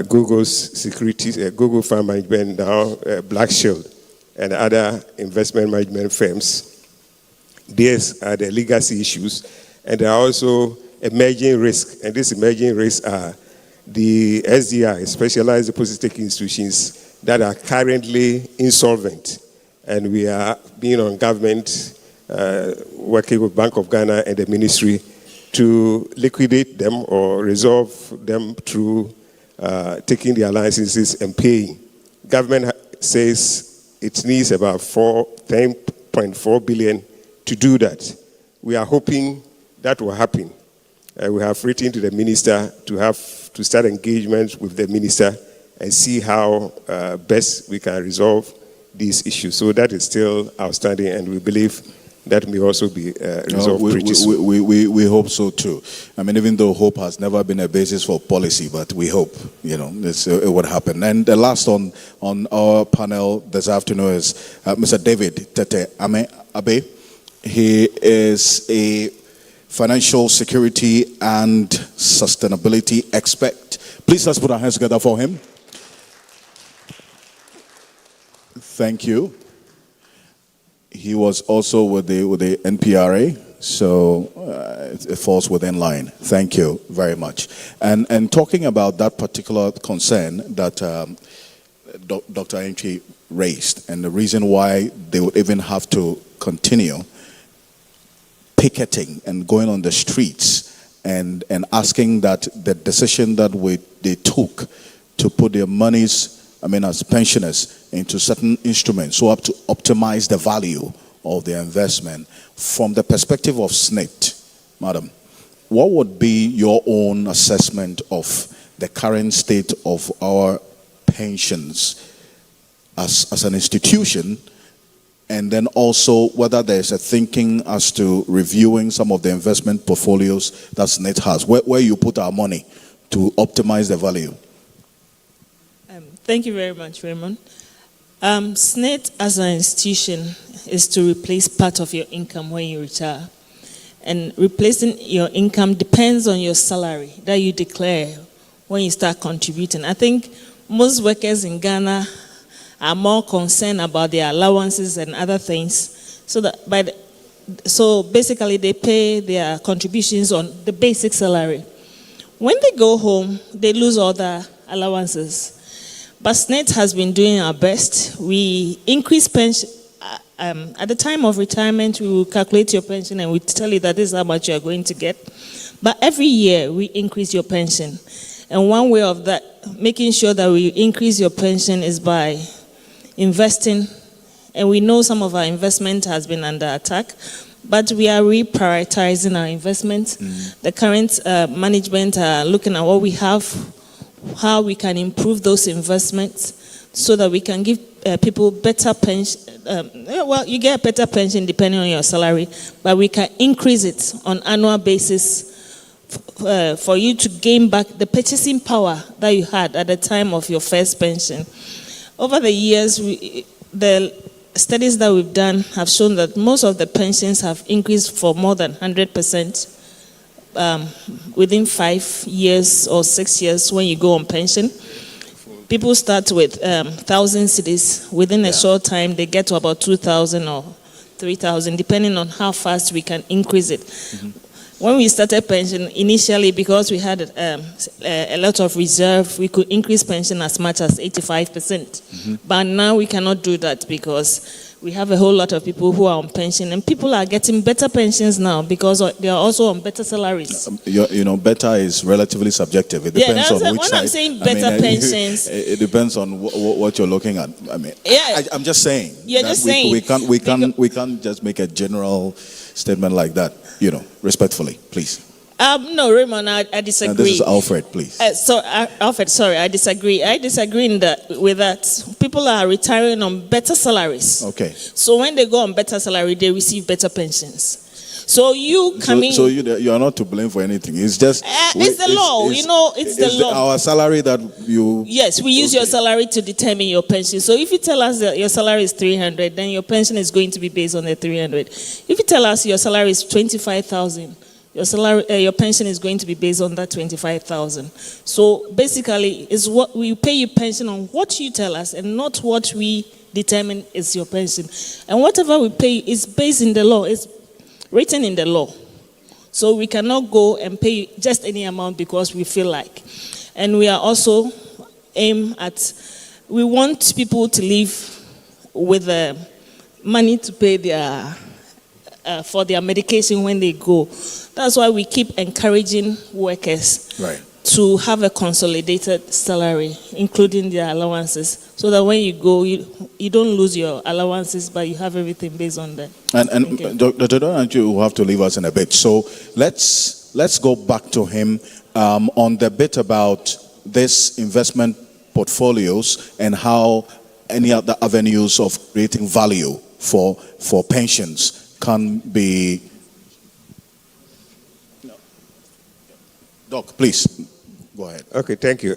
Google's securities, Google Fund Management, now Black Shield, and other investment management firms. These are the legacy issues, and there are also emerging risks, and these emerging risks are the SDI, Specialized Deposit-Taking Institutions, that are currently insolvent, and we are being on government, working with Bank of Ghana and the ministry to liquidate them or resolve them through taking their licenses and paying. Government says it needs about 10.4 billion to do that. We are hoping that will happen. We have written to the minister to start engagement with the minister and see how best we can resolve these issues. So that is still outstanding, and we believe that may also be resolved pretty soon. We hope so too. I mean, even though hope has never been a basis for policy, but we hope, it would happen. And the last on our panel this afternoon is Mr. David Tete Abe. He is a financial security and sustainability expert. Please let's put our hands together for him. Thank you. He was also with the NPRA, so it falls within line. Thank you very much. And talking about that particular concern that Dr. Aintree raised, and the reason why they would even have to continue picketing and going on the streets and asking that the decision that they took to put their monies, as pensioners, into certain instruments so up to optimize the value of the investment. From the perspective of SNIT, madam, what would be your own assessment of the current state of our pensions as an institution, and then also whether there's a thinking as to reviewing some of the investment portfolios that SNIT has, where you put our money to optimize the value? Thank you very much, Raymond. SNIT as an institution is to replace part of your income when you retire. And replacing your income depends on your salary that you declare when you start contributing. I think most workers in Ghana are more concerned about their allowances and other things. So basically they pay their contributions on the basic salary. When they go home, they lose all the allowances. But SNIT has been doing our best. We increase pension. At the time of retirement, we will calculate your pension and we tell you that this is how much you are going to get. But every year, we increase your pension. And one way of that, making sure that we increase your pension is by investing. And we know some of our investment has been under attack, but we are reprioritizing our investments. The current management are looking at what we have, how we can improve those investments so that we can give people better pension. You get a better pension depending on your salary, but we can increase it on annual basis for you to gain back the purchasing power that you had at the time of your first pension. Over the years, the studies that we've done have shown that most of the pensions have increased for more than 100%. Within 5 years or 6 years when you go on pension. People start with 1,000 cedis. Within a short time, they get to about 2,000 or 3,000, depending on how fast we can increase it. When we started pension, initially, because we had a lot of reserve, we could increase pension as much as 85%. But now we cannot do that because we have a whole lot of people who are on pension, and people are getting better pensions now because they are also on better salaries. Better is relatively subjective. It depends on which side. I'm saying better pensions. It depends on what you're looking at. I'm just saying. You're just saying. We can't just make a general statement like that. Respectfully, please. No, Raymond, I disagree. This is Alfred, please. Alfred, sorry, I disagree. I disagree with that. People are retiring on better salaries. Okay. So when they go on better salary, they receive better pensions. So you coming... So you are not to blame for anything. It's just... it's the law. It's the law. Our salary that you... Yes, we use your salary to determine your pension. So if you tell us that your salary is 300, then your pension is going to be based on the 300. If you tell us your salary is 25,000, your pension is going to be based on that 25,000. So basically, it's what we pay you pension on what you tell us and not what we determine is your pension. And whatever we pay is based in the law. It's written in the law. So we cannot go and pay just any amount because we feel like. And we are also we want people to live with money to pay for their medication when they go. That's why we keep encouraging workers to have a consolidated salary, including their allowances, so that when you go, you don't lose your allowances, but you have everything based on that. And Dr. Donanju will have to leave us in a bit. So let's go back to him on the bit about this investment portfolios and how any other avenues of creating value for pensions can be. Doc, please go ahead. Okay, thank you.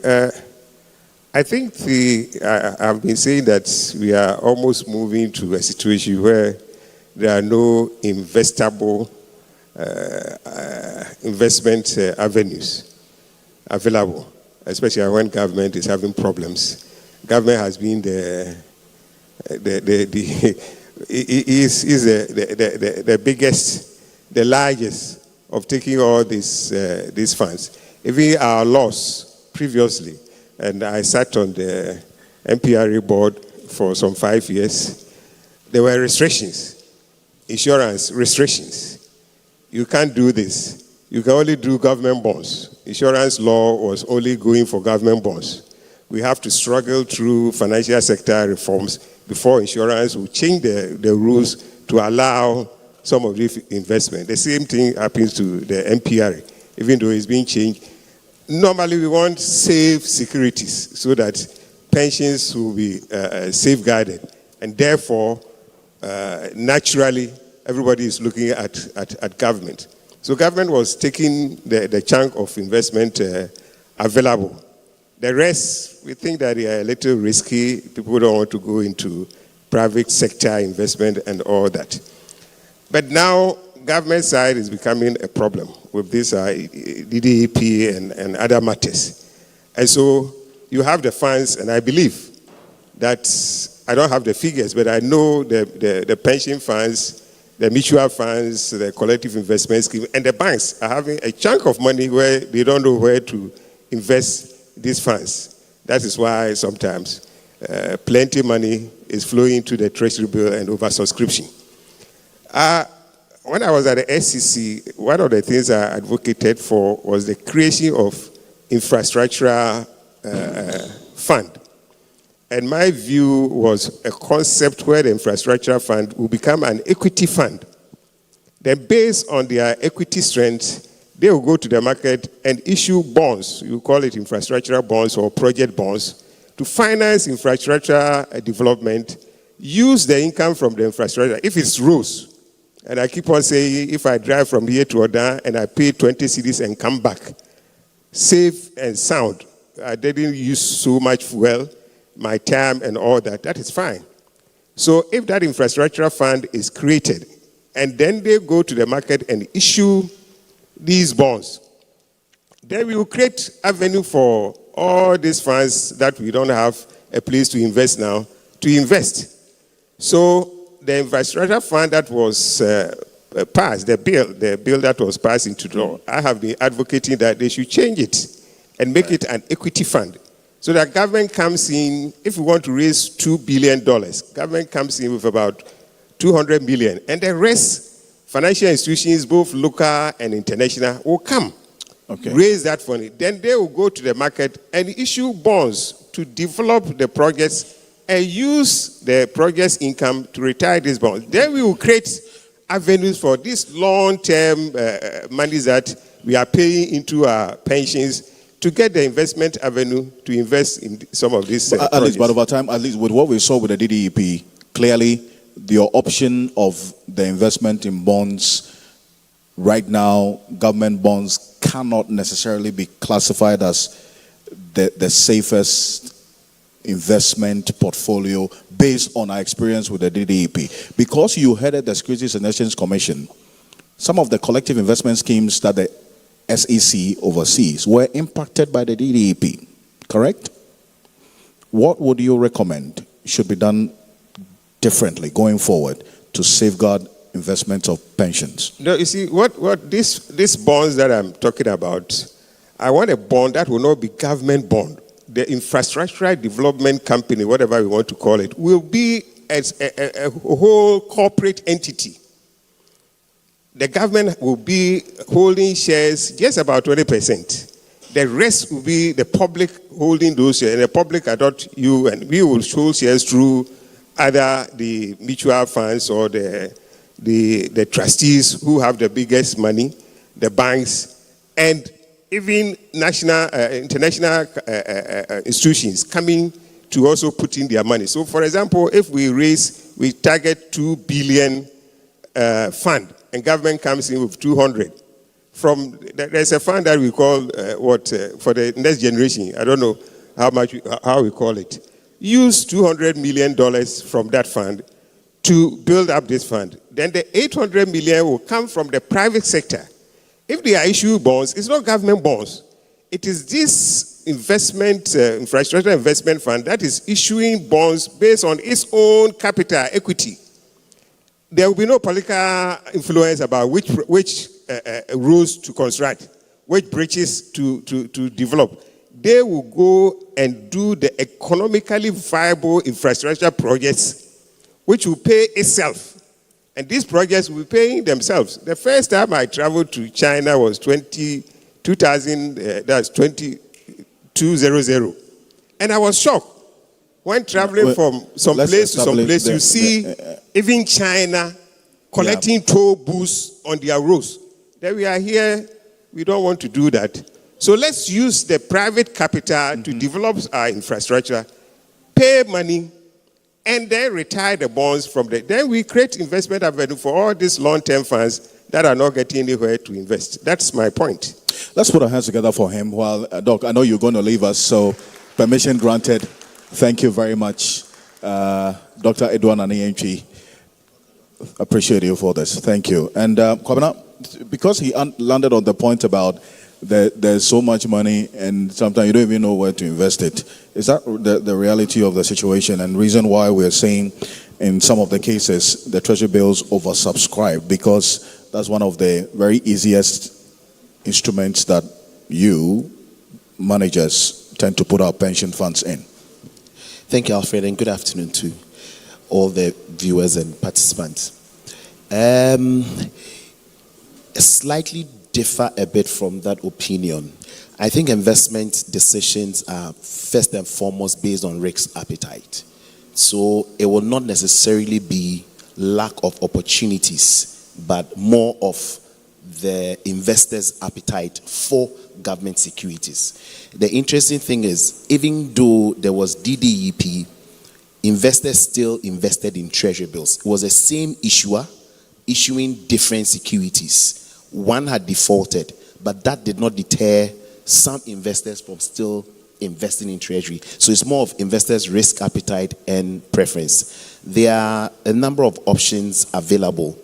I think I've been saying that we are almost moving to a situation where there are no investable investment avenues available, especially when government is having problems. Government has been the biggest, the largest of taking all these funds. Even our laws previously, and I sat on the MPRA board for some 5 years, there were restrictions, insurance restrictions. You can't do this. You can only do government bonds. Insurance law was only going for government bonds. We have to struggle through financial sector reforms before insurance will change the rules to allow some of this investment. The same thing happens to the MPRA, even though it's being changed. Normally, we want safe securities so that pensions will be safeguarded. And therefore, naturally, everybody is looking at government. So government was taking the chunk of investment available. The rest, we think that they are a little risky. People don't want to go into private sector investment and all that. But now, government side is becoming a problem with this DDEP and other matters. And so you have the funds, and I believe that, I don't have the figures, but I know the pension funds, the mutual funds, the collective investment scheme, and the banks are having a chunk of money where they don't know where to invest these funds. That is why sometimes plenty money is flowing into the treasury bill and oversubscription. When I was at the SEC, one of the things I advocated for was the creation of infrastructure fund. And my view was a concept where the infrastructure fund will become an equity fund. Then based on their equity strength, they will go to the market and issue bonds. You call it infrastructure bonds or project bonds to finance infrastructure development, use the income from the infrastructure. If it's roads, and I keep on saying, if I drive from here to Oda and I pay 20 cedis and come back, safe and sound, I didn't use so much fuel, my time and all that, that is fine. So if that infrastructure fund is created, and then they go to the market and issue these bonds, then we will create avenue for all these funds that we don't have a place to invest now, to invest. So the infrastructure fund that was passed, the bill that was passed into law, I have been advocating that they should change it and make it an equity fund. So that government comes in, if we want to raise $2 billion, government comes in with about 200 million. And the rest, financial institutions, both local and international, will come, raise that fund. Then they will go to the market and issue bonds to develop the projects and use the project's income to retire these bonds. Then we will create avenues for this long-term money that we are paying into our pensions to get the investment avenue to invest in some of these at least, but over time, at least with what we saw with the DDEP, clearly your option of the investment in bonds right now, government bonds cannot necessarily be classified as the safest investment portfolio based on our experience with the DDEP. Because you headed the Securities and Exchange Commission, some of the collective investment schemes that the SEC oversees were impacted by the DDEP, correct? What would you recommend should be done differently going forward to safeguard investment of pensions? No, you see, what these bonds that I'm talking about, I want a bond that will not be government bond. The infrastructure development company, whatever we want to call it, will be as a whole corporate entity. The government will be holding shares just about 20%. The rest will be the public holding those shares. And the public are not you, and we will hold shares through either the mutual funds or the trustees who have the biggest money, the banks, and even national, international institutions coming to also put in their money. So, for example, if we target 2 billion fund, and government comes in with 200. There's a fund that we call for the next generation. I don't know how we call it. Use $200 million from that fund to build up this fund. Then the 800 million will come from the private sector. If they are issuing bonds, it's not government bonds. It is this investment, infrastructure investment fund that is issuing bonds based on its own capital equity. There will be no political influence about which rules to construct, which bridges to develop. They will go and do the economically viable infrastructure projects, which will pay itself. And these projects will be paying themselves. The first time I traveled to China was 2000, that's 2200. And I was shocked. When traveling from some place to some place, you see even China collecting toll booths on their roads. Then we are here, we don't want to do that. So let's use the private capital to develop our infrastructure, pay money, and then retire the bonds from there. Then we create investment avenue for all these long-term funds that are not getting anywhere to invest. That's my point. Let's put our hands together for him. While, Doc, I know you're going to leave us, so permission granted. Thank you very much, Dr. Edouard Nani-Antwi. Appreciate you for this. Thank you. And Kwabena, because he landed on the point about there's so much money and sometimes you don't even know where to invest it. Is that the reality of the situation and reason why we're saying in some of the cases the treasury bills oversubscribed? Because that's one of the very easiest instruments that you managers tend to put our pension funds in. Thank you, Alfred, and good afternoon to all the viewers and participants. Slightly differ a bit from that opinion. I think investment decisions are first and foremost based on risk appetite. So it will not necessarily be lack of opportunities, but more of the investor's appetite for government securities. The interesting thing is, even though there was DDEP, investors still invested in treasury bills. It was the same issuer issuing different securities. One had defaulted, but that did not deter some investors from still investing in treasury. So it's more of investors' risk appetite and preference. There are a number of options available,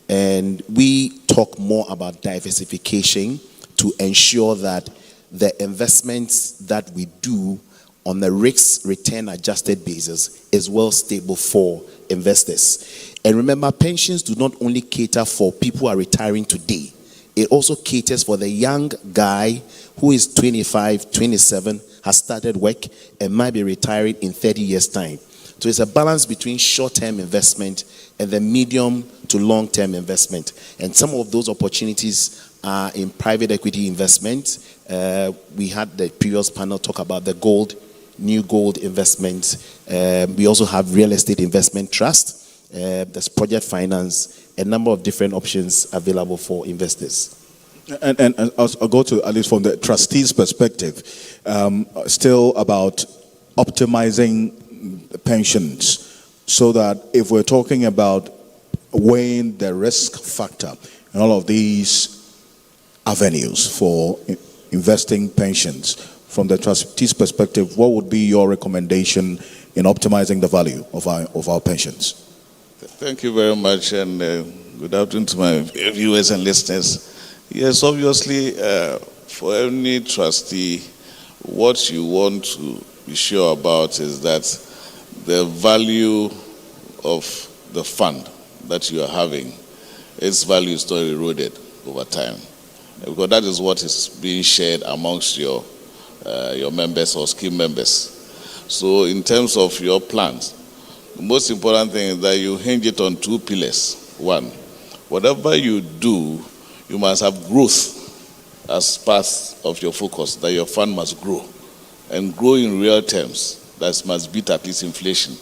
and we talk more about diversification to ensure that the investments that we do on the risk return adjusted basis is well stable for investors. And remember, pensions do not only cater for people who are retiring today. It also caters for the young guy who is 25, 27, has started work and might be retiring in 30 years' time. So it's a balance between short-term investment and the medium to long-term investment. And some of those opportunities are in private equity investment. We had the previous panel talk about the gold, new gold investment. We also have real estate investment trust. There's project finance, a number of different options available for investors. And I'll go to, at least from the trustees' perspective, still about optimizing the pensions, so that if we're talking about weighing the risk factor and all of these avenues for investing pensions, from the trustees' perspective, what would be your recommendation in optimizing the value of our pensions? Thank you very much, and good afternoon to my viewers and listeners. Yes, obviously, for any trustee, what you want to be sure about is that the value of the fund that you are having, its value is not eroded over time, because that is what is being shared amongst your members or scheme members. So in terms of your plans, the most important thing is that you hinge it on two pillars. One, whatever you do, you must have growth as part of your focus, that your fund must grow, and grow in real terms. That must beat at least inflation,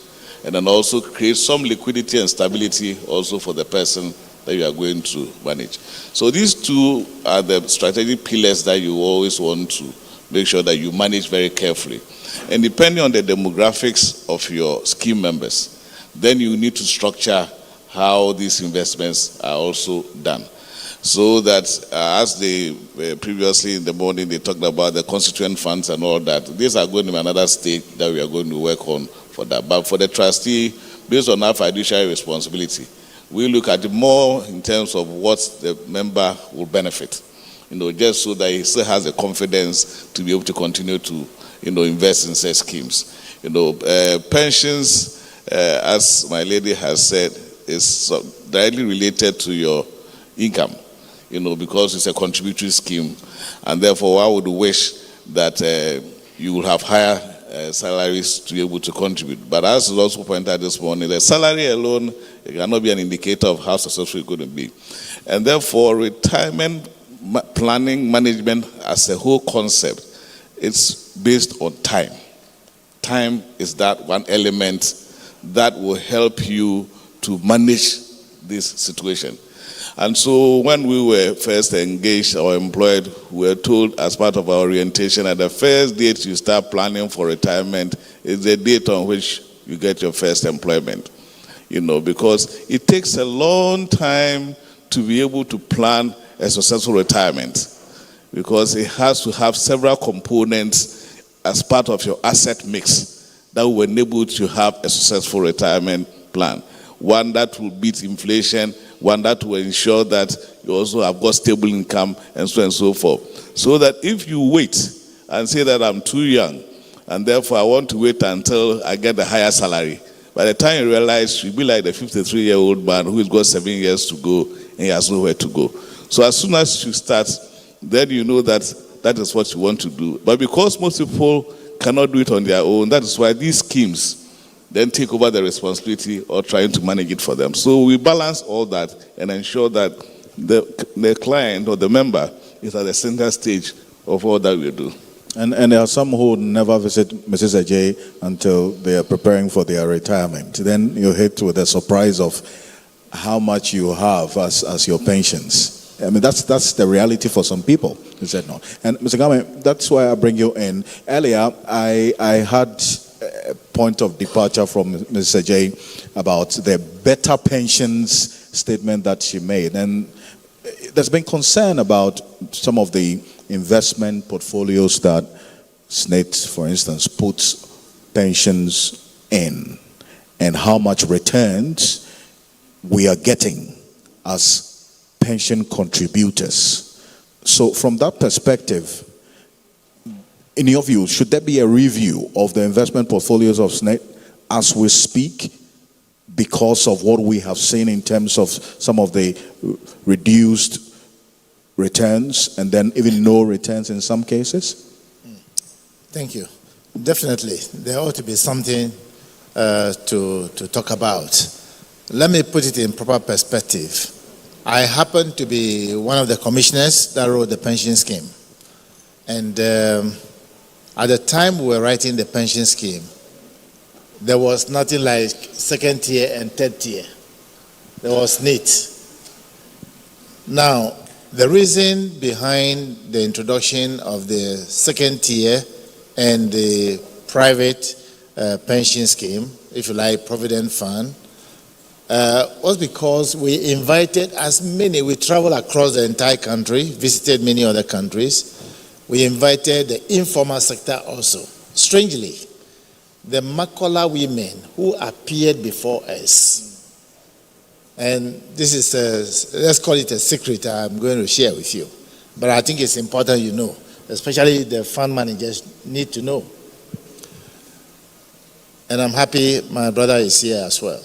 and then also create some liquidity and stability also for the person that you are going to manage. So these two are the strategic pillars that you always want to make sure that you manage very carefully. And depending on the demographics of your scheme members, then you need to structure how these investments are also done. So that as they previously in the morning, they talked about the constituent funds and all that. These are going to be another stage that we are going to work on for that. But for the trustee, based on our fiduciary responsibility, we look at it more in terms of what the member will benefit. Just so that he still has the confidence to be able to continue to, invest in such schemes. Pensions, as my lady has said, is directly related to your income, because it's a contributory scheme, and therefore I would wish that you would have higher salaries to be able to contribute. But as is also pointed out this morning, the salary alone cannot be an indicator of how successful it's going to be. And therefore, retirement planning management as a whole concept, it's based on time. Time is that one element that will help you to manage this situation. And so when we were first engaged or employed, we were told as part of our orientation that the first date you start planning for retirement is the date on which you get your first employment. Because it takes a long time to be able to plan a successful retirement, because it has to have several components as part of your asset mix that will enable you to have a successful retirement plan. One that will beat inflation, one that will ensure that you also have got stable income, and so on and so forth. So that if you wait and say that I'm too young, and therefore I want to wait until I get a higher salary, by the time you realize you'll be like the 53-year-old man who's got 7 years to go and he has nowhere to go. So as soon as you start, then you know that that is what you want to do. But because most people cannot do it on their own, that is why these schemes then take over the responsibility or trying to manage it for them. So we balance all that and ensure that the client or the member is at the center stage of all that we do. And there are some who never visit Mrs. Ajay until they are preparing for their retirement. Then you hit with the surprise of how much you have as your pensions. I mean, that's the reality for some people. You said no. And Mr. Game, that's why I bring you in. Earlier, I had a point of departure from Mrs. Ajay about the better pensions statement that she made. And there's been concern about some of the investment portfolios that SNIT, for instance, puts pensions in, and how much returns we are getting as pension contributors. So from that perspective, in your view, should there be a review of the investment portfolios of SNIT as we speak, because of what we have seen in terms of some of the reduced returns and then even no returns in some cases? Thank you. Definitely, there ought to be something to talk about. Let me put it in proper perspective. I happen to be one of the commissioners that wrote the pension scheme. And at the time we were writing the pension scheme, there was nothing like second tier and third tier. There was NIT. Now, The reason behind the introduction of the second tier and the private pension scheme, if you like, Provident Fund, was because we invited as many, we traveled across the entire country, visited many other countries. We invited the informal sector also. Strangely, the Makola women who appeared before us, and this is, let's call it a secret I'm going to share with you, but I think it's important you know, especially the fund managers need to know. And I'm happy my brother is here as well,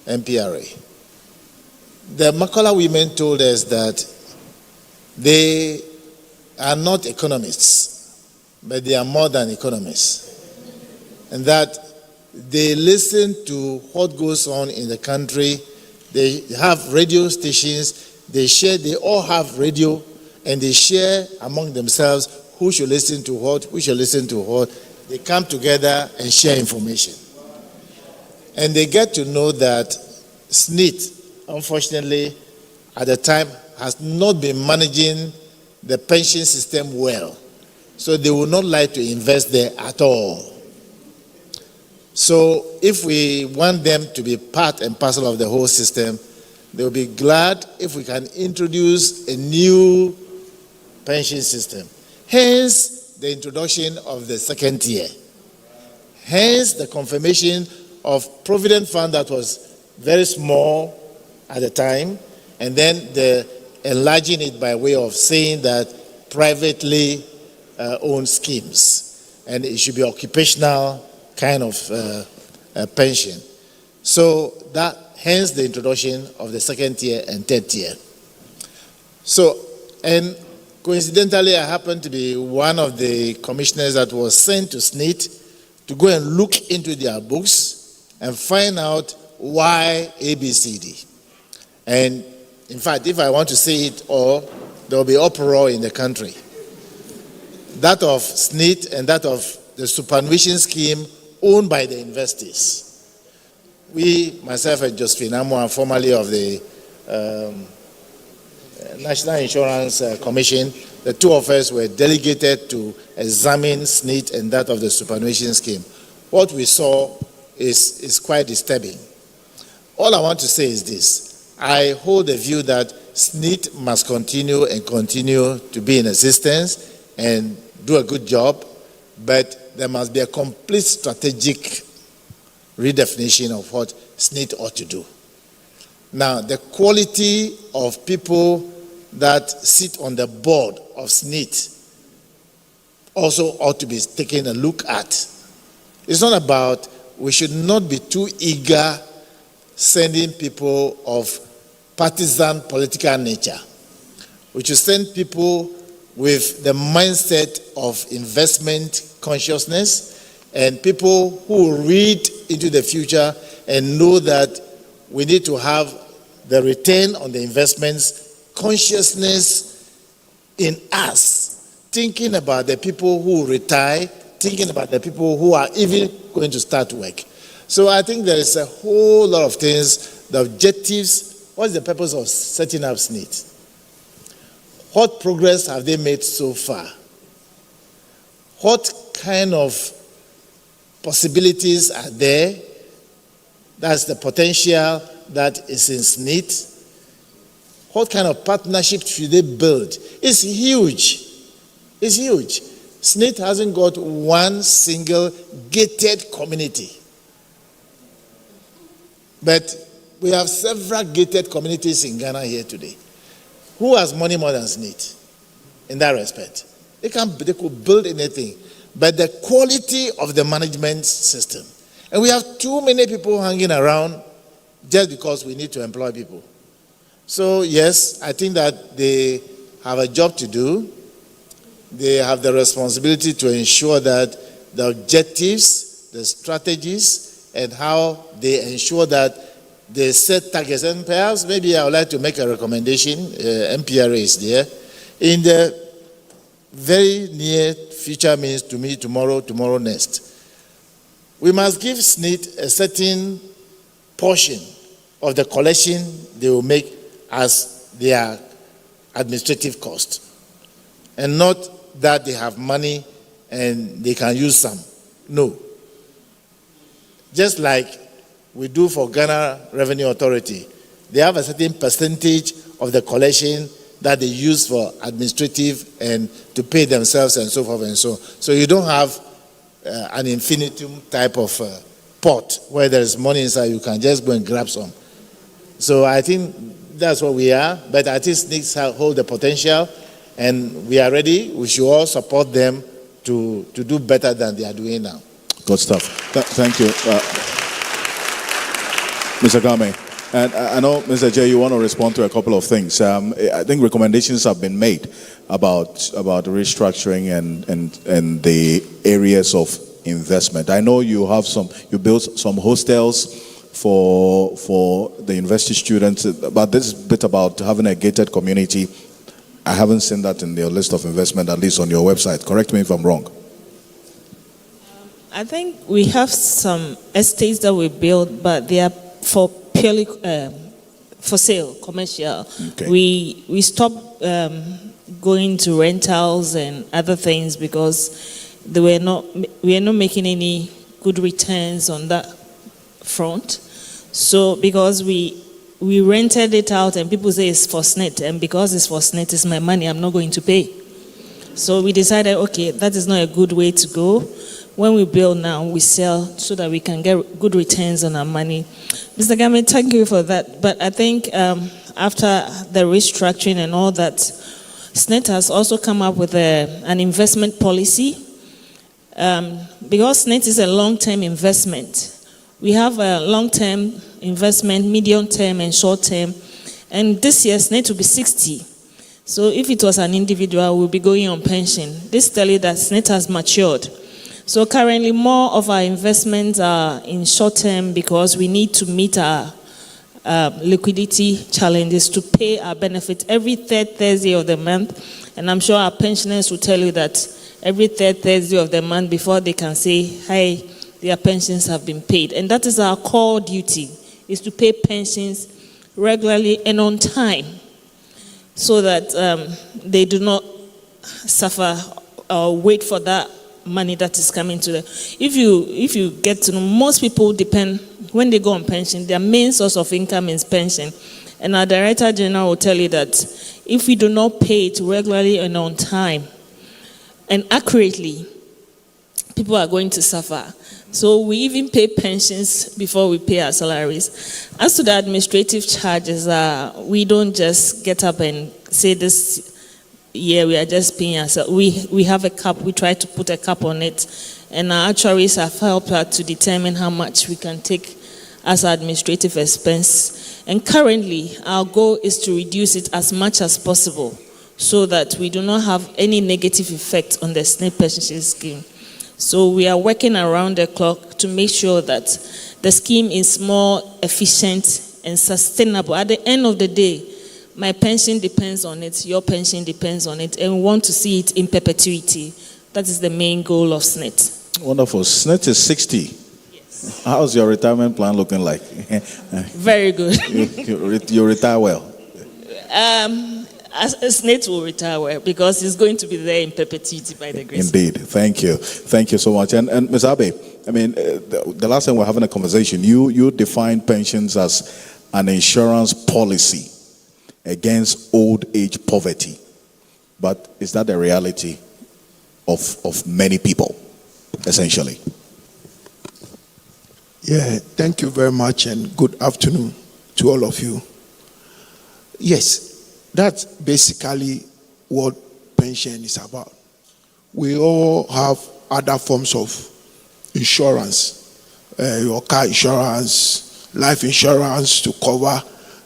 MPRA. The Makola women told us that they are not economists, but they are more than economists. And that they listen to what goes on in the country. They have radio stations, they all have radio, and they share among themselves who should listen to what, who should listen to what. They come together and share information. And they get to know that SNIT, unfortunately, at the time, has not been managing the pension system well. So they would not like to invest there at all. So if we want them to be part and parcel of the whole system, they will be glad if we can introduce a new pension system. Hence, the introduction of the second tier. Hence, the confirmation of Provident Fund that was very small at the time, and then the enlarging it by way of saying that privately owned schemes, and it should be occupational kind of pension. So that, hence the introduction of the second tier and third tier. So, and coincidentally, I happened to be one of the commissioners that was sent to SNIT to go and look into their books and find out why ABCD. And in fact, if I want to say it all, there will be uproar in the country. That of SNIT and that of the superannuation scheme owned by the investors. We, myself and Josephine Amo, formerly of the National Insurance Commission, the two of us were delegated to examine SNIT and that of the superannuation scheme. What we saw is quite disturbing. All I want to say is this. I hold the view that SNIT must continue and continue to be in existence and do a good job, but there must be a complete strategic redefinition of what SNIT ought to do. Now, the quality of people that sit on the board of SNIT also ought to be taken a look at. It's not about, we should not be too eager sending people of partisan political nature. We should send people with the mindset of investment consciousness and people who read into the future and know that we need to have the return on the investments consciousness in us, thinking about the people who retire, thinking about the people who are even going to start work. So I think there is a whole lot of things, the objectives. What's the purpose of setting up SNIT? What progress have they made so far? What kind of possibilities are there? That's the potential that is in SNIT. What kind of partnership should they build? It's huge. It's huge. SNIT hasn't got one single gated community. But we have several gated communities in Ghana here today. Who has money more than SNIT in that respect? They could build anything. But the quality of the management system. And we have too many people hanging around just because we need to employ people. So yes, I think that they have a job to do. They have the responsibility to ensure that the objectives, the strategies, and how they ensure that they set targets. And perhaps maybe I would like to make a recommendation, MPRA is there. In the very near future, means to me tomorrow next, we must give SNIT a certain portion of the collection they will make as their administrative cost. And not that they have money and they can use some. No. Just like we do for Ghana Revenue Authority, they have a certain percentage of the collection that they use for administrative and to pay themselves and so forth and so on. So you don't have an infinitum type of pot where there's money inside, you can just go and grab some. So I think that's what we are, but artists need to hold the potential, and we are ready. We should all support them to do better than they are doing now. Good stuff. Thank you. Mr. Game, and I know, Mr. J, you want to respond to a couple of things. I think recommendations have been made about restructuring and the areas of investment. I know you built some hostels for the university students, but this bit about having a gated community, I haven't seen that in your list of investment, at least on your website. Correct me if I'm wrong. I think we have some estates that we built, but they are for purely for sale, commercial. Okay. We stopped going to rentals and other things because we are not making any good returns on that front. So because we rented it out and people say it's for SNET, and because it's for SNET, it's my money, I'm not going to pay. So we decided, okay, that is not a good way to go. When we build now, we sell so that we can get good returns on our money. Mr. Game, thank you for that. But I think after the restructuring and all that, SNET has also come up with an investment policy. Because SNET is a long-term investment, we have a long-term investment, medium-term, and short-term. And this year, SNET will be 60. So if it was an individual, we'll be going on pension. This tells you that SNET has matured. So currently, more of our investments are in short-term because we need to meet our liquidity challenges to pay our benefits every third Thursday of the month. And I'm sure our pensioners will tell you that every third Thursday of the month before they can say, hey, their pensions have been paid. And that is our core duty, is to pay pensions regularly and on time so that they do not suffer or wait for that money that is coming to them. If you get to know, most people depend, when they go on pension, their main source of income is pension. And our Director General will tell you that if we do not pay it regularly and on time and accurately, people are going to suffer. So we even pay pensions before we pay our salaries. As to the administrative charges, we don't just get up and say this year we are just paying ourselves. We have a cap. We try to put a cap on it. And our actuaries have helped us to determine how much we can take as administrative expense. And currently, our goal is to reduce it as much as possible so that we do not have any negative effect on the SNP pension scheme. So we are working around the clock to make sure that the scheme is more efficient and sustainable. At the end of the day, my pension depends on it, your pension depends on it, and we want to see it in perpetuity. That is the main goal of SNET. Wonderful. SNET is 60. Yes. How's your retirement plan looking like? Very good. You retire well? SNET will retire well because it's going to be there in perpetuity by the grace. Indeed. Thank you. Thank you so much. And Ms. Abe, I mean, the last time we were having a conversation, you defined pensions as an insurance policy against old age poverty. But is that the reality of many people, essentially? Yeah, thank you very much and good afternoon to all of you. Yes, that's basically what pension is about. We all have other forms of insurance, your car insurance, life insurance to cover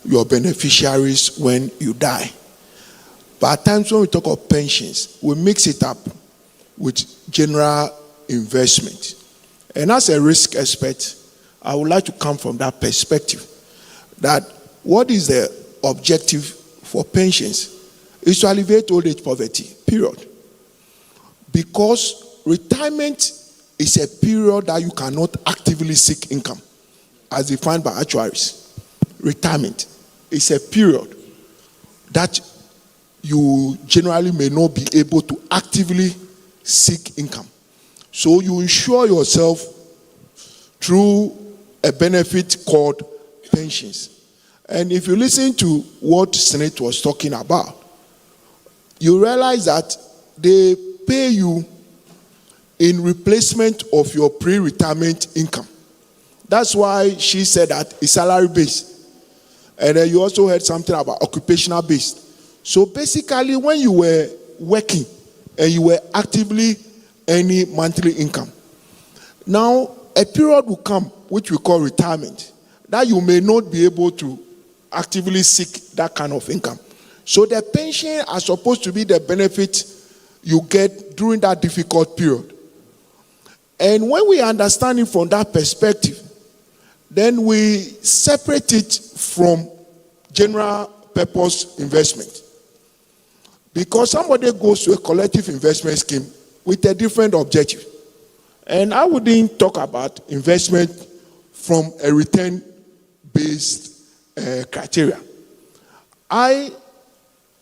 your beneficiaries when you die. But at times when we talk of pensions, we mix it up with general investment. And as a risk expert, I would like to come from that perspective, that what is the objective for pensions is to alleviate old age poverty, period. Because retirement is a period that you cannot actively seek income, as defined by actuaries. Retirement is a period that you generally may not be able to actively seek income. So you insure yourself through a benefit called pensions. And if you listen to what Senate was talking about, you realize that they pay you in replacement of your pre-retirement income. That's why she said that it's salary-based. And then you also heard something about occupational-based. So basically, when you were working and you were actively earning monthly income, now a period will come which we call retirement, that you may not be able to actively seek that kind of income. So the pension are supposed to be the benefit you get during that difficult period. And when we understand it from that perspective, then we separate it from general purpose investment. Because somebody goes to a collective investment scheme with a different objective. And I wouldn't talk about investment from a return-based criteria. I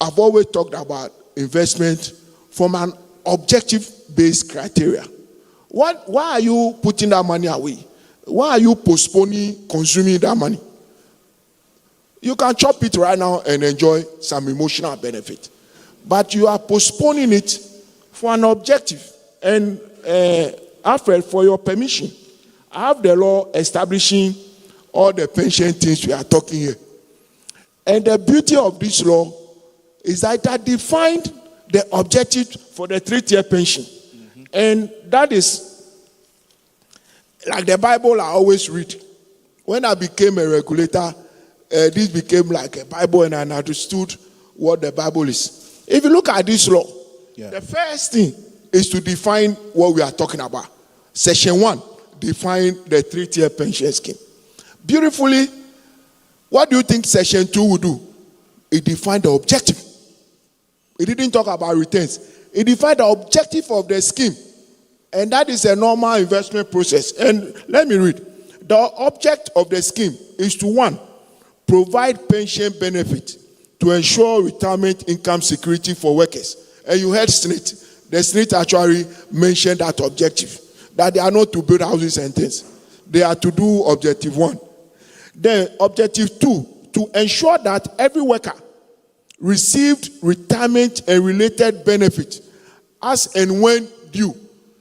have always talked about investment from an objective-based criteria. Why are you putting that money away? Why are you postponing consuming that money? You can chop it right now and enjoy some emotional benefit. But you are postponing it for an objective. And Alfred, for your permission, I have the law establishing all the pension things we are talking here. And the beauty of this law is that it defined the objective for the 3-tier pension. Mm-hmm. And that is, like the Bible I always read. When I became a regulator, this became like a Bible and I understood what the Bible is. If you look at this law, the first thing is to define what we are talking about. Section 1, define the 3-tier pension scheme. Beautifully, what do you think Section 2 will do? It defined the objective. It didn't talk about returns. It defined the objective of the scheme. And that is a normal investment process. And let me read. The object of the scheme is to, 1, provide pension benefit to ensure retirement income security for workers. And you heard SNIT. The SNIT actually mentioned that objective, that they are not to build houses and things. They are to do objective 1. Then objective 2, to ensure that every worker received retirement and related benefit as and when due.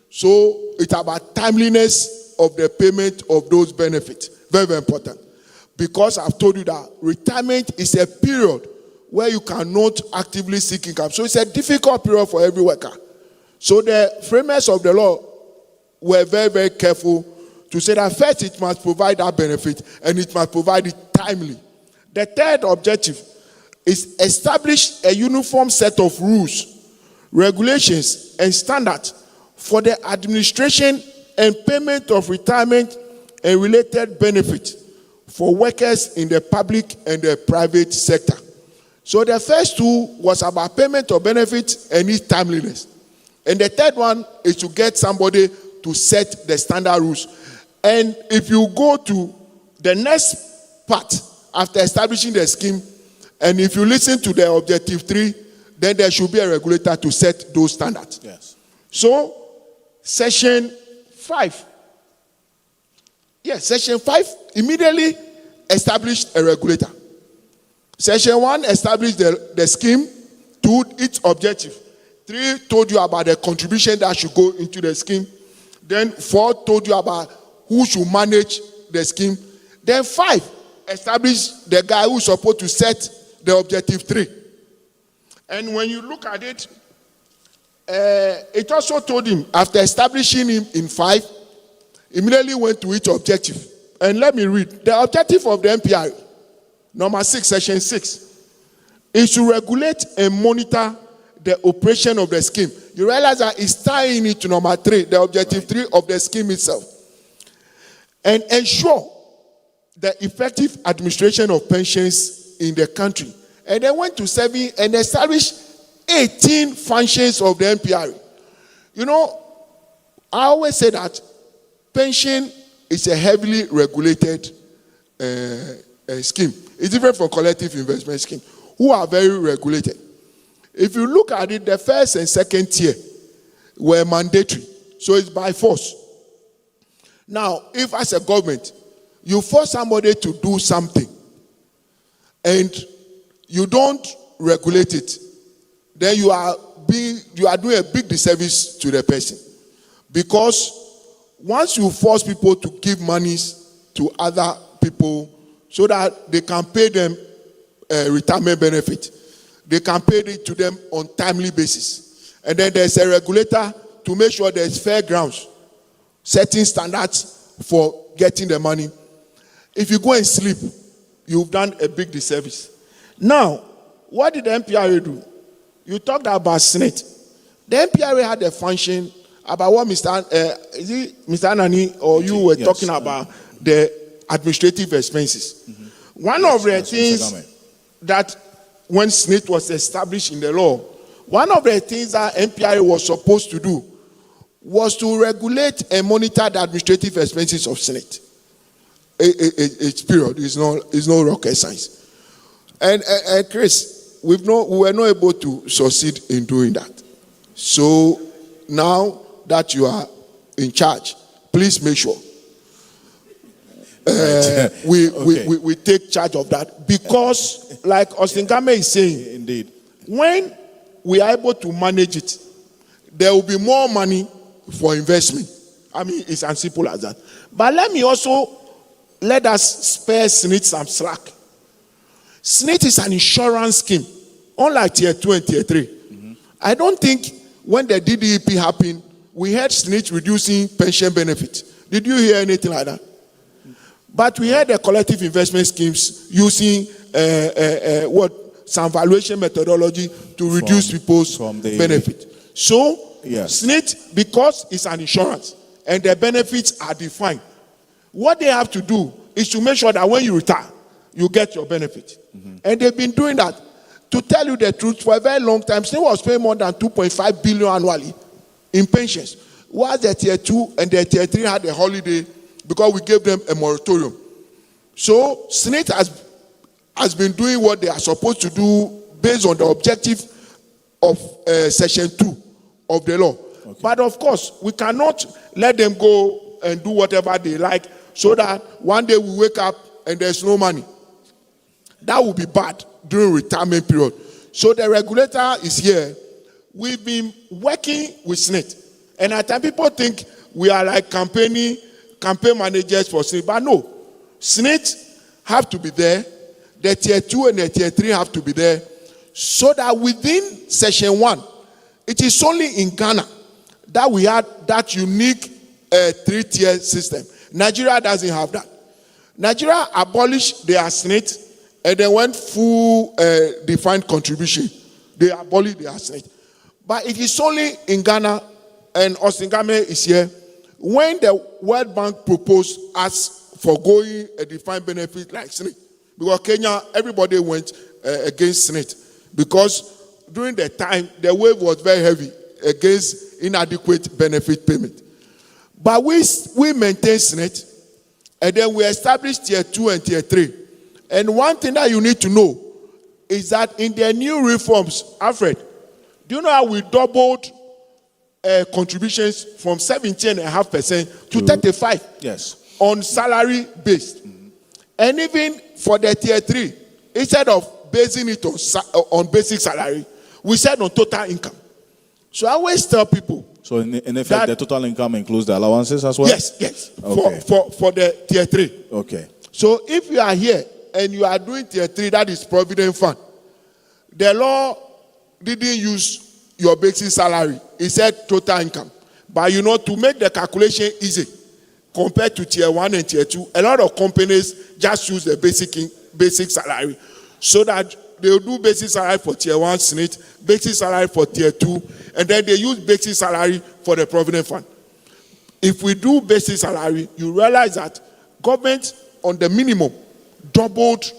So it's about timeliness of the payment of those benefits. Very, very important. Because I've told you that retirement is a period where you cannot actively seek income. So it's a difficult period for every worker. So the framers of the law were very, very careful to say that first it must provide that benefit and it must provide it timely. The third objective is establish a uniform set of rules, regulations, and standards for the administration and payment of retirement and related benefits for workers in the public and the private sector. So the first 2 was about payment of benefits and its timeliness. And the third one is to get somebody to set the standard rules. And if you go to the next part after establishing the scheme, and if you listen to the objective 3, then there should be a regulator to set those standards. Yes. So, section 5. Yes, section 5 immediately established a regulator. Section 1 established the scheme, 2, its objective. 3 told you about the contribution that should go into the scheme. Then 4 told you about who should manage the scheme. Then 5 established the guy who's supposed to set the objective 3. And when you look at it, it also told him, after establishing him in 5, immediately went to its objective. And let me read. The objective of the MPR, number 6, section 6, is to regulate and monitor the operation of the scheme. You realize that it's tying it to number 3, the objective 3 of the scheme itself. And ensure the effective administration of pensions in the country. And they went to 7 and established 18 functions of the MPR. You know, I always say that pension is a heavily regulated scheme. It's different from collective investment scheme, who are very regulated. If you look at it, the first and second tier were mandatory. So it's by force. Now, if as a government, you force somebody to do something and you don't regulate it, then you are doing a big disservice to the person. Because once you force people to give monies to other people so that they can pay them retirement benefit, they can pay it to them on timely basis. And then there's a regulator to make sure there's fair grounds, setting standards for getting the money. If you go and sleep, you've done a big disservice. Now, what did the MPRA do? You talked about Senate. The MPRA had a function about what Mr. Anani or you were talking about, the administrative expenses. Mm-hmm. One of the things that when Senate was established in the law, one of the things that MPRA was supposed to do was to regulate and monitor the administrative expenses of Senate. It's period. It's no rocket science. And Chris, we were not able to succeed in doing that. So now that you are in charge, please make sure we take charge of that. Because, like Austin Game is saying, indeed, when we are able to manage it, there will be more money for investment. I mean, it's as simple as that. But let us spare SNIT some slack. SNIT is an insurance scheme, unlike Tier 2 and Tier 3. Mm-hmm. I don't think when the DDEP happened, we had SNIT reducing pension benefits. Did you hear anything like that? But we had the collective investment schemes using some valuation methodology to reduce people's benefit. So, SNIT, because it's an insurance and the benefits are defined, what they have to do is to make sure that when you retire, you get your benefit. Mm-hmm. And they've been doing that. To tell you the truth, for a very long time, SNIT was paying more than 2.5 billion annually in pensions. While the Tier 2 and the Tier 3 had a holiday because we gave them a moratorium. So SNIT has been doing what they are supposed to do based on the objective of Section 2 of the law. Okay. But of course, we cannot let them go and do whatever they like so that one day we wake up and there's no money. That would be bad during retirement period. So the regulator is here. We've been working with SNIT. And at times people think we are like campaign managers for SNIT. But no, SNIT have to be there. The Tier 2 and the Tier 3 have to be there. So that within Section 1, it is only in Ghana that we had that unique 3-tier system. Nigeria doesn't have that. Nigeria abolished their SNIT and they went full defined contribution. They abolished their SNIT. But it is only in Ghana, and Austin Game is here, when the World Bank proposed us forgoing a defined benefit like SNIT. Because Kenya, everybody went against SNIT. Because during the time, the wave was very heavy against inadequate benefit payment. But we maintained SNIT, and then we established Tier 2 and Tier 3. And one thing that you need to know is that in the new reforms, Alfred, do you know how we doubled contributions from 17.5% to 35%? Yes. On salary based. Mm-hmm. And even for the Tier 3, instead of basing it on basic salary, we said on total income. So I always tell people. So in effect, the total income includes the allowances as well? Yes. Okay. For the Tier 3. Okay. So if you are here and you are doing Tier 3, that is Provident Fund. The law didn't use your basic salary. It said total income. But to make the calculation easy, compared to Tier 1 and Tier 2, a lot of companies just use the basic salary. So that they'll do basic salary for Tier 1 SNIT, basic salary for Tier 2, and then they use basic salary for the Provident Fund. If we do basic salary, you realize that government on the minimum doubled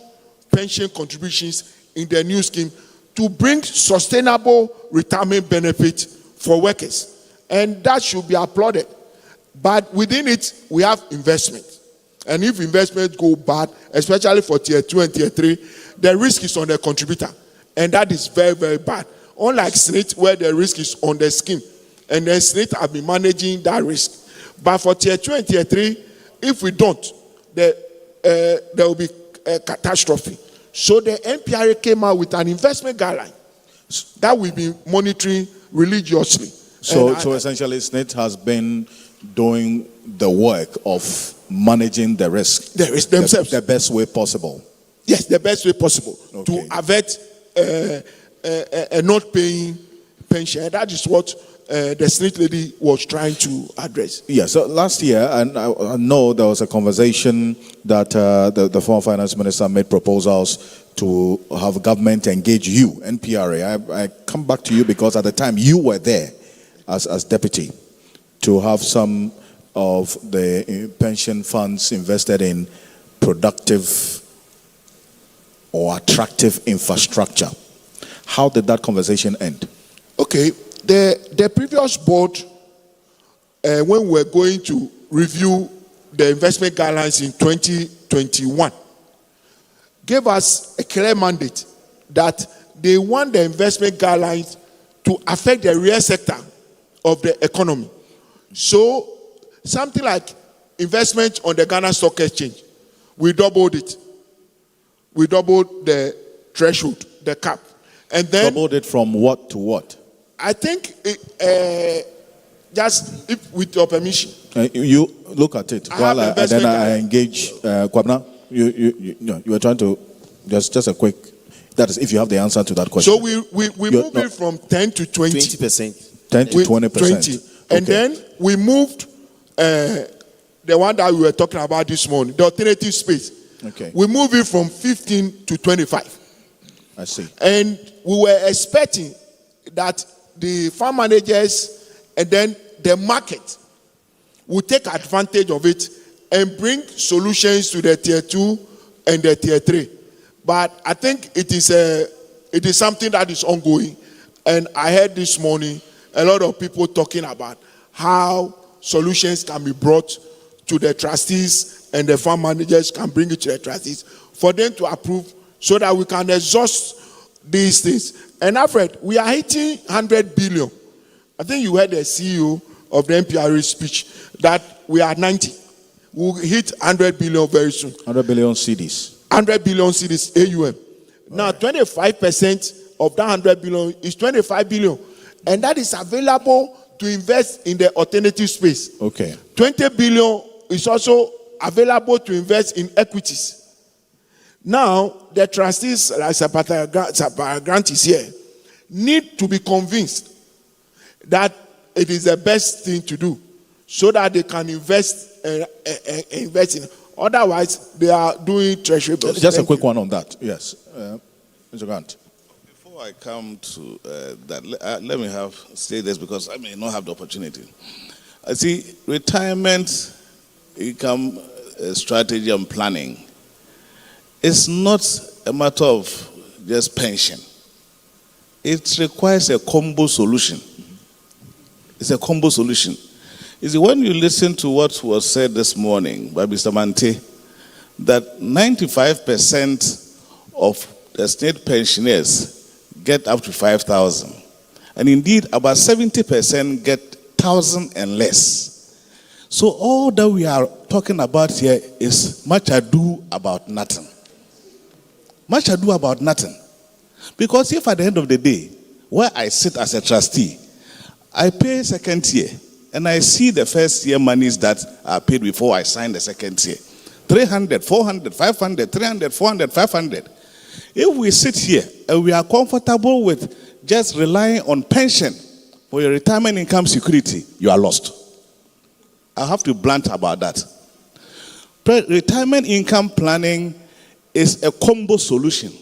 pension contributions in the new scheme to bring sustainable retirement benefit for workers. And that should be applauded. But within it, we have investment. And if investments go bad, especially for Tier 2 and Tier 3, the risk is on the contributor. And that is very, very bad. Unlike SNIT, where the risk is on the scheme, and then SNIT have been managing that risk. But for tier 2 and tier 3, if we don't, there will be a catastrophe. So the NPRA came out with an investment guideline that we've been monitoring religiously. So essentially, SNIT has been doing the work of managing the risk. The risk themselves. The best way possible. Yes, the best way possible to avert a not paying pension. And that is what the SNIT lady was trying to address. Yeah, so last year, and I know there was a conversation that the former finance minister made proposals to have government engage you, NPRA. I come back to you because at the time you were there as deputy to have some of the pension funds invested in productive or attractive infrastructure. How did that conversation end? Okay, the previous board, when we were going to review the investment guidelines in 2021, gave us a clear mandate that they want the investment guidelines to affect the real sector of the economy. So something like investment on the Ghana Stock Exchange, we doubled it. We doubled the threshold, the cap. And then doubled it from what to what? I think just with your permission. You look at it while I engage Kwabna. You were trying to just a quick. That is, if you have the answer to that question. So we moved it from 10 to 20. 20%. 10 to 20%. 20. And then we moved the one that we were talking about this morning, the alternative space. Okay. We moved it from 15 to 25. I see. And we were expecting that the farm managers and then the market would take advantage of it and bring solutions to the tier 2 and the tier 3. But I think it is something that is ongoing. And I heard this morning a lot of people talking about how solutions can be brought to the trustees and the farm managers can bring it to the trustees for them to approve so that we can exhaust these things. And Alfred, we are hitting 100 billion. I think you heard the CEO of the NPRA speech that we are 90. We'll hit 100 billion very soon. 100 billion cedis. 100 billion cedis AUM. Now, 25% of that 100 billion is 25 billion. And that is available to invest in the alternative space. Okay. 20 billion is also available to invest in equities. Now, the trustees, like Sapara Grant is here, need to be convinced that it is the best thing to do so that they can invest in. Otherwise, they are doing treasury bills. Just a quick one on that. Yes. Mr. Grant. Before I come to that, let me say this because I may not have the opportunity. I see retirement income strategy and planning. It's not a matter of just pension. It requires a combo solution. It's a combo solution. You see, when you listen to what was said this morning by Mr. Mante, that 95% of the state pensioners get up to 5,000. And indeed, about 70% get 1,000 and less. So all that we are talking about here is much ado about nothing. Much ado about nothing. Because if at the end of the day, where I sit as a trustee, I pay second tier, and I see the first year monies that are paid before I sign the second tier. 300, 400, 500, 300, 400, 500. If we sit here and we are comfortable with just relying on pension for your retirement income security, you are lost. I have to be blunt about that. Retirement income planning is a combo solution.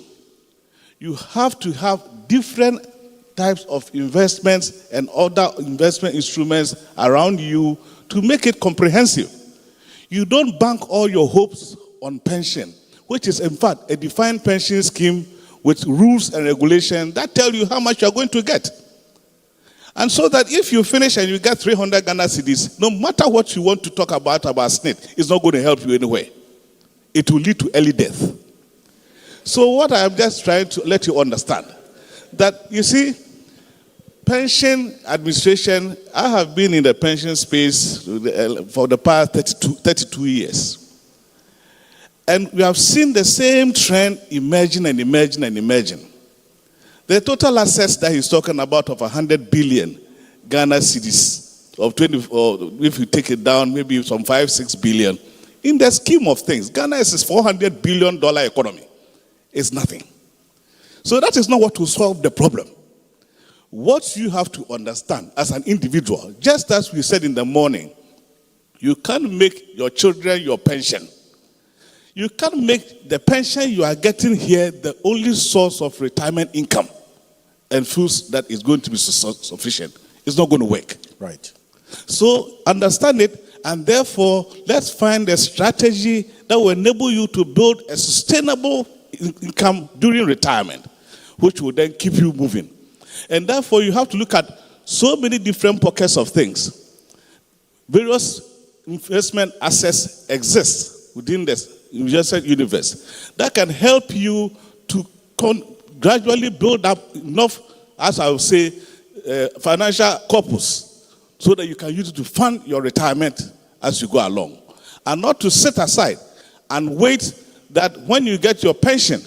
You have to have different types of investments and other investment instruments around you to make it comprehensive. You don't bank all your hopes on pension, which is in fact a defined pension scheme with rules and regulations that tell you how much you are going to get. And so that if you finish and you get 300 Ghana cedis, no matter what you want to talk about SNIT, it's not going to help you anywhere. It will lead to early death. So what I am just trying to let you understand, that you see, pension administration, I have been in the pension space for the past 32 years. And we have seen the same trend emerging and emerging and emerging. The total assets that he's talking about of 100 billion Ghana cedis, of 20, or if you take it down, maybe some 5-6 billion. In the scheme of things, Ghana is a $400 billion economy. It's nothing. So that is not what will solve the problem. What you have to understand as an individual, just as we said in the morning, you can't make your children your pension. You can't make the pension you are getting here the only source of retirement income and feels that is going to be sufficient. It's not going to work. Right. So understand it, and therefore let's find a strategy that will enable you to build a sustainable income during retirement, which will then keep you moving. And therefore you have to look at so many different pockets of things. Various investment assets exist within the investment universe that can help you to gradually build up enough, as I would say, financial corpus so that you can use it to fund your retirement as you go along. And not to sit aside and wait that when you get your pension,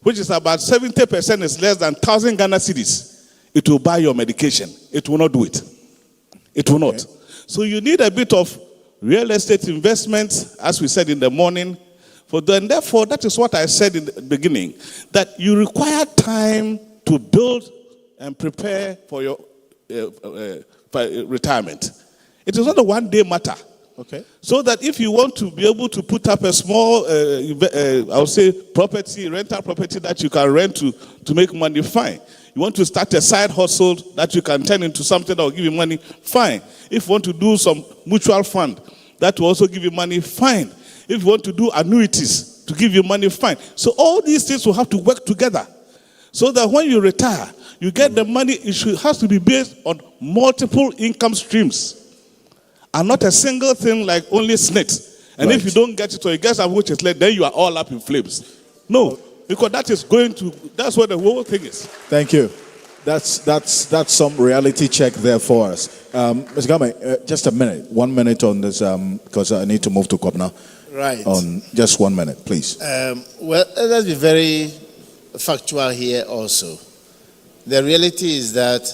which is about 70% is less than 1,000 Ghana cedis, it will buy your medication. It will not do it. It will not. So you need a bit of real estate investments, as we said in the morning. And therefore, that is what I said in the beginning, that you require time to build and prepare for your retirement. It is not a one-day matter. Okay. So that if you want to be able to put up a small, I would say, property, rental property that you can rent to make money, fine. You want to start a side hustle that you can turn into something that will give you money, fine. If you want to do some mutual fund that will also give you money, fine. If you want to do annuities to give you money, fine. So all these things will have to work together so that when you retire, you get the money. It has to be based on multiple income streams and not a single thing like only SNIT. And if you don't get it or you get something which is late, then you are all up in flames. No, because that's what the whole thing is. Thank you. That's some reality check there for us. Mr. Game, just a minute. 1 minute on this, because I need to move to Kobna. Right. On just 1 minute, please. Well, let's be very factual here also. The reality is that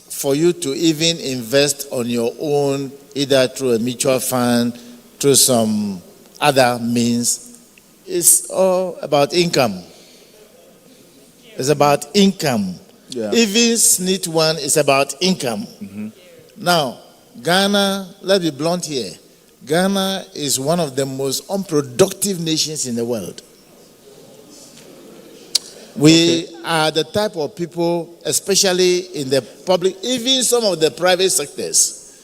for you to even invest on your own, either through a mutual fund, through some other means, it's all about income. It's about income. Yeah. Even SNIT one is about income. Mm-hmm. Now, Ghana, let's be blunt here. Ghana is one of the most unproductive nations in the world. We are the type of people, especially in the public, even some of the private sectors,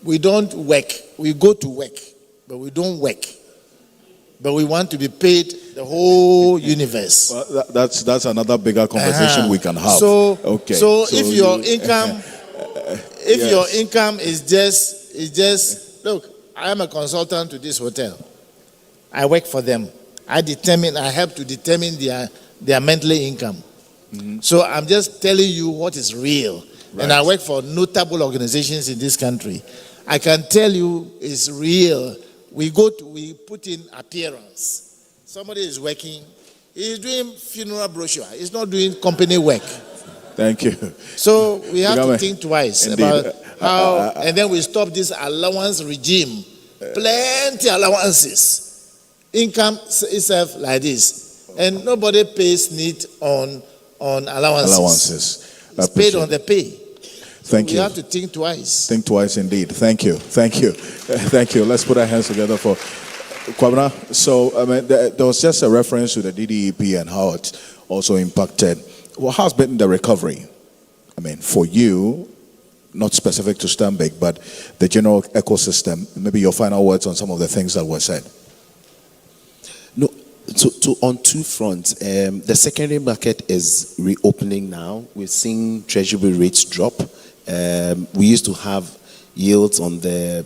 we don't work. We go to work, but we don't work. But we want to be paid the whole universe. Well, that's another bigger conversation we can have. So if your Yes. income is just look, I am a consultant to this hotel. I work for them. I help to determine their monthly income. Mm-hmm. So I'm just telling you what is real. Right. And I work for notable organizations in this country. I can tell you it's real. We put in appearance. Somebody is working. He's doing funeral brochure. He's not doing company work. Thank you. So we have to think twice Indeed. about how, and then we stop this allowance regime. Plenty allowances. Income itself like this. And nobody pays NEET on allowances. It's paid on the pay. Thank you. We have to think twice. Think twice indeed. Thank you. Thank you. Let's put our hands together for Kwabena. So, I mean, there was just a reference to the DDEP and how it also impacted. What has been the recovery? I mean, for you, not specific to Stanbic, but the general ecosystem. Maybe your final words on some of the things that were said. No, on two fronts. The secondary market is reopening now. We're seeing treasury rates drop. We used to have yields on the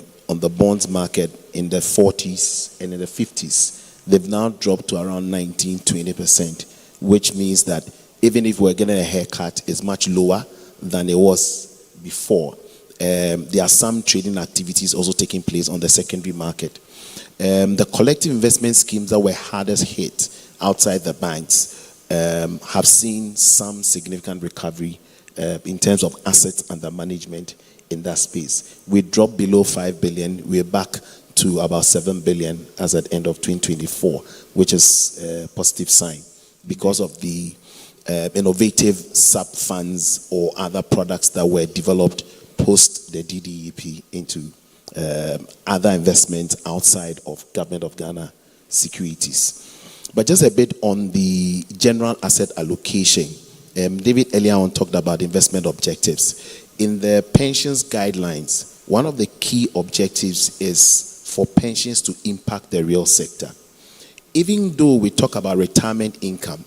bonds market in the 40s and in the 50s. They've now dropped to around 19-20%, which means that even if we're getting a haircut, is much lower than it was before. There are some trading activities also taking place on the secondary market. The collective investment schemes that were hardest hit outside the banks have seen some significant recovery in terms of assets under management in that space. We dropped below 5 billion. We're back to about 7 billion as at end of 2024, which is a positive sign because of the innovative sub-funds or other products that were developed post the DDEP into other investments outside of Government of Ghana securities. But just a bit on the general asset allocation. David earlier on talked about investment objectives. In the pensions guidelines, one of the key objectives is for pensions to impact the real sector. Even though we talk about retirement income,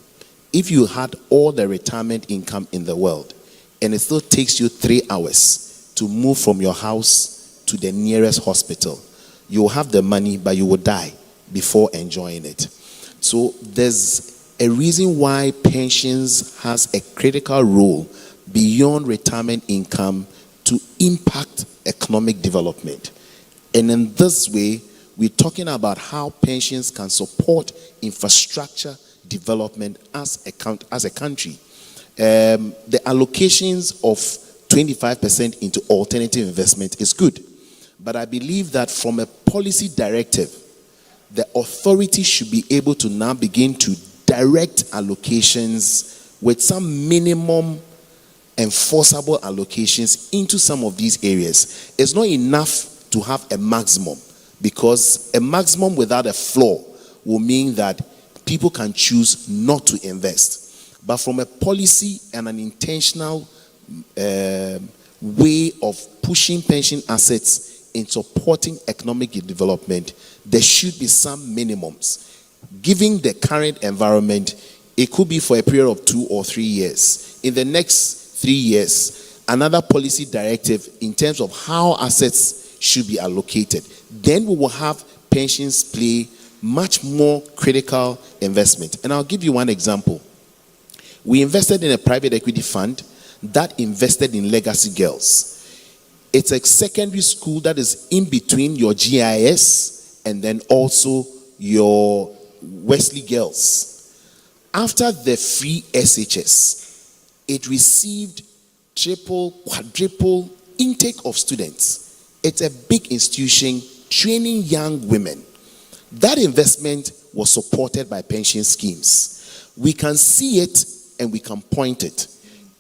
if you had all the retirement income in the world and it still takes you 3 hours to move from your house to the nearest hospital, you will have the money, but you will die before enjoying it. So there's a reason why pensions has a critical role beyond retirement income to impact economic development. And in this way, we're talking about how pensions can support infrastructure development as a country. The allocations of 25% into alternative investment is good. But I believe that from a policy directive, the authority should be able to now begin to direct allocations with some minimum enforceable allocations into some of these areas. It's not enough to have a maximum, because a maximum without a floor will mean that people can choose not to invest. But from a policy and an intentional way of pushing pension assets in supporting economic development, there should be some minimums. Given the current environment, it could be for a period of 2 or 3 years. In the next 3 years, another policy directive in terms of how assets should be allocated. Then we will have pensions play much more critical investment. And I'll give you one example. We invested in a private equity fund that invested in Legacy Girls. It's a secondary school that is in between your GIS and then also your Wesley Girls. After the free SHS, it received triple, quadruple intake of students. It's a big institution training young women. That investment was supported by pension schemes. We can see it and we can point it.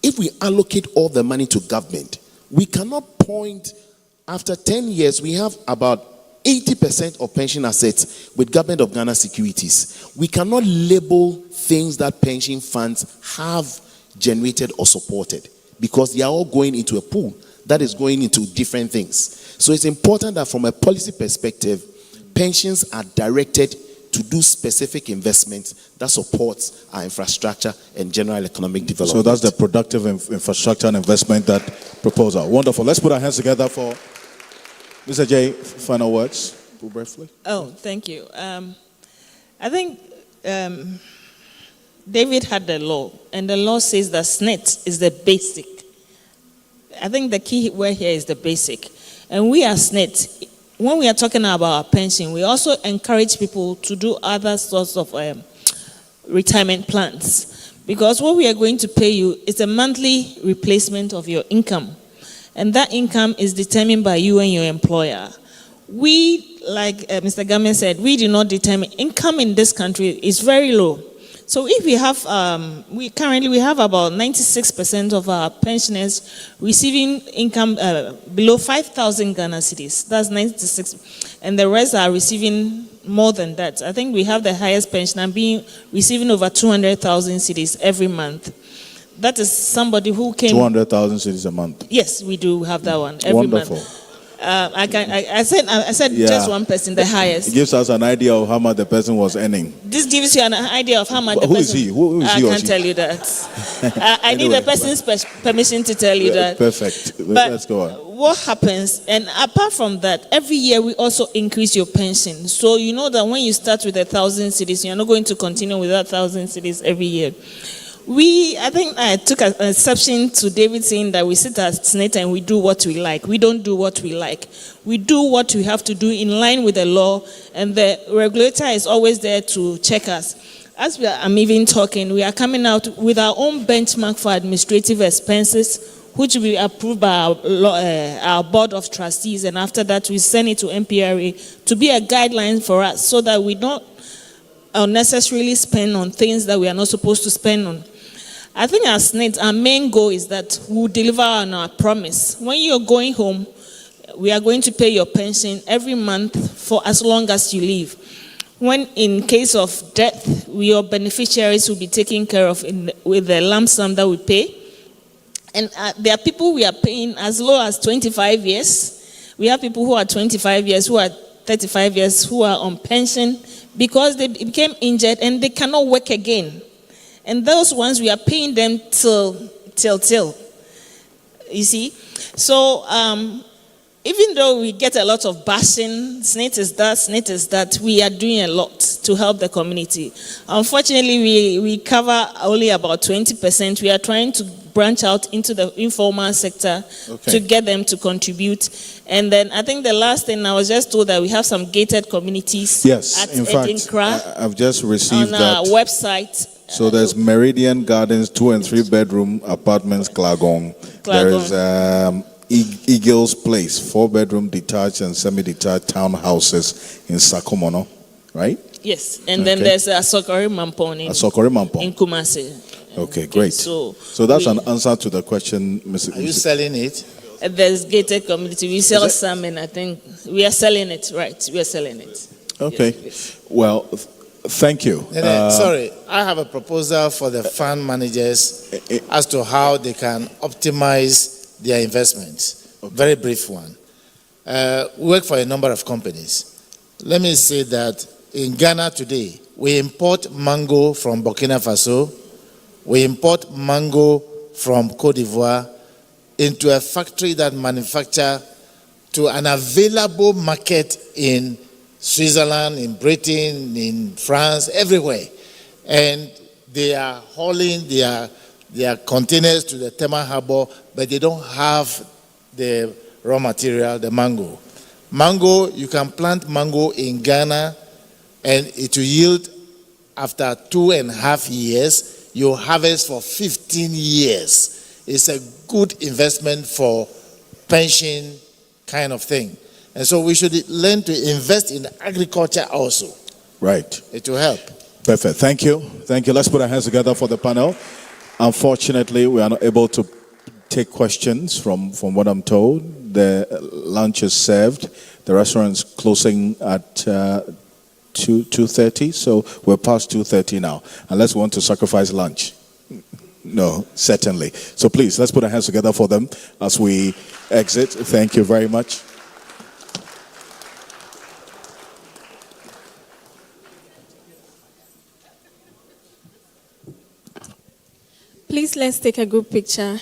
If we allocate all the money to government, we cannot point after 10 years, we have about 80% of pension assets with Government of Ghana securities. We cannot label things that pension funds have generated or supported because they are all going into a pool that is going into different things. So it's important that from a policy perspective, pensions are directed to do specific investments that supports our infrastructure and general economic development. So that's the productive infrastructure and investment that proposal. Wonderful. Let's put our hands together for Mr. J. Final words, briefly. Oh, thank you. I think David had the law, and the law says that SNET is the basic. I think the key word here is the basic. And we as SNET, when we are talking about our pension, we also encourage people to do other sorts of retirement plans. Because what we are going to pay you is a monthly replacement of your income. And that income is determined by you and your employer. We, like Mr. Gamen said, we do not determine. Income in this country is very low. So if we have, we have about 96% of our pensioners receiving income below 5,000 Ghana cedis. That's 96, and the rest are receiving more than that. I think we have the highest pensioner receiving over 200,000 cedis every month. That is somebody who came. 200,000 cedis a month. Yes, we do have that one every Wonderful. month. I said yeah. Just one person, the highest. It gives us an idea of how much the person was earning. This gives you an idea of how much the person... Who is he? Who is I he or can't she? tell you that. I need the person's permission to tell you that. Perfect. But let's go on. What happens, and apart from that, every year we also increase your pension. So you know that when you start with 1,000 cedis, you're not going to continue with 1,000 cedis every year. I think I took an exception to David saying that we sit at Senate and we do what we like. We don't do what we like. We do what we have to do in line with the law, and the regulator is always there to check us. As I'm even talking, we are coming out with our own benchmark for administrative expenses, which will be approved by our board of trustees, and after that we send it to MPRA to be a guideline for us so that we don't unnecessarily spend on things that we are not supposed to spend on. I think as NET, our main goal is that we'll deliver on our promise. When you're going home, we are going to pay your pension every month for as long as you live. When in case of death, your beneficiaries will be taken care of with the lump sum that we pay. And there are people we are paying as low as 25 years. We have people who are 25 years, who are 35 years, who are on pension because they became injured and they cannot work again. And those ones, we are paying them till. You see? So, even though we get a lot of bashing, SNIT is that, we are doing a lot to help the community. Unfortunately, we cover only about 20%. We are trying to branch out into the informal sector to get them to contribute. And then I think the last thing, I was just told that we have some gated communities at in fact, Edinkra I've just received on that. our website. So there's Meridian Gardens, 2 and 3 bedroom apartments, Klagong. There is Eagles Place, 4-bedroom detached and semi-detached townhouses in Sakomono, right? Yes, and then there's a Sokori Mampong in Kumasi. Okay, great. So that's an answer to the question, Mr. Are you selling it? There's gated community. We sell some, and I think we are selling it, right? We are selling it. Okay. Yes, well, thank you. Sorry, I have a proposal for the fund managers as to how they can optimize their investments. Very brief one. We work for a number of companies. Let me say that in Ghana today, we import mango from Burkina Faso. We import mango from Cote d'Ivoire into a factory that manufactures to an available market in Switzerland, in Britain, in France, everywhere. And they are hauling their containers to the Tema Harbor, but they don't have the raw material, the mango. Mango, you can plant mango in Ghana and it will yield after 2.5 years. You harvest for 15 years. It's a good investment for pension kind of thing. And so we should learn to invest in agriculture also. Right. It will help. Perfect. Thank you. Thank you. Let's put our hands together for the panel. Unfortunately, we are not able to take questions from what I'm told. The lunch is served. The restaurant's closing at 2:30, so we're past 2:30 now. Unless we want to sacrifice lunch. No, certainly. So please, let's put our hands together for them as we exit. Thank you very much. Please, let's take a group picture.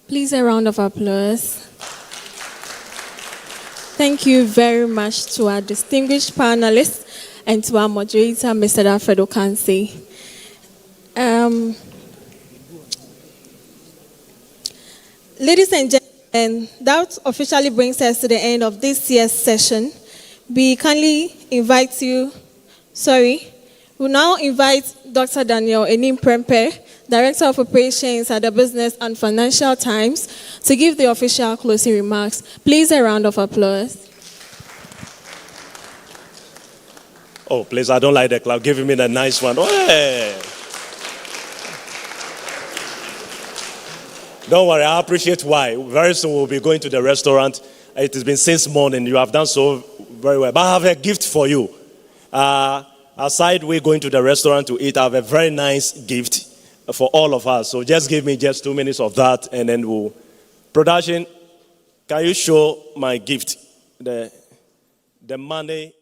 Please, a round of applause. Thank you very much to our distinguished panelists and to our moderator, Mr. Alfred Okansi. Ladies and gentlemen, that officially brings us to the end of this year's session. We kindly invite we now invite Dr. Daniel Enim Prempe, Director of Operations at the Business and Financial Times, to give the official closing remarks. Please, a round of applause. Oh, please, I don't like the clap. Give me the nice one. Oh, hey. Don't worry, I appreciate why. Very soon we'll be going to the restaurant. It has been since morning. You have done so very well. But I have a gift for you. Aside we're going to the restaurant to eat, I have a very nice gift for all of us. So just give me just 2 minutes of that, and then we'll... Production, can you show my gift? The money...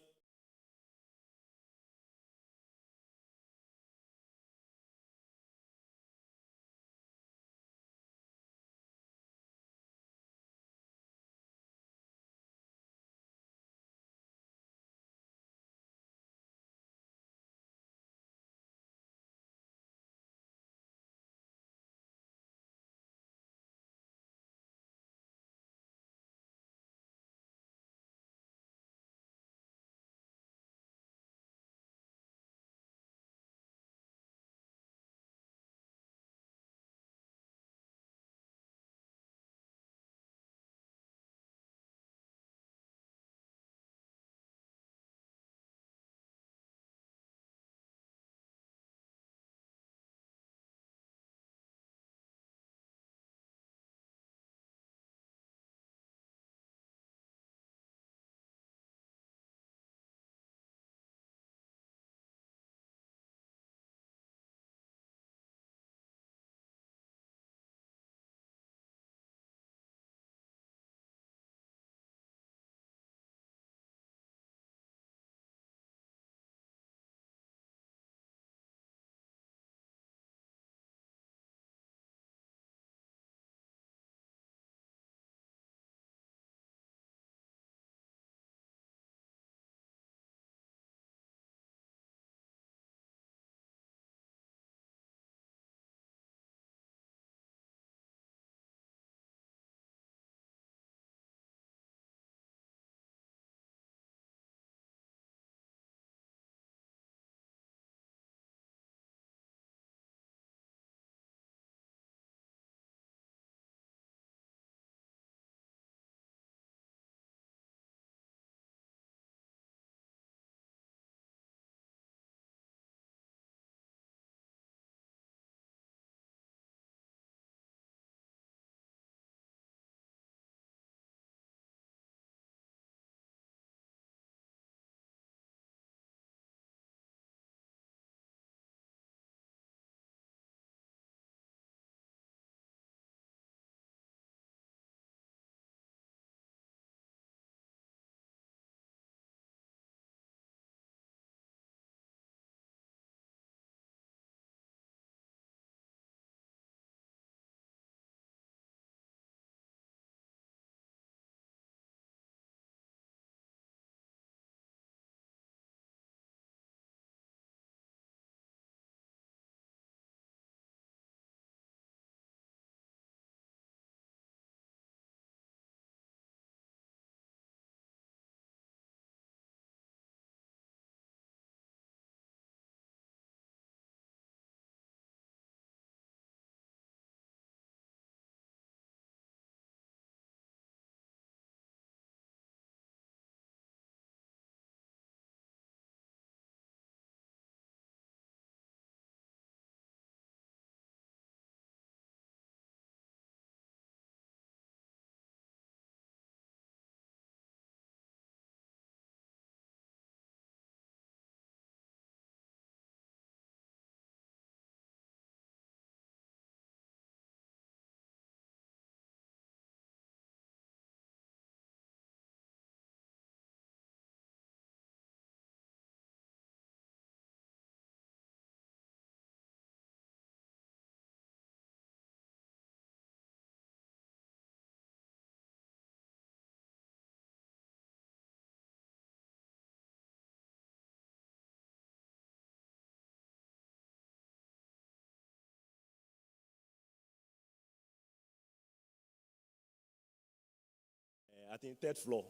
I think third floor.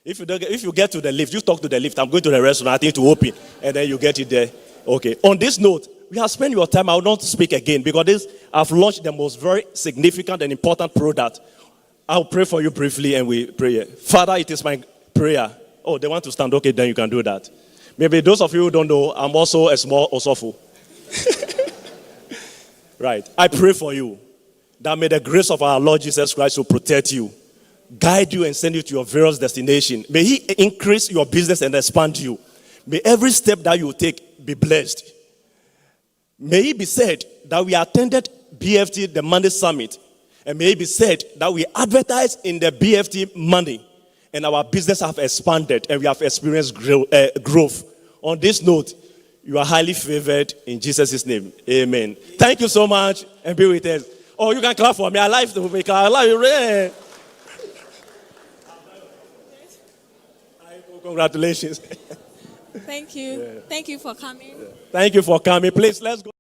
If you get to the lift, you talk to the lift. I'm going to the restaurant. I think to open, and then you get it there. Okay. On this note, we have spent your time. I will not speak again because I've launched the most very significant and important product. I'll pray for you briefly, and we pray. Father, it is my prayer. Oh, they want to stand. Okay, then you can do that. Maybe those of you who don't know, I'm also a small Osofo. Right. I pray for you that may the grace of our Lord Jesus Christ will protect you, guide you, and send you to your various destinations. May He increase your business and expand you. May every step that you take be blessed. May it be said that we attended BFT, the Monday Summit, and may it be said that we advertised in the BFT money, and our business have expanded, and we have experienced growth. On this note, you are highly favored in Jesus' name. Amen. Thank you so much, and be with us. Oh, you can clap for me. I like to make I like you. Congratulations. Thank you. Yeah. Thank you for coming. Thank you for coming. Please, let's go.